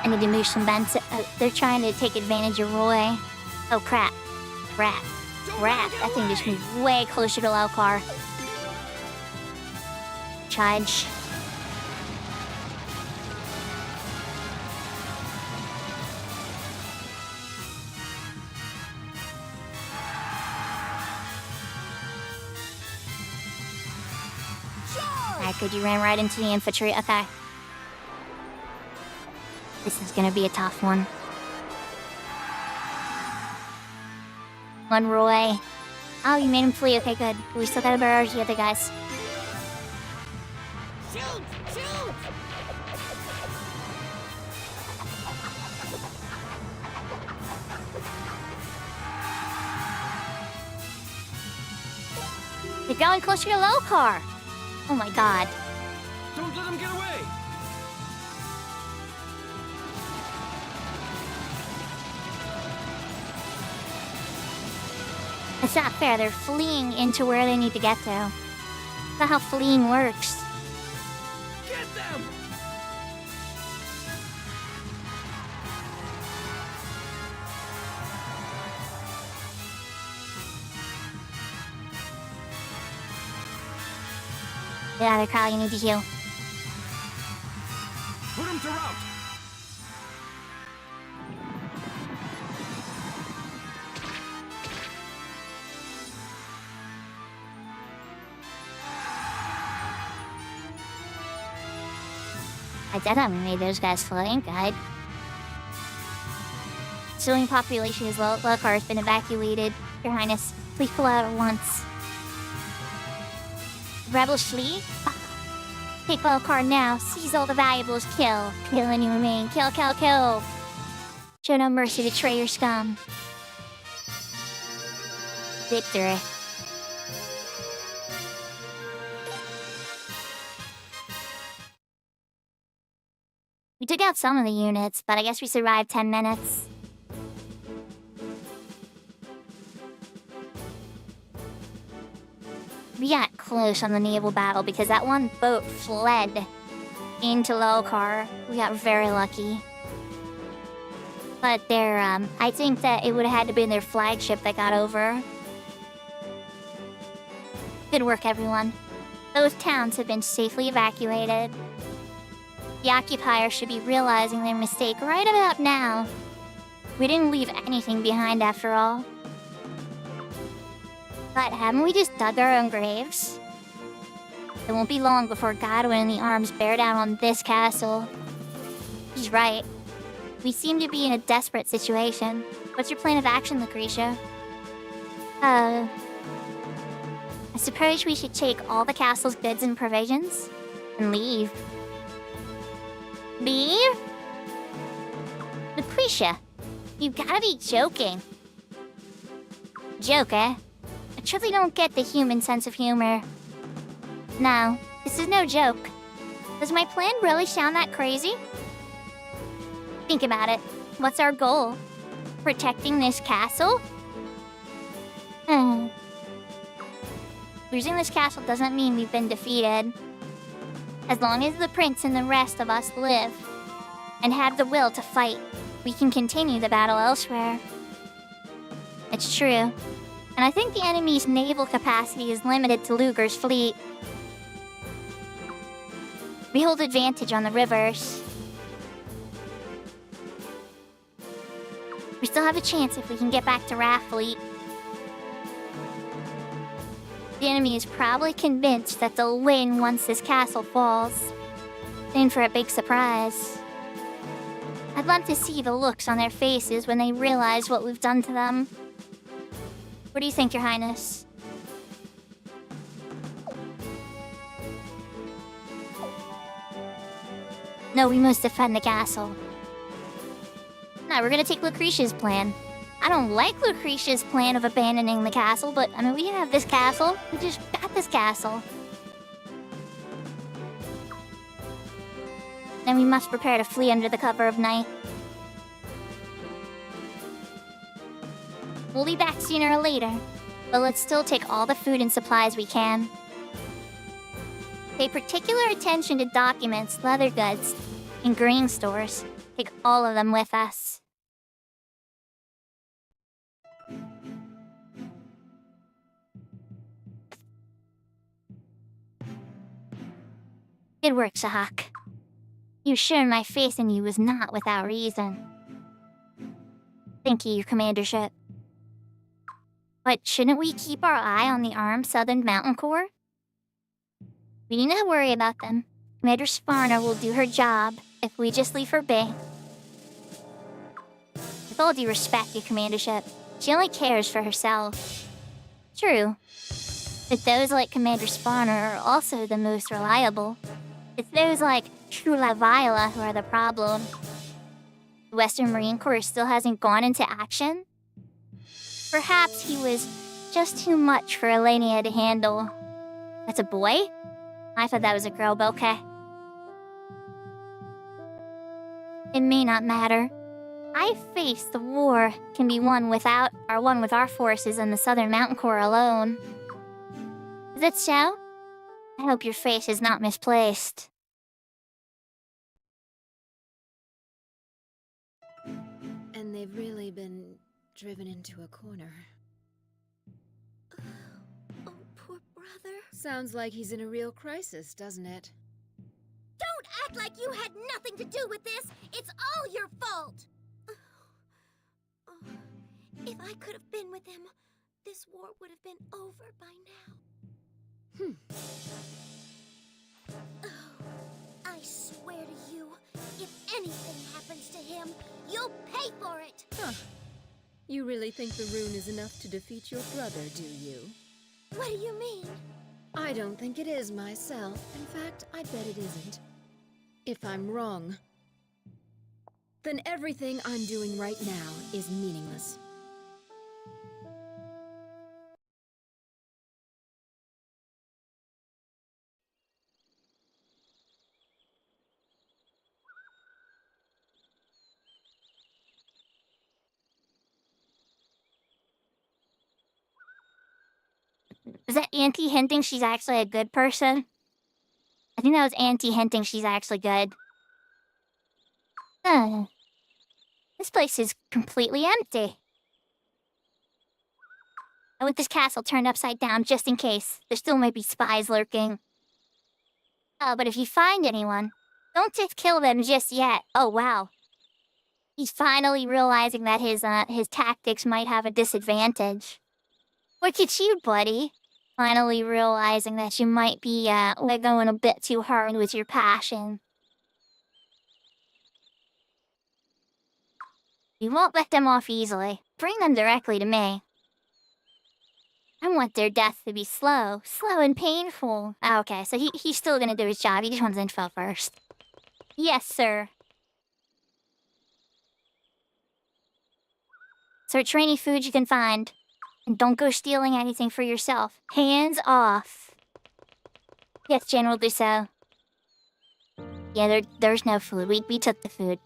I need to move some vents. They're trying to take advantage of Roy. Oh crap. Crap. That thing just moved way closer to Lelcar. Charge. Alright, good, you ran right into the infantry. Okay. This is gonna be a tough one. One Roy. Oh, you made him flee. Okay, good. We still gotta barrage the other guys. Shoot! Shoot! They're going closer to Lelcar. Oh my god. Don't let him get away! It's not fair. They're fleeing into where they need to get to. That's not how fleeing works. Get them! Yeah, they're probably gonna need to heal. Put him to rout! I definitely made those guys flying. Good. Civilian population is low. Lelcar has been evacuated. Your Highness, please pull out at once. Rebels flee? Take Lelcar now. Seize all the valuables. Kill. Kill any remain. Kill, kill, kill. Show no mercy to traitor scum. Victory. We took out some of the units, but I guess we survived 10 minutes. We got close on the naval battle because that one boat fled into Lelcar. We got very lucky. But I think that it would have had to be their flagship that got over. Good work, everyone. Both towns have been safely evacuated. The occupiers should be realizing their mistake right about now. We didn't leave anything behind after all. But haven't we just dug our own graves? It won't be long before Godwin and the arms bear down on this castle. He's right. We seem to be in a desperate situation. What's your plan of action, Lucretia? I suppose we should take all the castle's goods and provisions and leave. Leave? Lucretia, you gotta be joking. Joke, eh? I truly don't get the human sense of humor. No, this is no joke. Does my plan really sound that crazy? Think about it. What's our goal? Protecting this castle? Losing this castle doesn't mean we've been defeated. As long as the prince and the rest of us live and have the will to fight, we can continue the battle elsewhere. It's true. And I think the enemy's naval capacity is limited to Luger's fleet. We hold advantage on the rivers. We still have a chance if we can get back to Raft fleet. The enemy is probably convinced that they'll win once this castle falls. In for a big surprise. I'd love to see the looks on their faces when they realize what we've done to them. What do you think, Your Highness? No, we must defend the castle. No, we're gonna take Lucretia's plan. I don't like Lucretia's plan of abandoning the castle, but, I mean, we have this castle. We just got this castle. Then we must prepare to flee under the cover of night. We'll be back sooner or later, but let's still take all the food and supplies we can. Pay particular attention to documents, leather goods, and grain stores. Take all of them with us. Good work, Sahak. You sure my faith in you was not without reason. Thank you, Your Commandership. But shouldn't we keep our eye on the armed Southern Mountain Corps? We need not worry about them. Commander Sparner will do her job if we just leave her be. With all due respect, Your Commandership, she only cares for herself. True. But those like Commander Sparner are also the most reliable. It's those like Trula Viola who are the problem. The Western Marine Corps still hasn't gone into action? Perhaps he was just too much for Elenia to handle. That's a boy? I thought that was a girl, but okay. It may not matter. I face the war can be won with our forces and the Southern Mountain Corps alone. Is it so? I hope your faith is not misplaced. And they've really been driven into a corner. Oh, poor brother. Sounds like he's in a real crisis, doesn't it? Don't act like you had nothing to do with this! It's all your fault! If I could have been with him, this war would have been over by now. I swear to you, if anything happens to him, you'll pay for it! Huh. You really think the rune is enough to defeat your brother, do you? What do you mean? I don't think it is myself. In fact, I bet it isn't. If I'm wrong, then everything I'm doing right now is meaningless. Is that Auntie hinting she's actually a good person? I think that was Auntie hinting she's actually good. This place is completely empty. I want this castle turned upside down just in case. There still might be spies lurking. But if you find anyone, don't just kill them just yet. Oh, wow. He's finally realizing that his tactics might have a disadvantage. Look at you, buddy. Finally realizing that you might be going a bit too hard with your passion. You won't let them off easily. Bring them directly to me. I want their death to be slow and painful. Oh, okay, so he's still gonna do his job. He just wants info first. Yes, sir. Search for any food you can find. And don't go stealing anything for yourself. Hands off. Yes, General, do so. Yeah, there's no food. We took the food.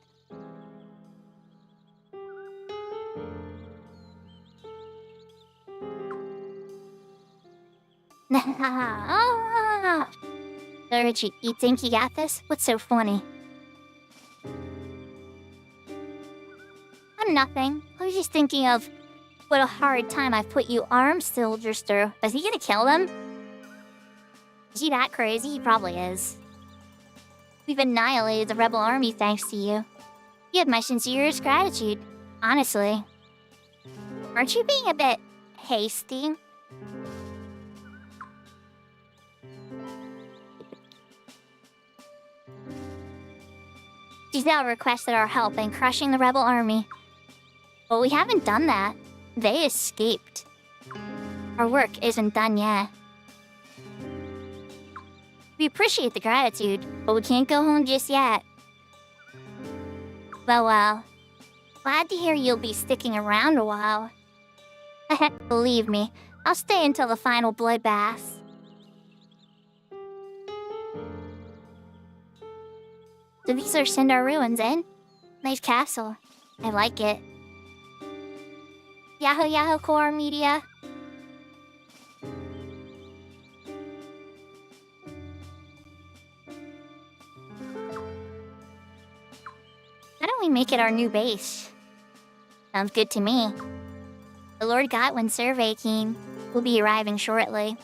Richie, you think you got this? What's so funny? I'm nothing. I was just thinking of what a hard time I've put you armed soldiers through. Is he gonna kill them? Is he that crazy? He probably is. We've annihilated the rebel army thanks to you. You have my sincerest gratitude, honestly. Aren't you being a bit hasty? Giselle requested our help in crushing the rebel army. But we haven't done that. They escaped. Our work isn't done yet. We appreciate the gratitude, but we can't go home just yet. Well. Glad to hear you'll be sticking around a while. Believe me, I'll stay until the final bloodbath. So these are Cinder ruins, eh? Nice castle. I like it. Yahoo Yahoo Core Media. Why don't we make it our new base? Sounds good to me. The Lord Godwin survey team will be arriving shortly.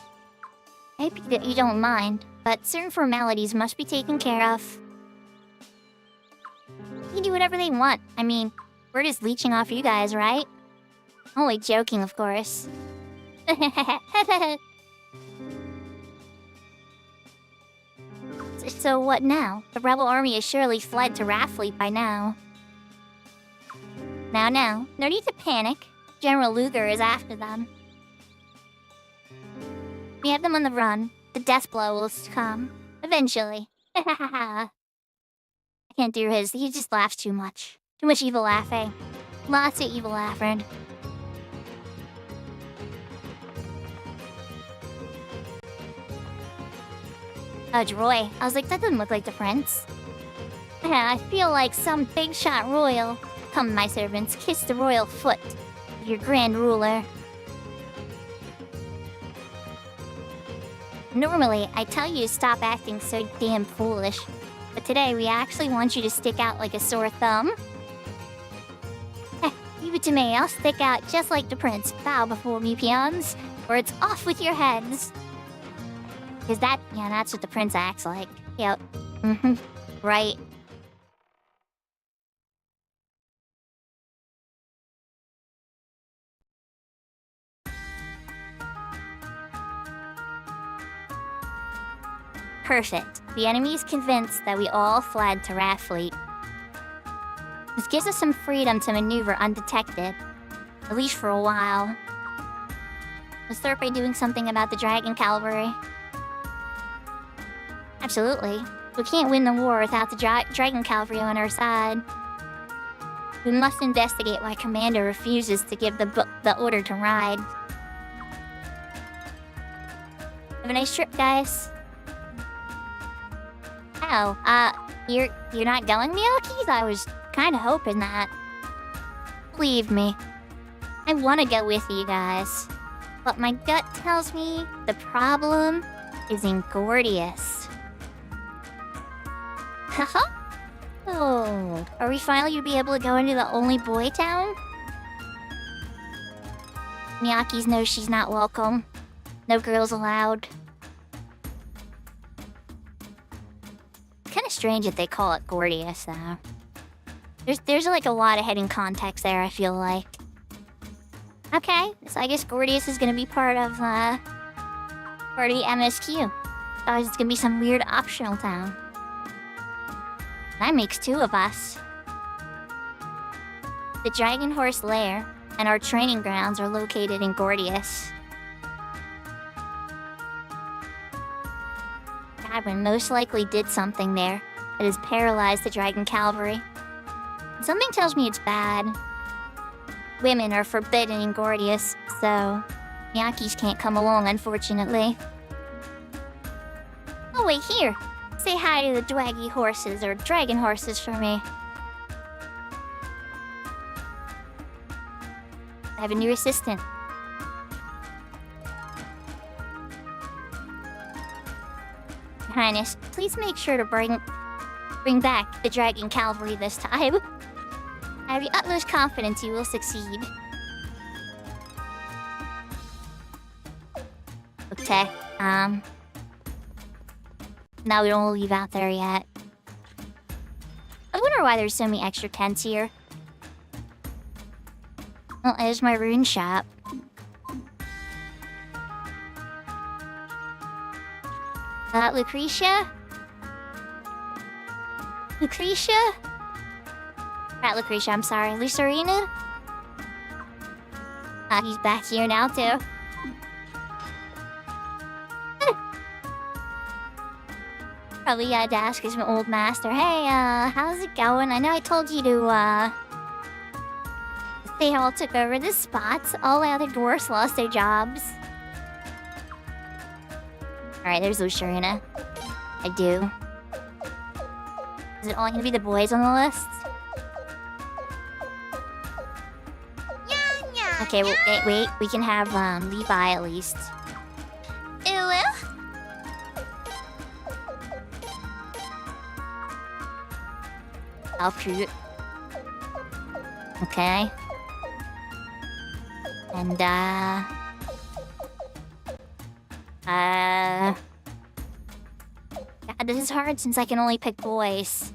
I hope that you don't mind, but certain formalities must be taken care of. You can do whatever they want. I mean, we're just leeching off you guys, right? Only joking, of course. So what now? The rebel army has surely fled to Rathfleet by now. Now, no need to panic. General Luger is after them. We have them on the run. The death blow will come. Eventually. I can't do his. He just laughs too much. Too much evil laughing. Lots of evil laughing. Oh, Droy. I was like, that doesn't look like the prince. I feel like some big shot royal. Come, my servants, kiss the royal foot of your grand ruler. Normally, I tell you to stop acting so damn foolish, but today we actually want you to stick out like a sore thumb. Leave it to me, I'll stick out just like the prince. Bow before me, peons, or it's off with your heads. Cause that's what the prince acts like. Yep. Right. Perfect. The enemy is convinced that we all fled to Rathfleet. This gives us some freedom to maneuver undetected. At least for a while. Let's start by doing something about the Dragon Cavalry. Absolutely. We can't win the war without the Dragon Cavalry on our side. We must investigate why Commander refuses to give the order to ride. Have a nice trip, guys. Oh, you're not going, Miyakis? I was kinda hoping that. Believe me, I wanna go with you guys. But my gut tells me the problem is in Gordius. Haha? Oh, are we finally be able to go into the only boy town? Miyaki's knows she's not welcome. No girls allowed. Kinda strange that they call it Gordius, though. There's like a lot of hidden context there, I feel like. Okay, so I guess Gordius is gonna be part of the MSQ. Otherwise it's gonna be some weird optional town. That makes two of us. The Dragon Horse Lair and our training grounds are located in Gordius. Godwin most likely did something there that has paralyzed the Dragon Cavalry. Something tells me it's bad. Women are forbidden in Gordius, so Miyakis can't come along, unfortunately. Oh, wait, here. Say hi to the Dwaggy horses, or dragon horses, for me. I have a new assistant. Your Highness, please make sure to bring back the Dragon Cavalry this time. I have the utmost confidence you will succeed. Okay, no, we don't leave out there yet. I wonder why there's so many extra tents here. Well, there's my rune shop. Lucretia? Lucretia? Not Lucretia, I'm sorry. Lucerina? He's back here now, too. Probably gotta ask his old master, hey, how's it going? I know I told you to, they all took over the spots. All the other dwarfs lost their jobs. Alright, there's Lucerina. I do. Is it only gonna be the boys on the list? Okay, wait. We can have, Levi at least. Alfred. Okay. And, God, this is hard since I can only pick boys.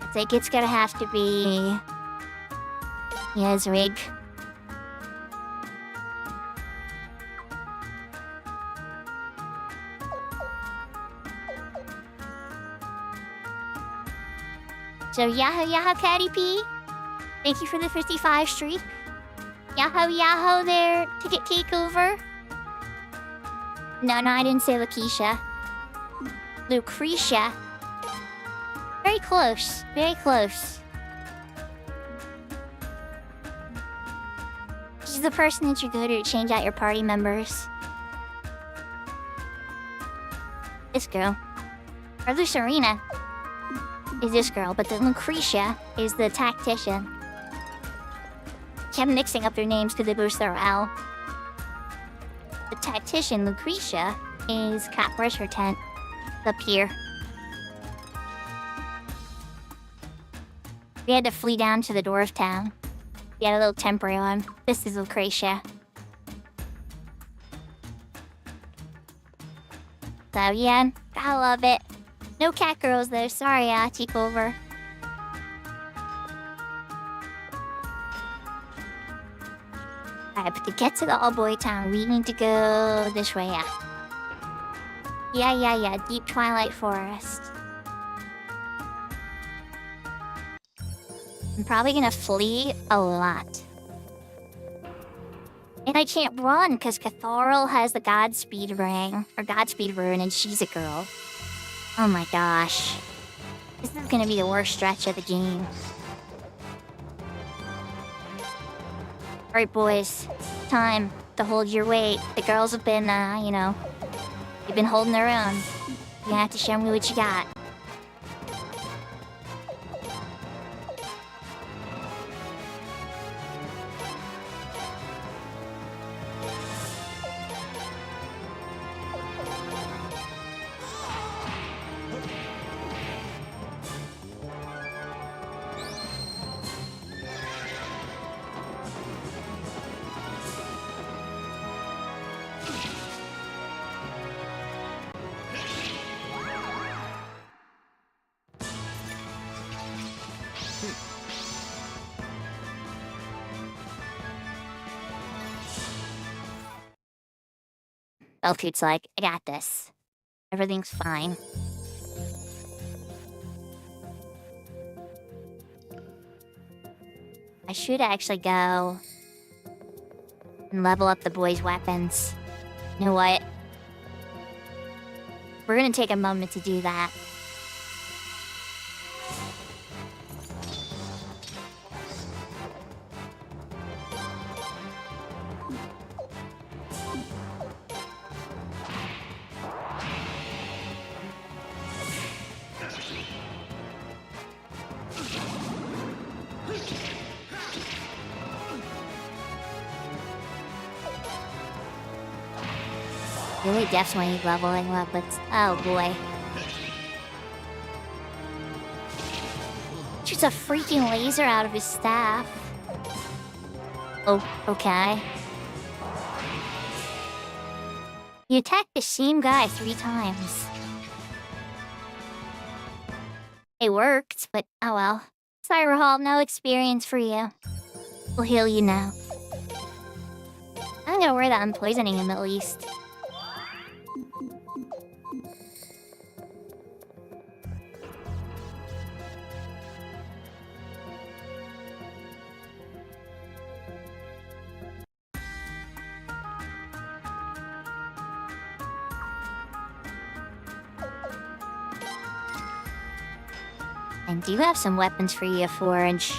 I think it's gonna have to be... Yazrig. So Yahoo Yahoo Caddy P, thank you for the 55 streak. Yahoo Yahoo there, Ticket Takeover. No, I didn't say Lakeisha. Lucretia. Very close, very close. She's the person that you go to change out your party members. This girl. Or Lucerina is this girl, but then Lucretia is the tactician. Kept mixing up their names because they both start with L. The tactician, Lucretia, is Cat Where's her tent? It's up here. We had to flee down to the dwarf town. We had a little temporary one. This is Lucretia. So yeah, I love it. No cat girls though, sorry, take over. Alright, but to get to the all-boy town, we need to go this way, yeah. Yeah, Deep Twilight Forest. I'm probably gonna flee a lot. And I can't run, because Cathorl has the Godspeed ring, or Godspeed rune, and she's a girl. Oh my gosh. This is gonna be the worst stretch of the game. Alright, boys. Time to hold your weight. The girls have been, they've been holding their own. You're gonna have to show me what you got. Beltute's like, I got this. Everything's fine. I should actually go and level up the boys' weapons. You know what? We're gonna take a moment to do that. Really definitely leveling weapons. Oh boy. Shoots a freaking laser out of his staff. Oh, okay. You attacked the same guy 3 times. It worked, but oh well. Sorry, Rahal, no experience for you. We'll heal you now. I'm gonna worry that I'm poisoning him at least. And do have some weapons for you to forge.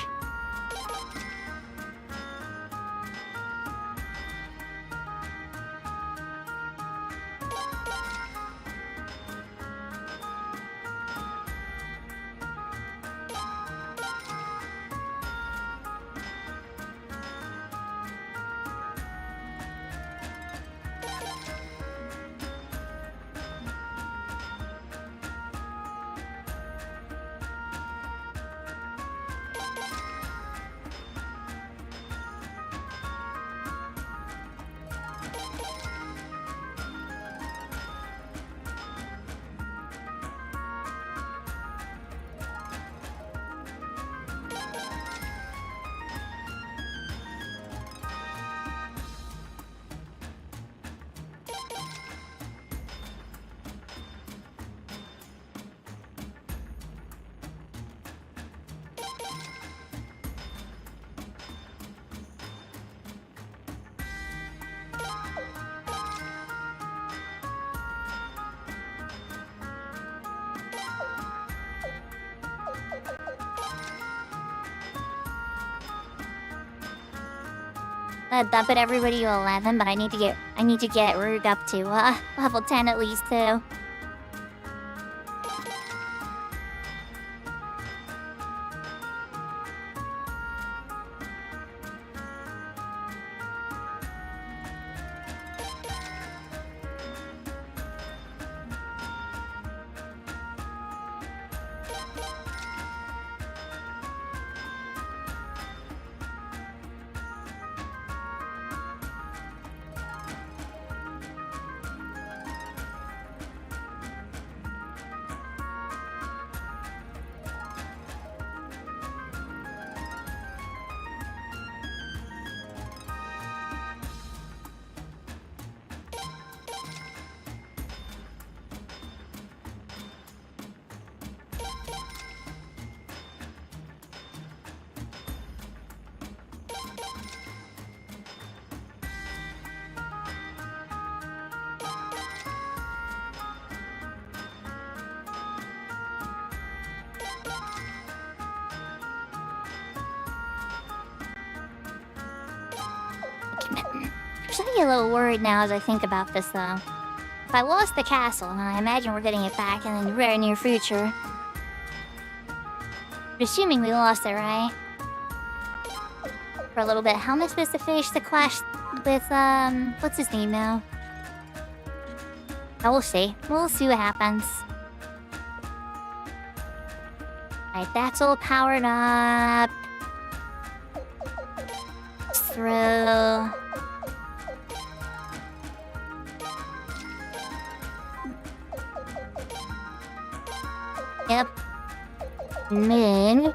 That put everybody to 11, but I need to get Rug up to level 10 at least too. I'm starting to get a little worried now as I think about this, though. If I lost the castle, and I imagine we're getting it back in the very near future. But assuming we lost it, right? For a little bit. How am I supposed to finish the quest with, what's his name now? Oh, we'll see. We'll see what happens. Alright, that's all powered up. Through. Yep. Mid.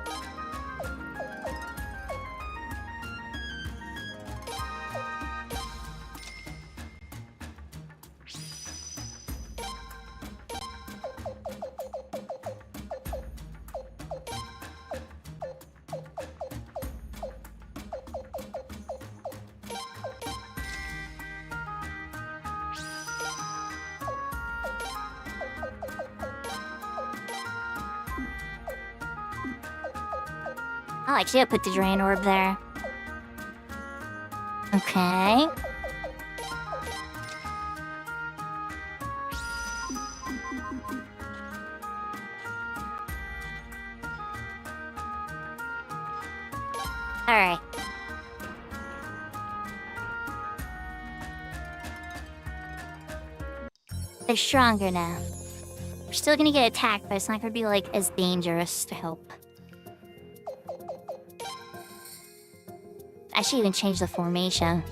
Oh, I should have put the drain orb there. Okay. Alright. They're stronger now. We're still gonna get attacked, but it's not gonna be, like, as dangerous to help. I should even change the formation.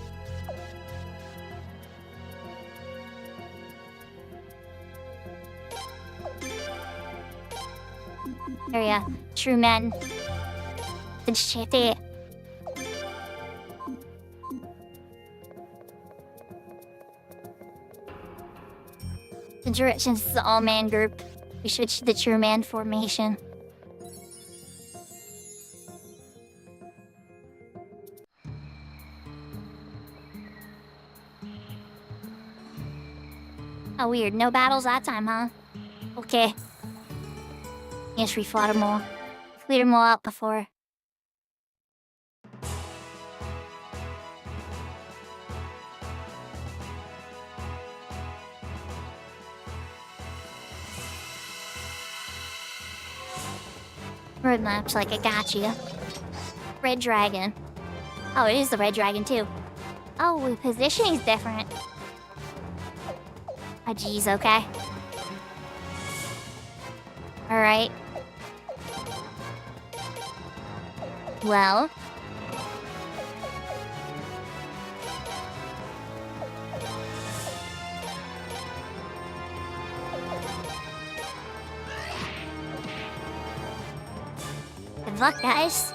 There we go. True men. Good shit. The directions is the all-man group. We switch to the true man formation. Oh, weird. No battles that time, huh? Okay. Yes, we fought them all. Cleared them all out before. Roadmaps, like I got you. Red dragon. Oh, it is the red dragon too. Oh, the positioning's different. Oh, geez, okay. Alright. Well. Good luck, guys.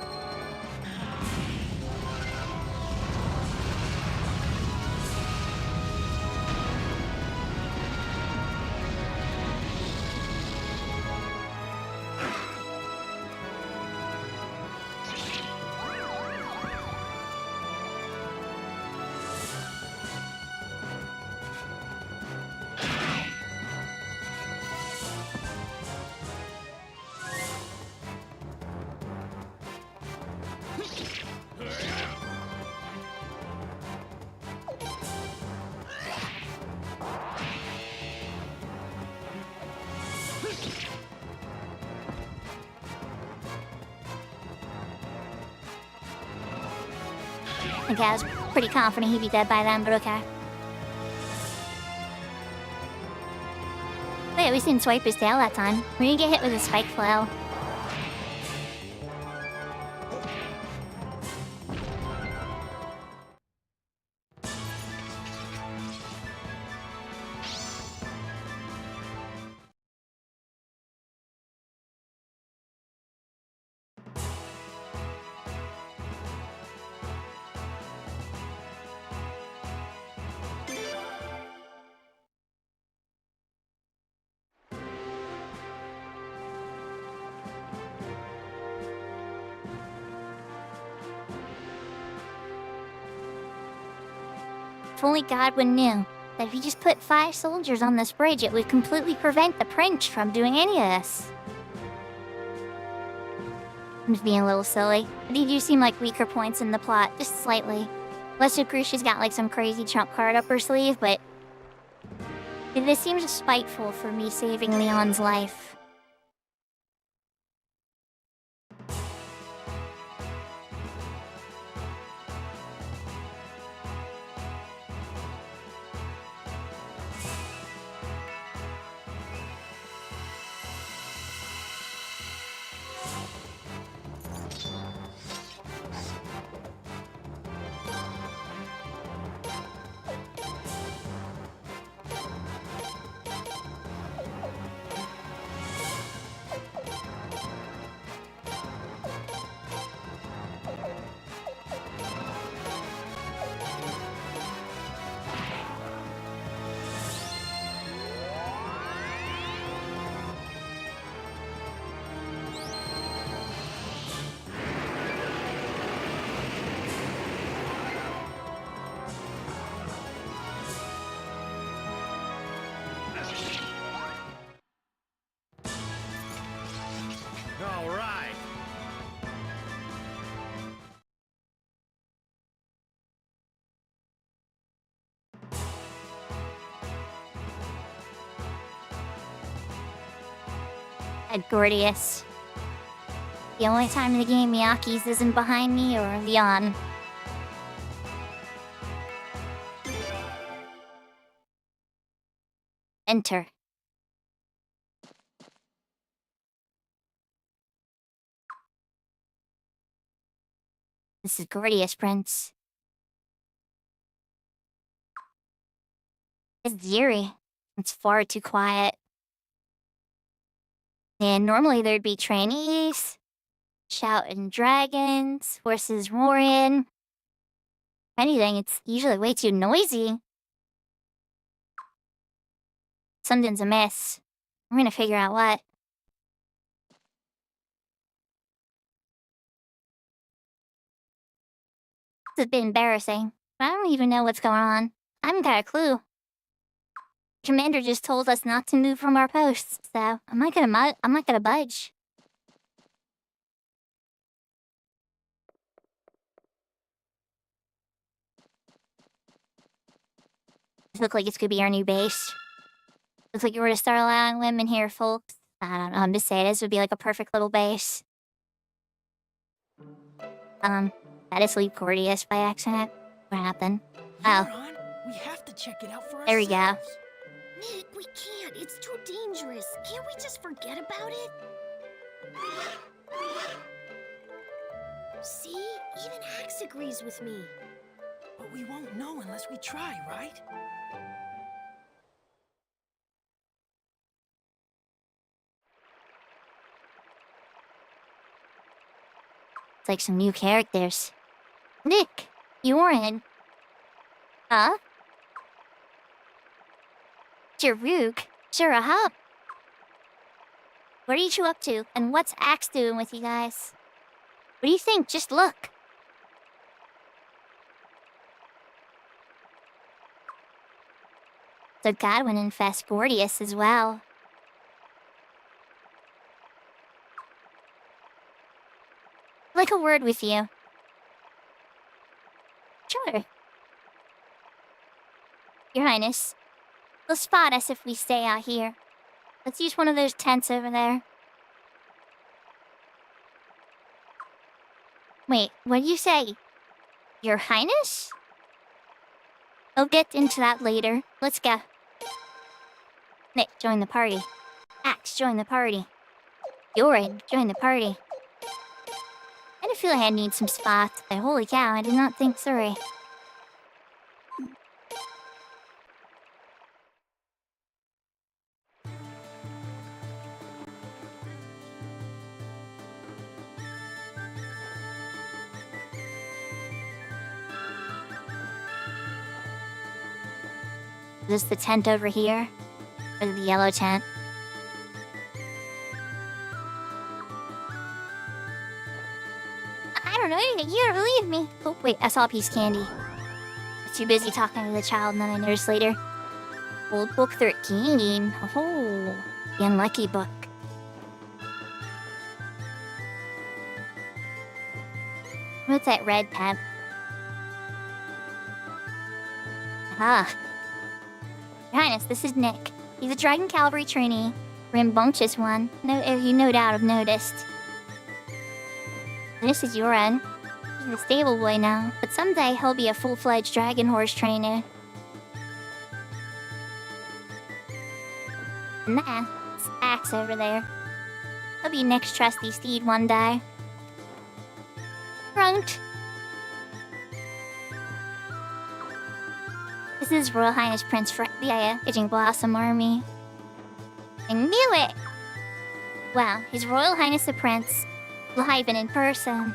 think I was pretty confident he'd be dead by then, but okay. Wait, at least he didn't swipe his tail that time. We didn't get hit with a spike flail. If only Godwin knew that if he just put 5 soldiers on this bridge, it would completely prevent the prince from doing any of this. I'm just being a little silly. They do seem like weaker points in the plot, just slightly. Unless Lucretia's got like some crazy trump card up her sleeve, but this seems spiteful for me saving Leon's life. All right. At Gordius. The only time in the game Miyaki's isn't behind me or Leon. Enter. This is Gordius, Prince. It's eerie. It's far too quiet. And normally there'd be trainees, shouting dragons, horses roaring. If anything, it's usually way too noisy. Something's amiss. I'm gonna figure out what. It's a bit embarrassing, but I don't even know what's going on. I haven't got a clue. Commander just told us not to move from our posts, so I'm not gonna budge. This looks like it's gonna be our new base. Looks like we're gonna start allowing women here, folks. I don't know, I'm just saying this would be like a perfect little base. I had to sleep Gordius by accident. What happened? Oh, Ron, we have to check it out for there we go. ourselves. Nick, we can't. It's too dangerous. Can't we just forget about it? See? Even Axe agrees with me. But we won't know unless we try, right? It's like some new characters. Nick, you're in. Huh? Jaruk? Sure, huh? What are you two up to, and what's Axe doing with you guys? What do you think? Just look. So Godwin infests Gordius as well. I'd like a word with you. Sure. Your Highness, they'll spot us if we stay out here. Let's use one of those tents over there. Wait, what did you say? Your Highness? I'll get into that later. Let's go. Nick, join the party. Axe, join the party. Yorin, join the party. I had a feeling I'd need some spots, but holy cow, I did not think through. Is this the tent over here? Or the yellow tent? I don't know anything. You don't believe me. Oh, wait, I saw a piece of candy. I was too busy talking to the child, and then I noticed later. Old book 13. Oh, the unlucky book. What's that red pen? Ah. Your Highness, this is Nick. He's a Dragon Cavalry trainee. Rambunctious one. You no doubt have noticed. This is Yoren. He's a stable boy now, but someday he'll be a full-fledged dragon horse trainer. And that's Axe over there. He'll be Nick's trusty steed one day. Runked. This is Royal Highness Prince Freya, Aging Blossom Army. I knew it! Wow, His Royal Highness the Prince, live and in person.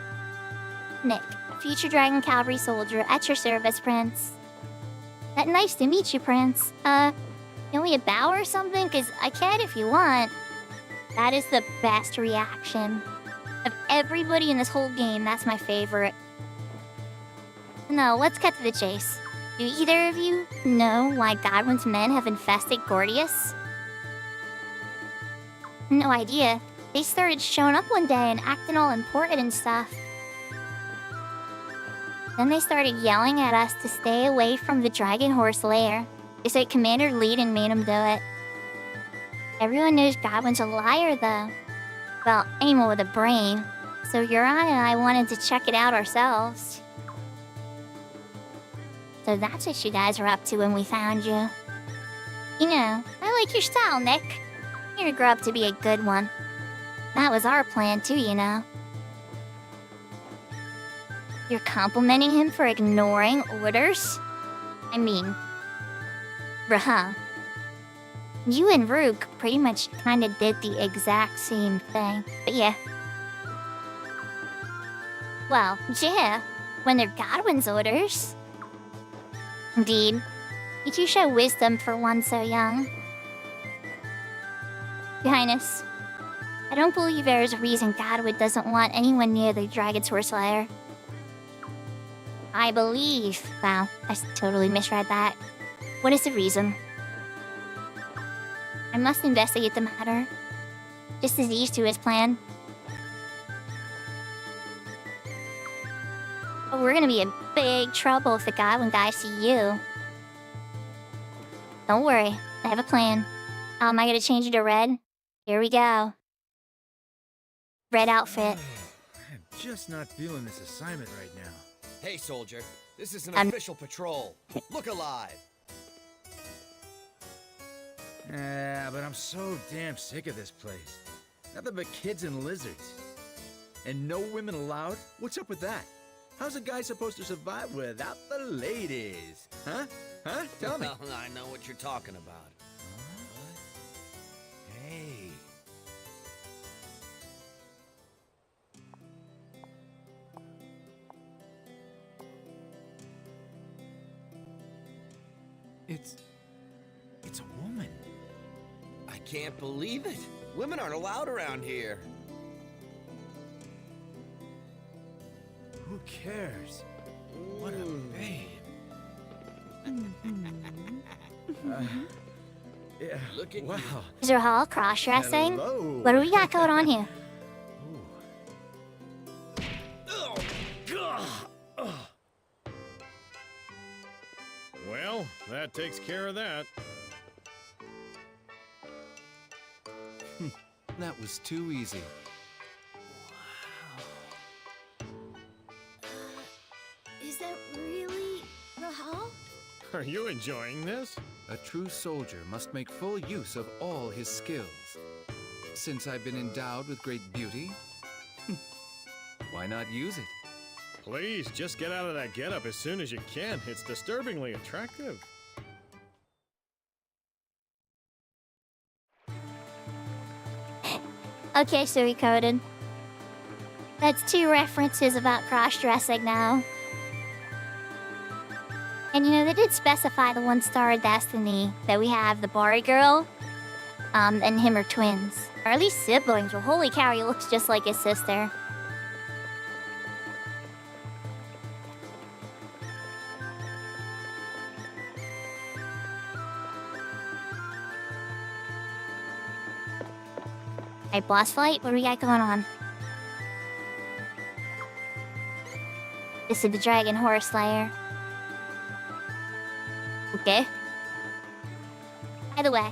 Nick, a future Dragon Cavalry soldier at your service, Prince. Nice to meet you, Prince. Can we a bow or something? 'Cause I can if you want. That is the best reaction. Of everybody in this whole game, that's my favorite. No, let's cut to the chase. Do either of you know why Godwin's men have infested Gordius? No idea. They started showing up one day and acting all important and stuff. Then they started yelling at us to stay away from the Dragon Horse lair. They said Commander Leiden made them do it. Everyone knows Godwin's a liar, though. Well, anyone with a brain. So Euron and I wanted to check it out ourselves. So that's what you guys were up to when we found you. You know, I like your style, Nick. You're gonna grow up to be a good one. That was our plan too, you know. You're complimenting him for ignoring orders? I mean, bruh. You and Rook pretty much kinda did the exact same thing. But yeah. Well, yeah, when they're Godwin's orders. Indeed. You two show wisdom for one so young. Your Highness, I don't believe there is a reason Godwin doesn't want anyone near the Dragon's Horse lair. I believe... Wow, I totally misread that. What is the reason? I must investigate the matter. Just as these two has planned. But we're gonna be in big trouble if the Godwin guys see you. Don't worry, I have a plan. Am I gonna change you to red? Here we go. Red outfit. I'm just not feeling this assignment right now. Hey, soldier. This is an Um, official patrol. Look alive. But I'm so damn sick of this place. Nothing but kids and lizards. And no women allowed? What's up with that? How's a guy supposed to survive without the ladies? Huh? Huh? Tell me. Well, I know what you're talking about. Hey. It's a woman. I can't believe it. Women aren't allowed around here. Who cares? What a babe. Yeah. Look at wow. you. Is there all cross-dressing? Hello. What do we got going on here? Oh, God. Well, that takes care of that. That was too easy. Is there Are you enjoying this? A true soldier must make full use of all his skills. Since I've been endowed with great beauty, why not use it? Please, just get out of that getup as soon as you can. It's disturbingly attractive. Okay, Suikoden. That's 2 references about cross-dressing now. And you know, they did specify the 1-star destiny that we have the Bari girl, and him are twins. Or at least siblings. Well, holy cow, he looks just like his sister. Hey, boss fight? What do we got going on? This is the Dragon Horse Slayer. Okay. By the way,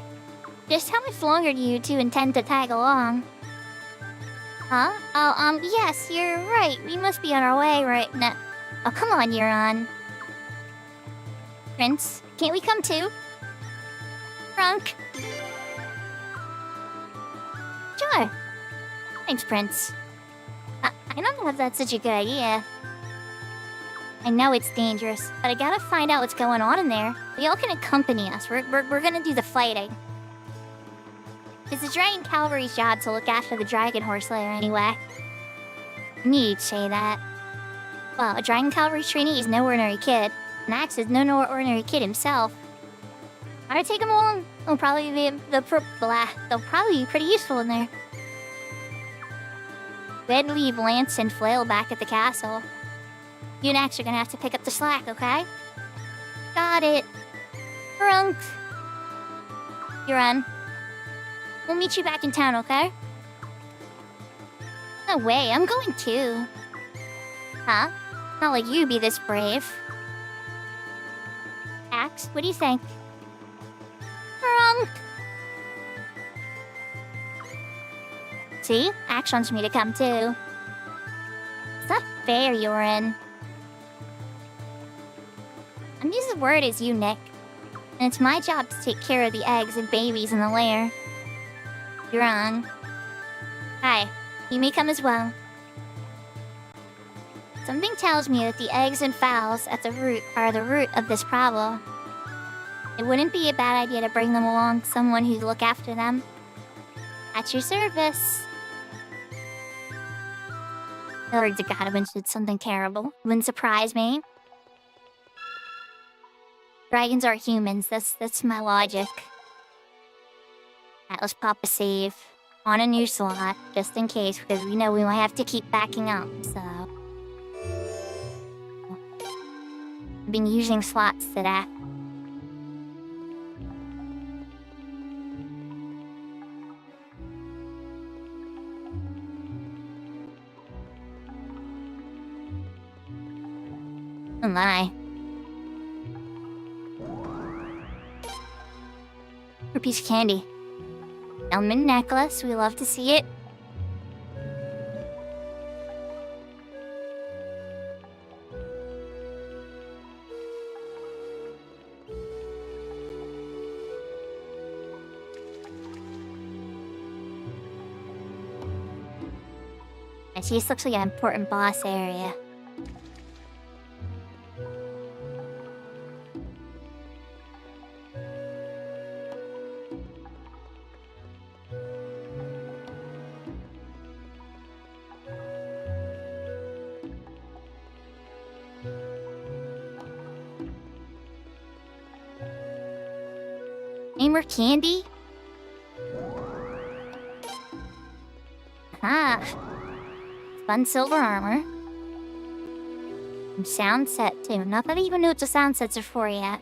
just how much longer do you two intend to tag along? Huh? Oh, yes, you're right. We must be on our way right now. Oh, come on, Euron. Prince, can't we come too? Trunk. Sure. Thanks, Prince. I don't know if that's such a good idea. I know it's dangerous, but I gotta find out what's going on in there. Y'all can accompany us. We're gonna do the fighting. It's the Dragon Cavalry's job to look after the Dragon Horse Slayer anyway. I knew you'd say that. Well, a Dragon Cavalry trainee is no ordinary kid. And Axe is no ordinary kid himself. I'm gonna take him along. They'll probably be pretty useful in there. We'd leave Lance and Flail back at the castle. You and Axe are gonna have to pick up the slack, okay? Got it. Drunk. You're on. We'll meet you back in town, okay? No way, I'm going too. Huh? Not like you'd be this brave. Axe, what do you think? Drunk. See? Axe wants me to come too. It's not fair, Yorin. I'm using the word as you, Nick. And it's my job to take care of the eggs and babies in the lair. You're on. Hi, you may come as well. Something tells me that the eggs and fowls are the root of this problem. It wouldn't be a bad idea to bring them along, someone who'd look after them. At your service. Lord to God, I did something terrible. Wouldn't surprise me. Dragons are humans, that's my logic. Right, let's pop a save on a new slot, just in case, because we know we might have to keep backing up, so... I've been using slots today. Oh my. For a piece of candy. Elman necklace, we love to see it. I see this looks like an important boss area. Any more candy? Ah. Fun silver armor. And sound set too. Not that I even know what the sound sets are for yet.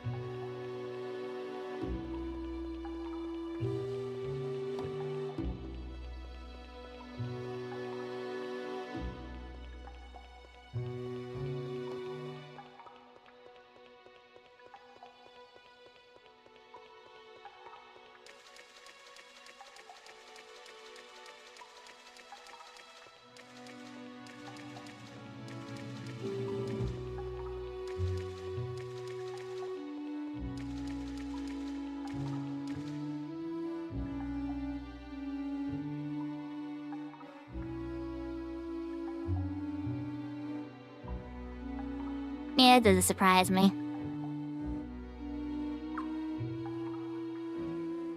Yeah, it doesn't surprise me.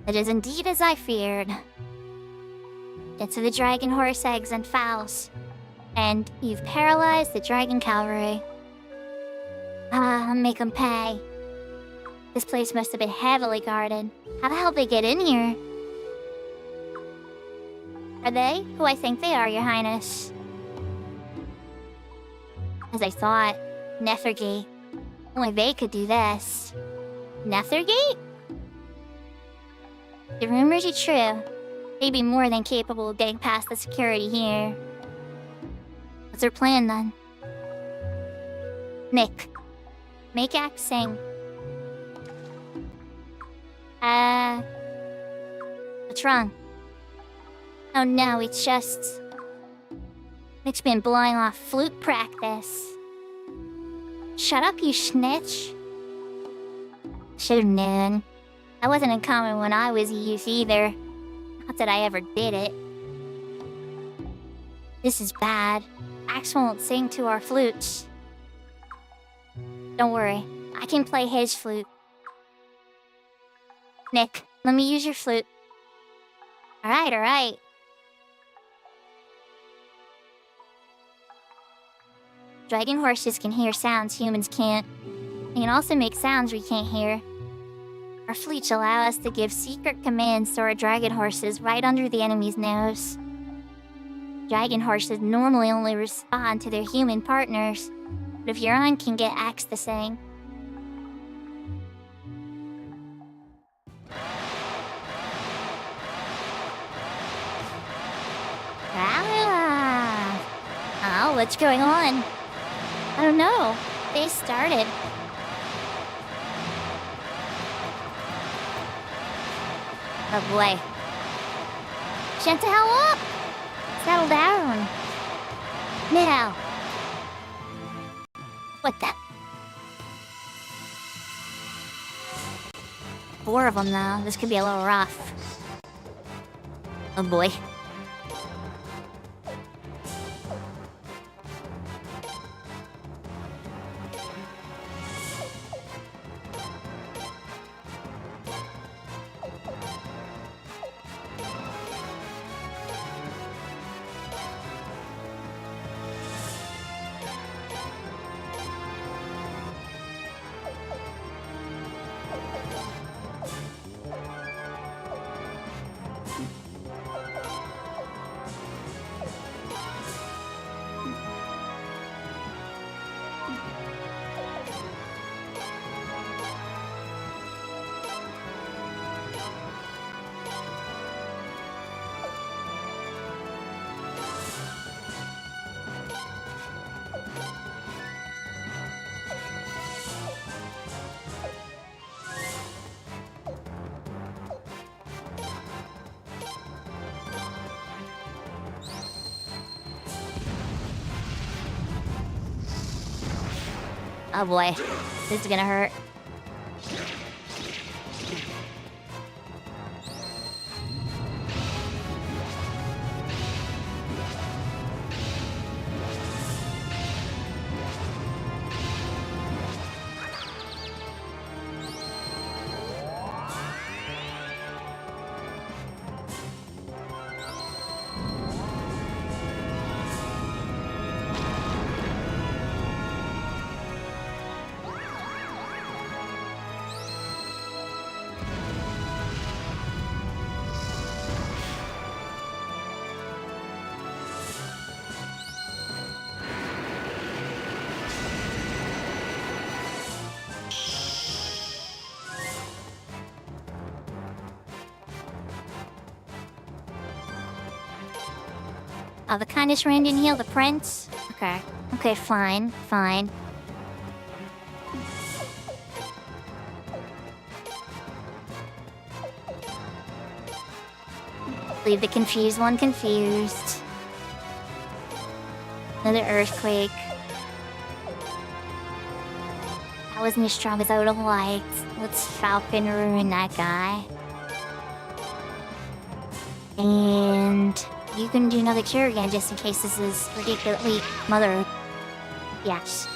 It is indeed as I feared. Get to the dragon horse eggs and fowls. And you've paralyzed the dragon cavalry. Make them pay. This place must have been heavily guarded. How the hell did they get in here? Are they who I think they are, Your Highness? As I thought, Nethergate. Only they could do this. Nethergate? The rumors are true. They'd be more than capable of getting past the security here. What's their plan then? Nick, make Axe sing. What's wrong? Oh no, it's just... Nick's been blowing off flute practice. Shut up, you snitch. Should've known. That wasn't uncommon when I was a youth either. Not that I ever did it. This is bad. Axe won't sing to our flutes. Don't worry, I can play his flute. Nick, let me use your flute. Alright. Dragon horses can hear sounds humans can't. They can also make sounds we can't hear. Our flutes allow us to give secret commands to our dragon horses right under the enemy's nose. Dragon horses normally only respond to their human partners, but if you're on, can get Axe to sing. Oh, what's going on? I don't know. They started. Oh boy. Shut the hell up! Settle down. Now. What the? 4 of them now. This could be a little rough. Oh boy. Oh boy, this is gonna hurt. Oh, the kindest rain didn't heal the prince? Okay. Okay, fine. Leave the confused one confused. Another earthquake. That wasn't as strong as I would have liked. Let's Falcon ruin that guy. And you can do another cure again just in case this is ridiculously mother. Yes.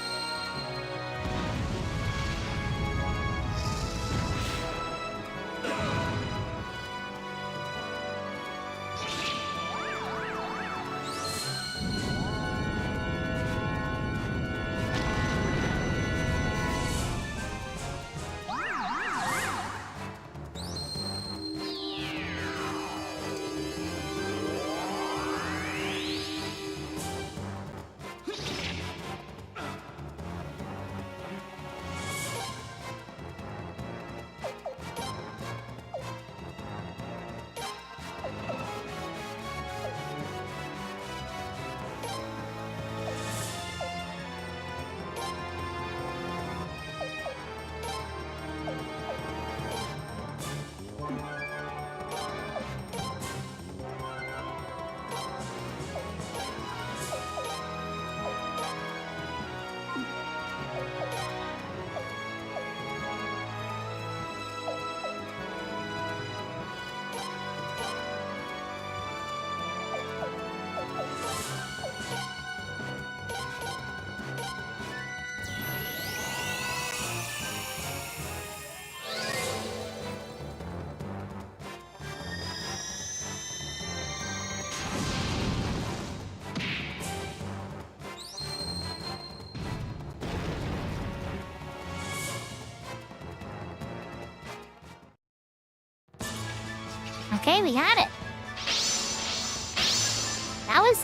Okay, we got it.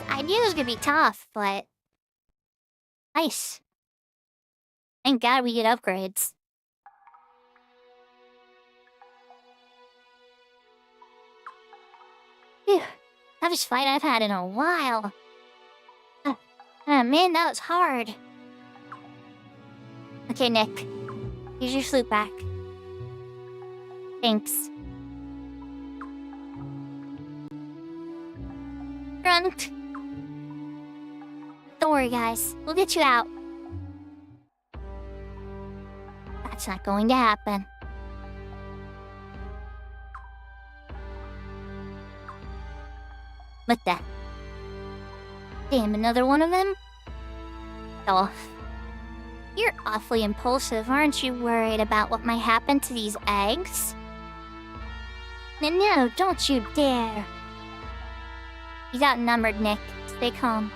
I knew it was gonna be tough, but nice. Thank God we get upgrades. Phew, toughest fight I've had in a while. Oh man, that was hard. Okay, Nick. Here's your flute back. Thanks. Grunt. Don't worry, guys. We'll get you out. That's not going to happen. What the? Damn, another one of them? Oh. You're awfully impulsive. Aren't you worried about what might happen to these eggs? No, don't you dare. He's outnumbered, Nick. Stay calm.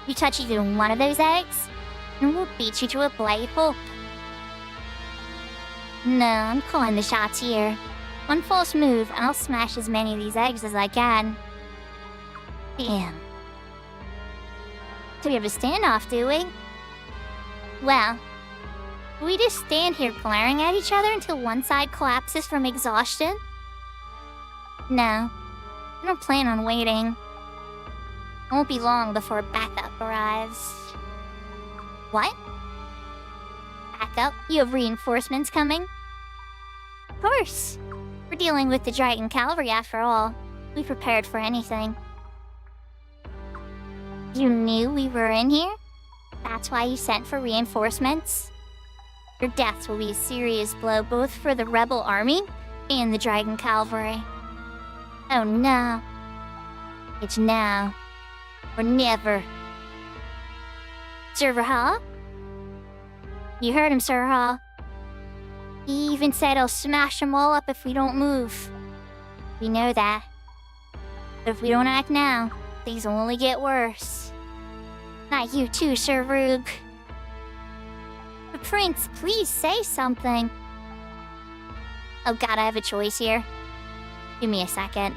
You touch even one of those eggs, and we'll beat you to a bloody pulp. No, I'm calling the shots here. One false move, and I'll smash as many of these eggs as I can. Damn. So we have a standoff, do we? Well, we just stand here glaring at each other until one side collapses from exhaustion? No, I don't plan on waiting. It won't be long before backup arrives. What? Backup? You have reinforcements coming? Of course. We're dealing with the Dragon Cavalry after all. We prepared for anything. You knew we were in here? That's why you sent for reinforcements? Your deaths will be a serious blow both for the rebel army and the Dragon Cavalry. Oh no. It's now or never. Server Hall? You heard him, Sir Hall. He even said he'll smash them all up if we don't move. We know that. But if we don't act now, things will only get worse. Not you too, Sir Rug. But Prince, please say something. Oh god, I have a choice here. Give me a second.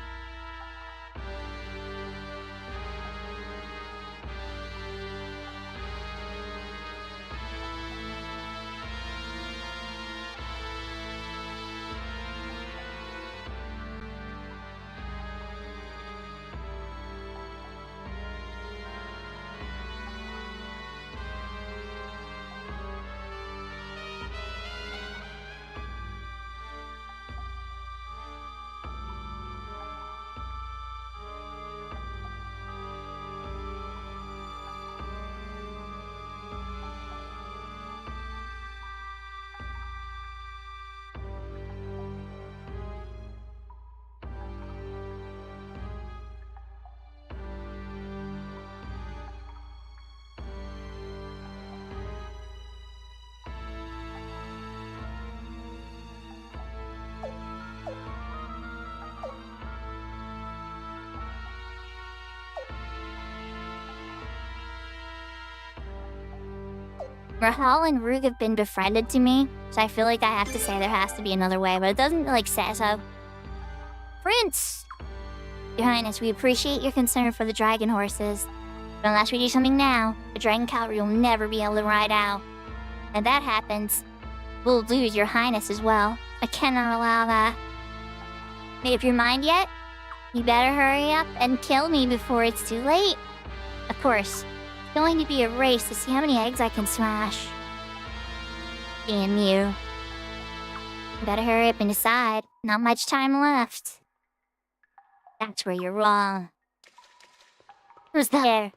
Rahal and Rug have been befriended to me, so I feel like I have to say there has to be another way, but it doesn't, say so. Prince! Your Highness, we appreciate your concern for the dragon horses, but unless we do something now, the Dragon Cavalry will never be able to ride out. And if that happens, we'll lose Your Highness as well. I cannot allow that. Made up your mind yet? You better hurry up and kill me before it's too late. Of course. It's going to be a race to see how many eggs I can smash. Damn you. You better hurry up and decide. Not much time left. That's where you're wrong. Who's there?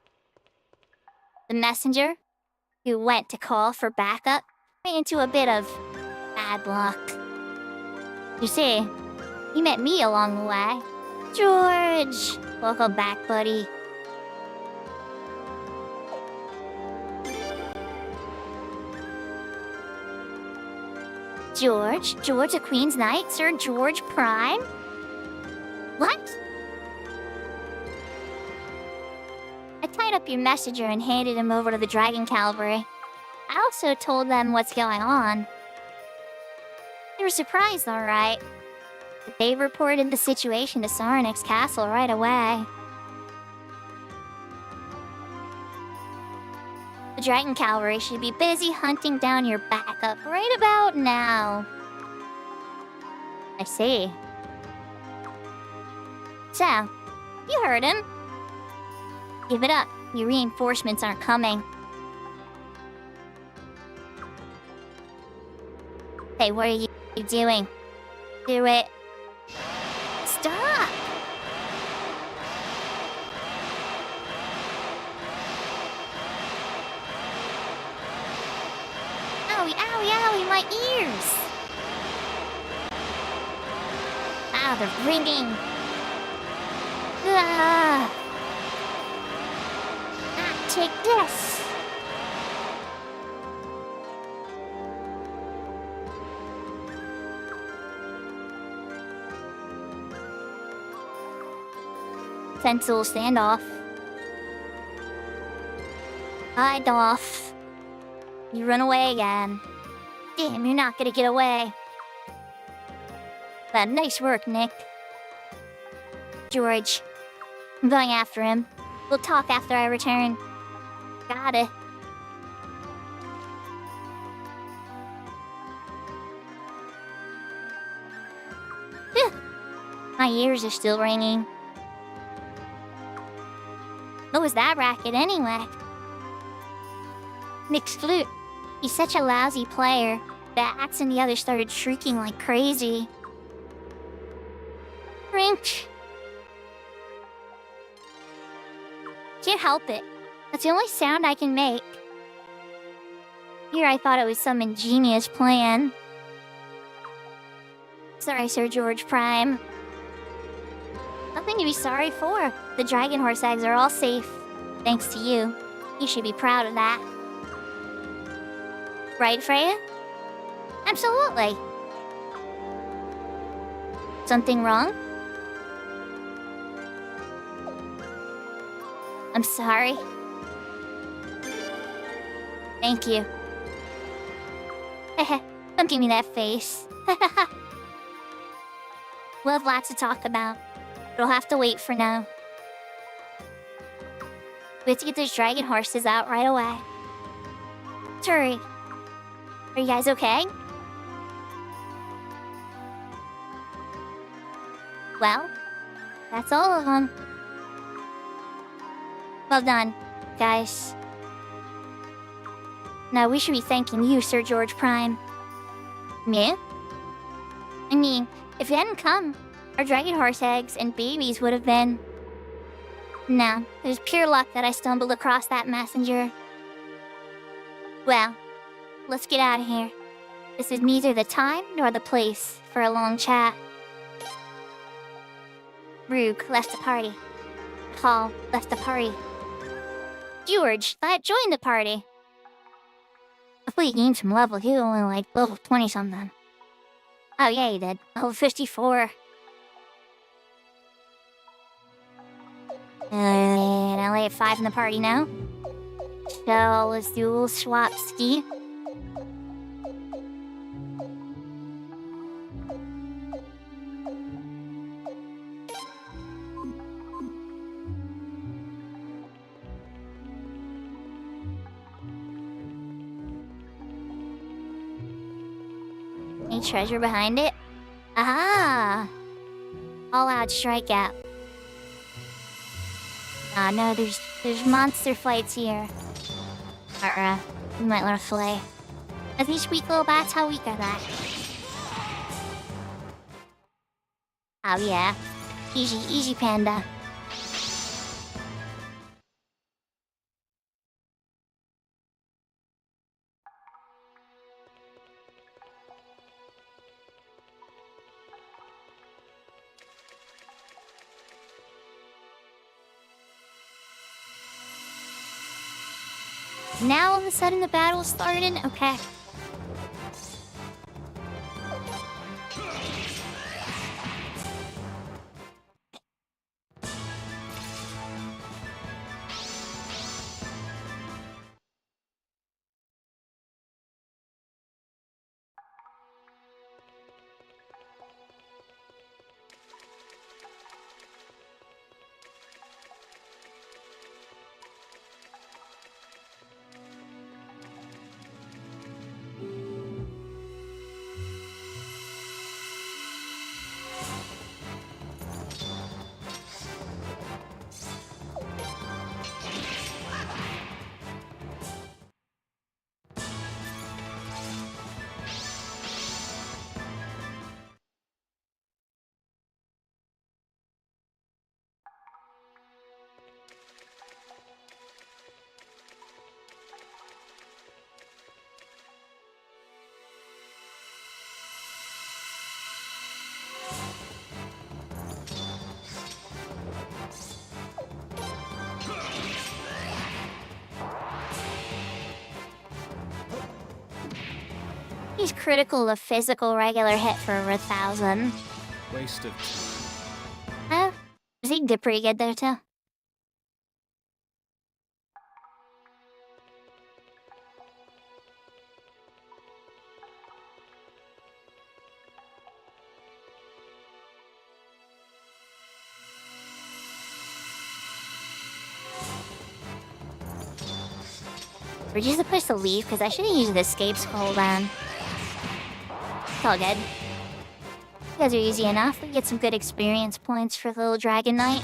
The messenger who went to call for backup ran into a bit of bad luck. You see, he met me along the way. George! Welcome back, buddy. George the Queen's Knight? Sir George Prime? What? I tied up your messenger and handed him over to the Dragon Cavalry. I also told them what's going on. They were surprised, alright. They reported the situation to Sarnik's castle right away. The Dragon Cavalry should be busy hunting down your backup right about now. I see. So, you heard him. Give it up. Your reinforcements aren't coming. Hey, what are you doing? Do it. Stop! Owie, owie, owie, my ears! Ah, they're ringing. Ah, take this! Sensible standoff. Hi, Dolph. You run away again. Damn, you're not gonna get away. But nice work, Nick. George, I'm going after him. We'll talk after I return. Got it. Phew. My ears are still ringing. What was that racket anyway? Nick's flute. He's such a lousy player. The axe and the others started shrieking like crazy. Rinch. Can't help it. That's the only sound I can make. Here I thought it was some ingenious plan. Sorry, Sir George Prime. Nothing to be sorry for. The dragon horse eggs are all safe. Thanks to you. You should be proud of that. Right, Freya? Absolutely. Something wrong? I'm sorry. Thank you. Don't give me that face. We'll have lots to talk about. It'll have to wait for now. We have to get those dragon horses out right away. Let's hurry. Are you guys okay? Well, that's all of them. Well done, guys. Now we should be thanking you, Sir George Prime. Me? I mean, if you hadn't come, our dragon horse eggs and babies would have been... No, it was pure luck that I stumbled across that messenger. Well, let's get out of here. This is neither the time nor the place for a long chat. Rook left the party. Paul left the party. George thought joined the party. Hopefully he gained some level. He was only like level 20 something. Oh yeah, he did. Level 54. And I lay at 5 in the party now. So let's do a little swap ski. Any treasure behind it? Aha! All-out strikeout. Ah, no, there's monster fights here. We might learn to play. Are these weak little bats? How weak are they? Oh yeah. Easy, easy panda. Now all of a sudden the battle started? Okay. He's critical of physical regular hit for over 1,000. Waste of time. Huh? Zeke did pretty good there too. We're just supposed to leave because I should have used the escape scroll then. It's all good. You guys are easy enough. We get some good experience points for the little Dragon Knight.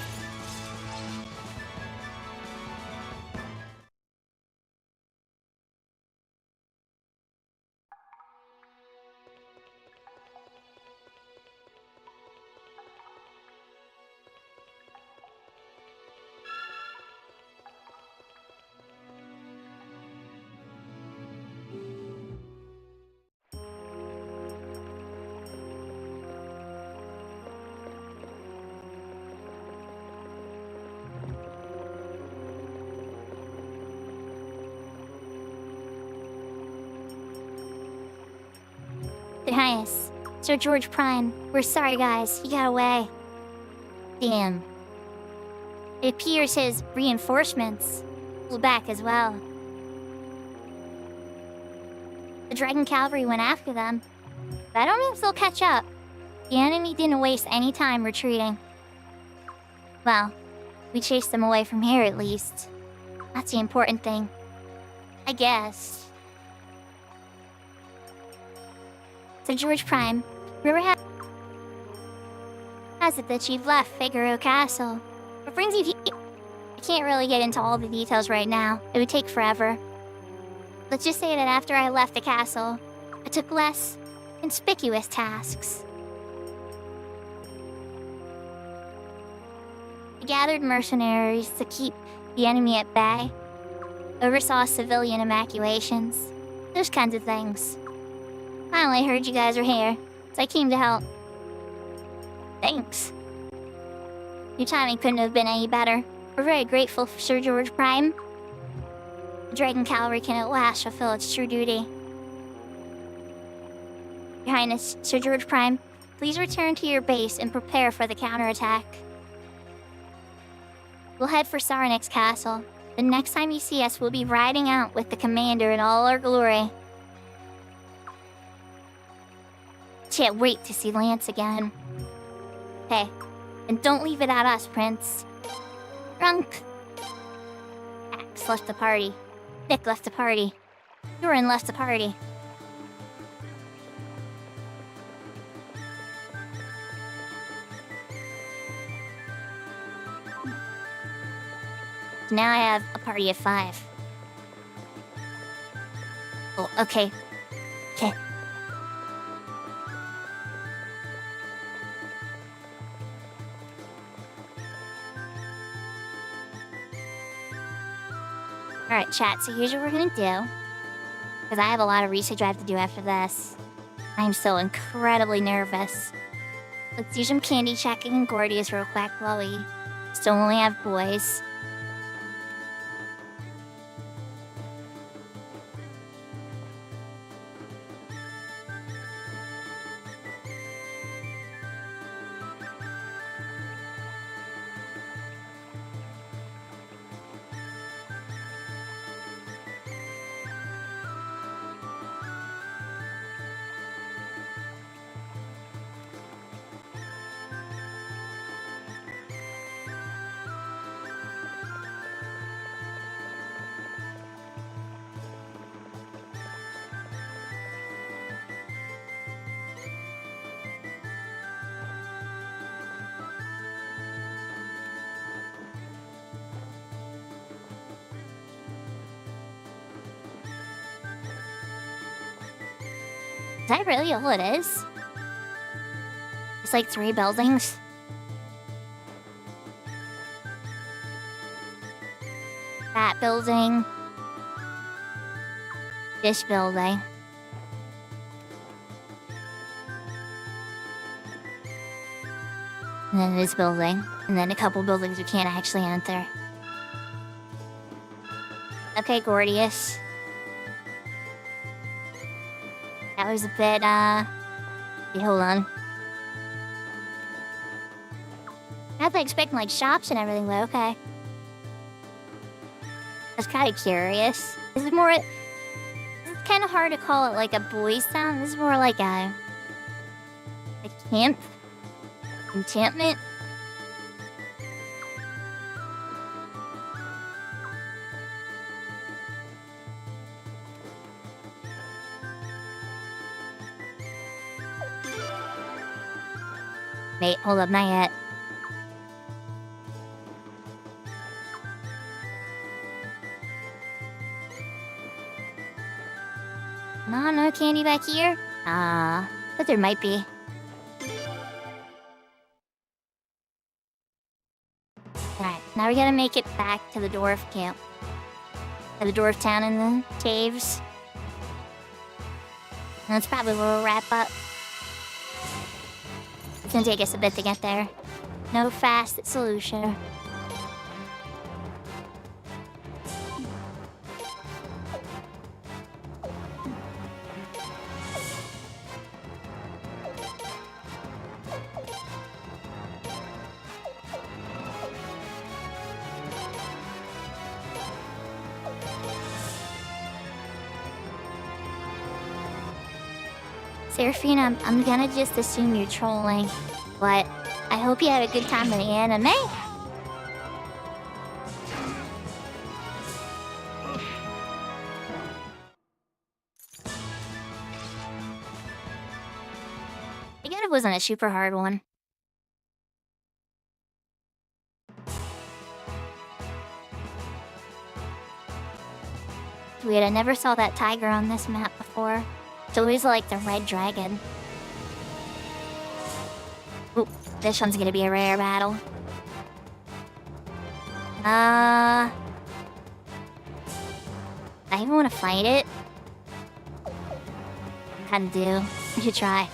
Your Highness, Sir George Prime, we're sorry guys, he got away. Damn. It appears his reinforcements flew back as well. The Dragon Cavalry went after them, but I don't know if they'll catch up. The enemy didn't waste any time retreating. Well, we chased them away from here at least. That's the important thing. I guess. So George Prime, rumor has it that you've left Figaro Castle. What brings you here? I can't really get into all the details right now. It would take forever. Let's just say that after I left the castle, I took less conspicuous tasks. I gathered mercenaries to keep the enemy at bay, oversaw civilian evacuations, those kinds of things. Finally heard you guys were here, so I came to help. Thanks. Your timing couldn't have been any better. We're very grateful for Sir George Prime. The Dragon Cavalry can at last fulfill its true duty. Your Highness, Sir George Prime, please return to your base and prepare for the counterattack. We'll head for Sarnik's castle. The next time you see us, we'll be riding out with the commander in all our glory. Can't wait to see Lance again. Hey, and don't leave without us, Prince. Drunk. Axe left the party. Nick left the party. Durin left the party. So now I have a party of 5. Oh, okay. Okay. Alright, chat, so here's what we're gonna do. Because I have a lot of research I have to do after this. I'm so incredibly nervous. Let's do some candy checking and Gordius real quick while we still only have boys. Is that really all it is? It's like 3 buildings. That building. This building. And then this building. And then a couple buildings we can't actually enter. Okay, Gordius. That was a bit, wait, hold on. I was expecting, like, shops and everything, but okay. I was kind of curious. This is more... It's kind of hard to call it, like, a boys' town. This is more like a camp? Enchantment? Wait, hold up, not yet. No candy back here? But there might be. Alright, now we gotta make it back to the dwarf camp. To the dwarf town in the caves. And that's probably where we'll wrap up. It's gonna take us a bit to get there. No fast solution. Seraphina, I'm gonna just assume you're trolling, but I hope you had a good time in the anime. Again, it wasn't a super hard one. Weird, I never saw that tiger on this map before. It's always like the red dragon. Ooh, this one's gonna be a rare battle. I even want to fight it. Kinda do. We should try.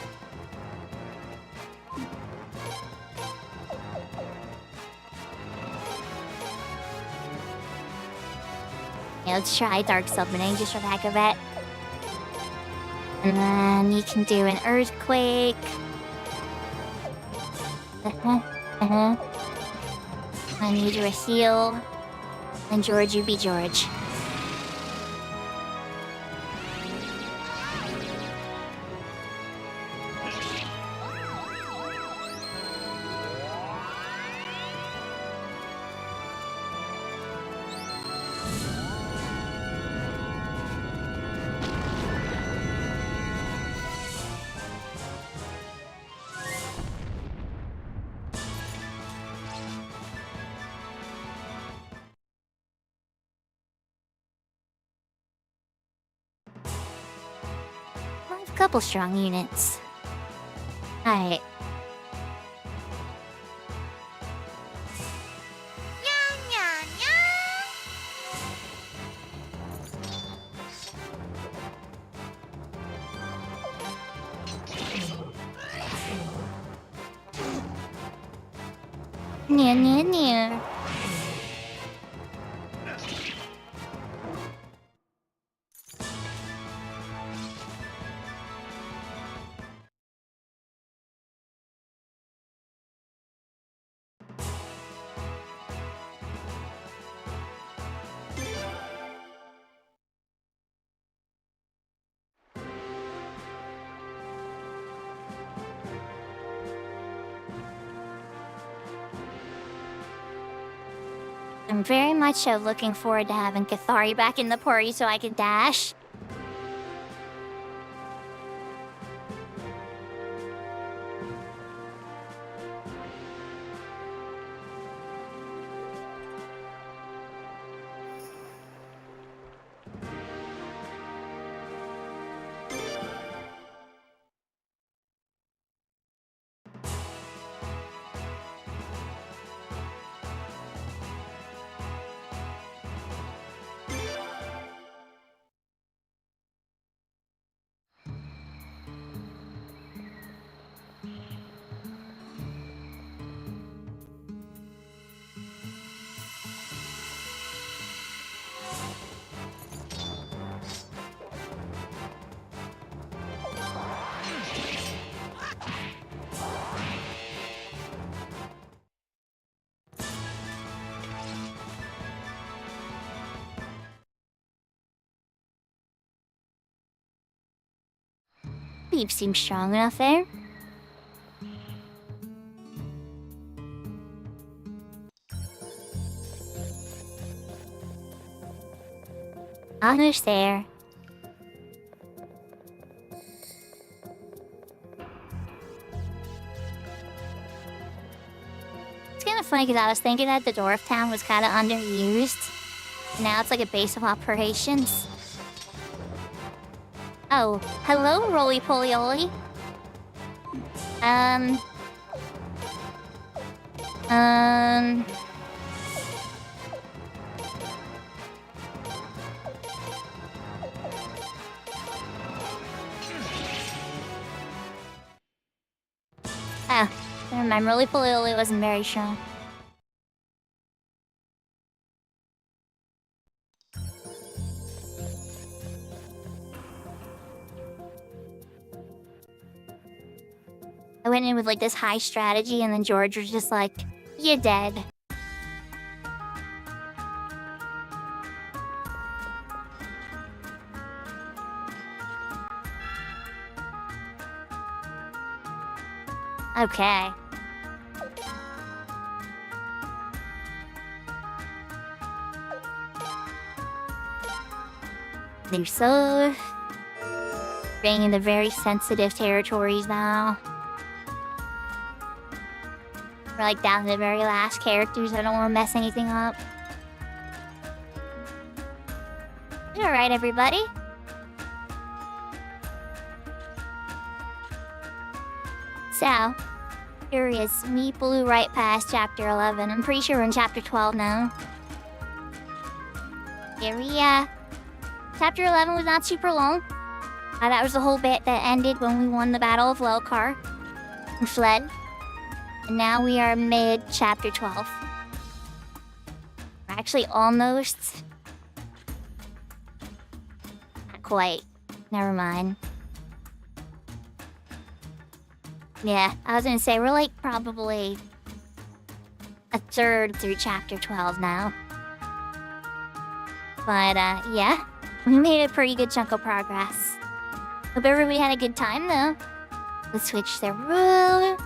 Yeah, let's try Dark Summoning just for the heck of it. And then you can do an earthquake. And you do a heal. And George, you be George. Couple strong units. Alright. Nya. I'm very much looking forward to having Cathari back in the party so I can dash. Beep seems strong enough there. Who's there? It's kind of funny because I was thinking that the Dwarf Town was kind of underused. Now it's like a base of operations. Oh, hello, Roly Poly. Oh, never mind. Roly Poly wasn't very strong. I went in with like this high strategy, and then George was just like, "You're dead." Okay. They're so being in the very sensitive territories now. We're like down to the very last characters. I don't want to mess anything up. You're alright, everybody. So, curious. We blew right past chapter 11. I'm pretty sure we're in chapter 12 now. Here we chapter 11 was not super long. That was the whole bit that ended when we won the Battle of Lelkar and fled. And now we are mid chapter 12. We're actually almost. Not quite. Never mind. Yeah, I was gonna say, we're like probably a third through chapter 12 now. But, yeah, we made a pretty good chunk of progress. Hope everybody had a good time, though. Let's switch the room.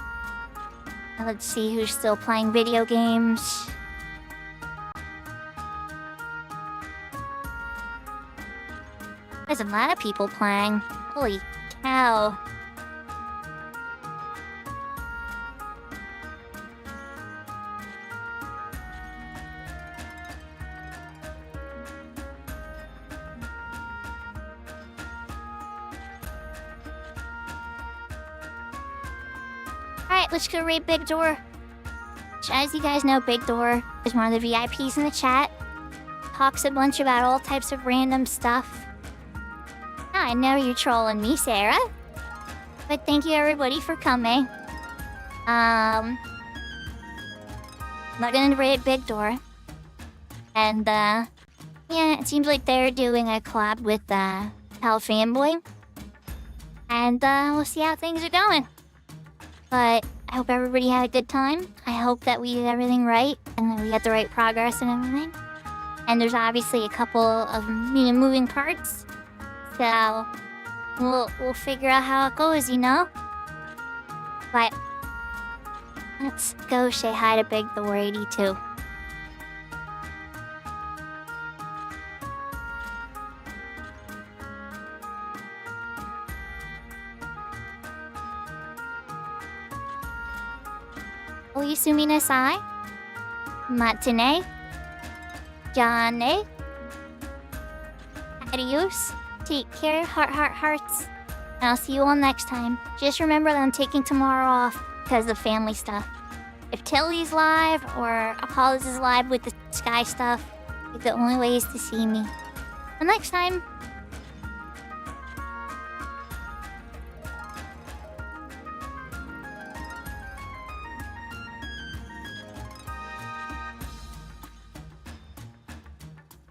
Let's see who's still playing video games. There's a lot of people playing. Holy cow. Alright, let's go raid Big Door. As you guys know, Big Door is one of the VIPs in the chat. Talks a bunch about all types of random stuff. I know you're trolling me, Sarah. But thank you everybody for coming. Not gonna raid Big Door. And, yeah, it seems like they're doing a collab with, Hell Fanboy. And, we'll see how things are going. But I hope everybody had a good time. I hope that we did everything right and that we got the right progress and everything. And there's obviously a couple of moving parts. So we'll figure out how it goes, you know? But let's go say hi to Big Thor 82. Oyasumi Nasai, Matane, Jane, adios, take care, hearts, and I'll see you all next time. Just remember that I'm taking tomorrow off because of family stuff. If Tilly's live or Apollo's is live with the Sky stuff, it's the only ways to see me. But next time,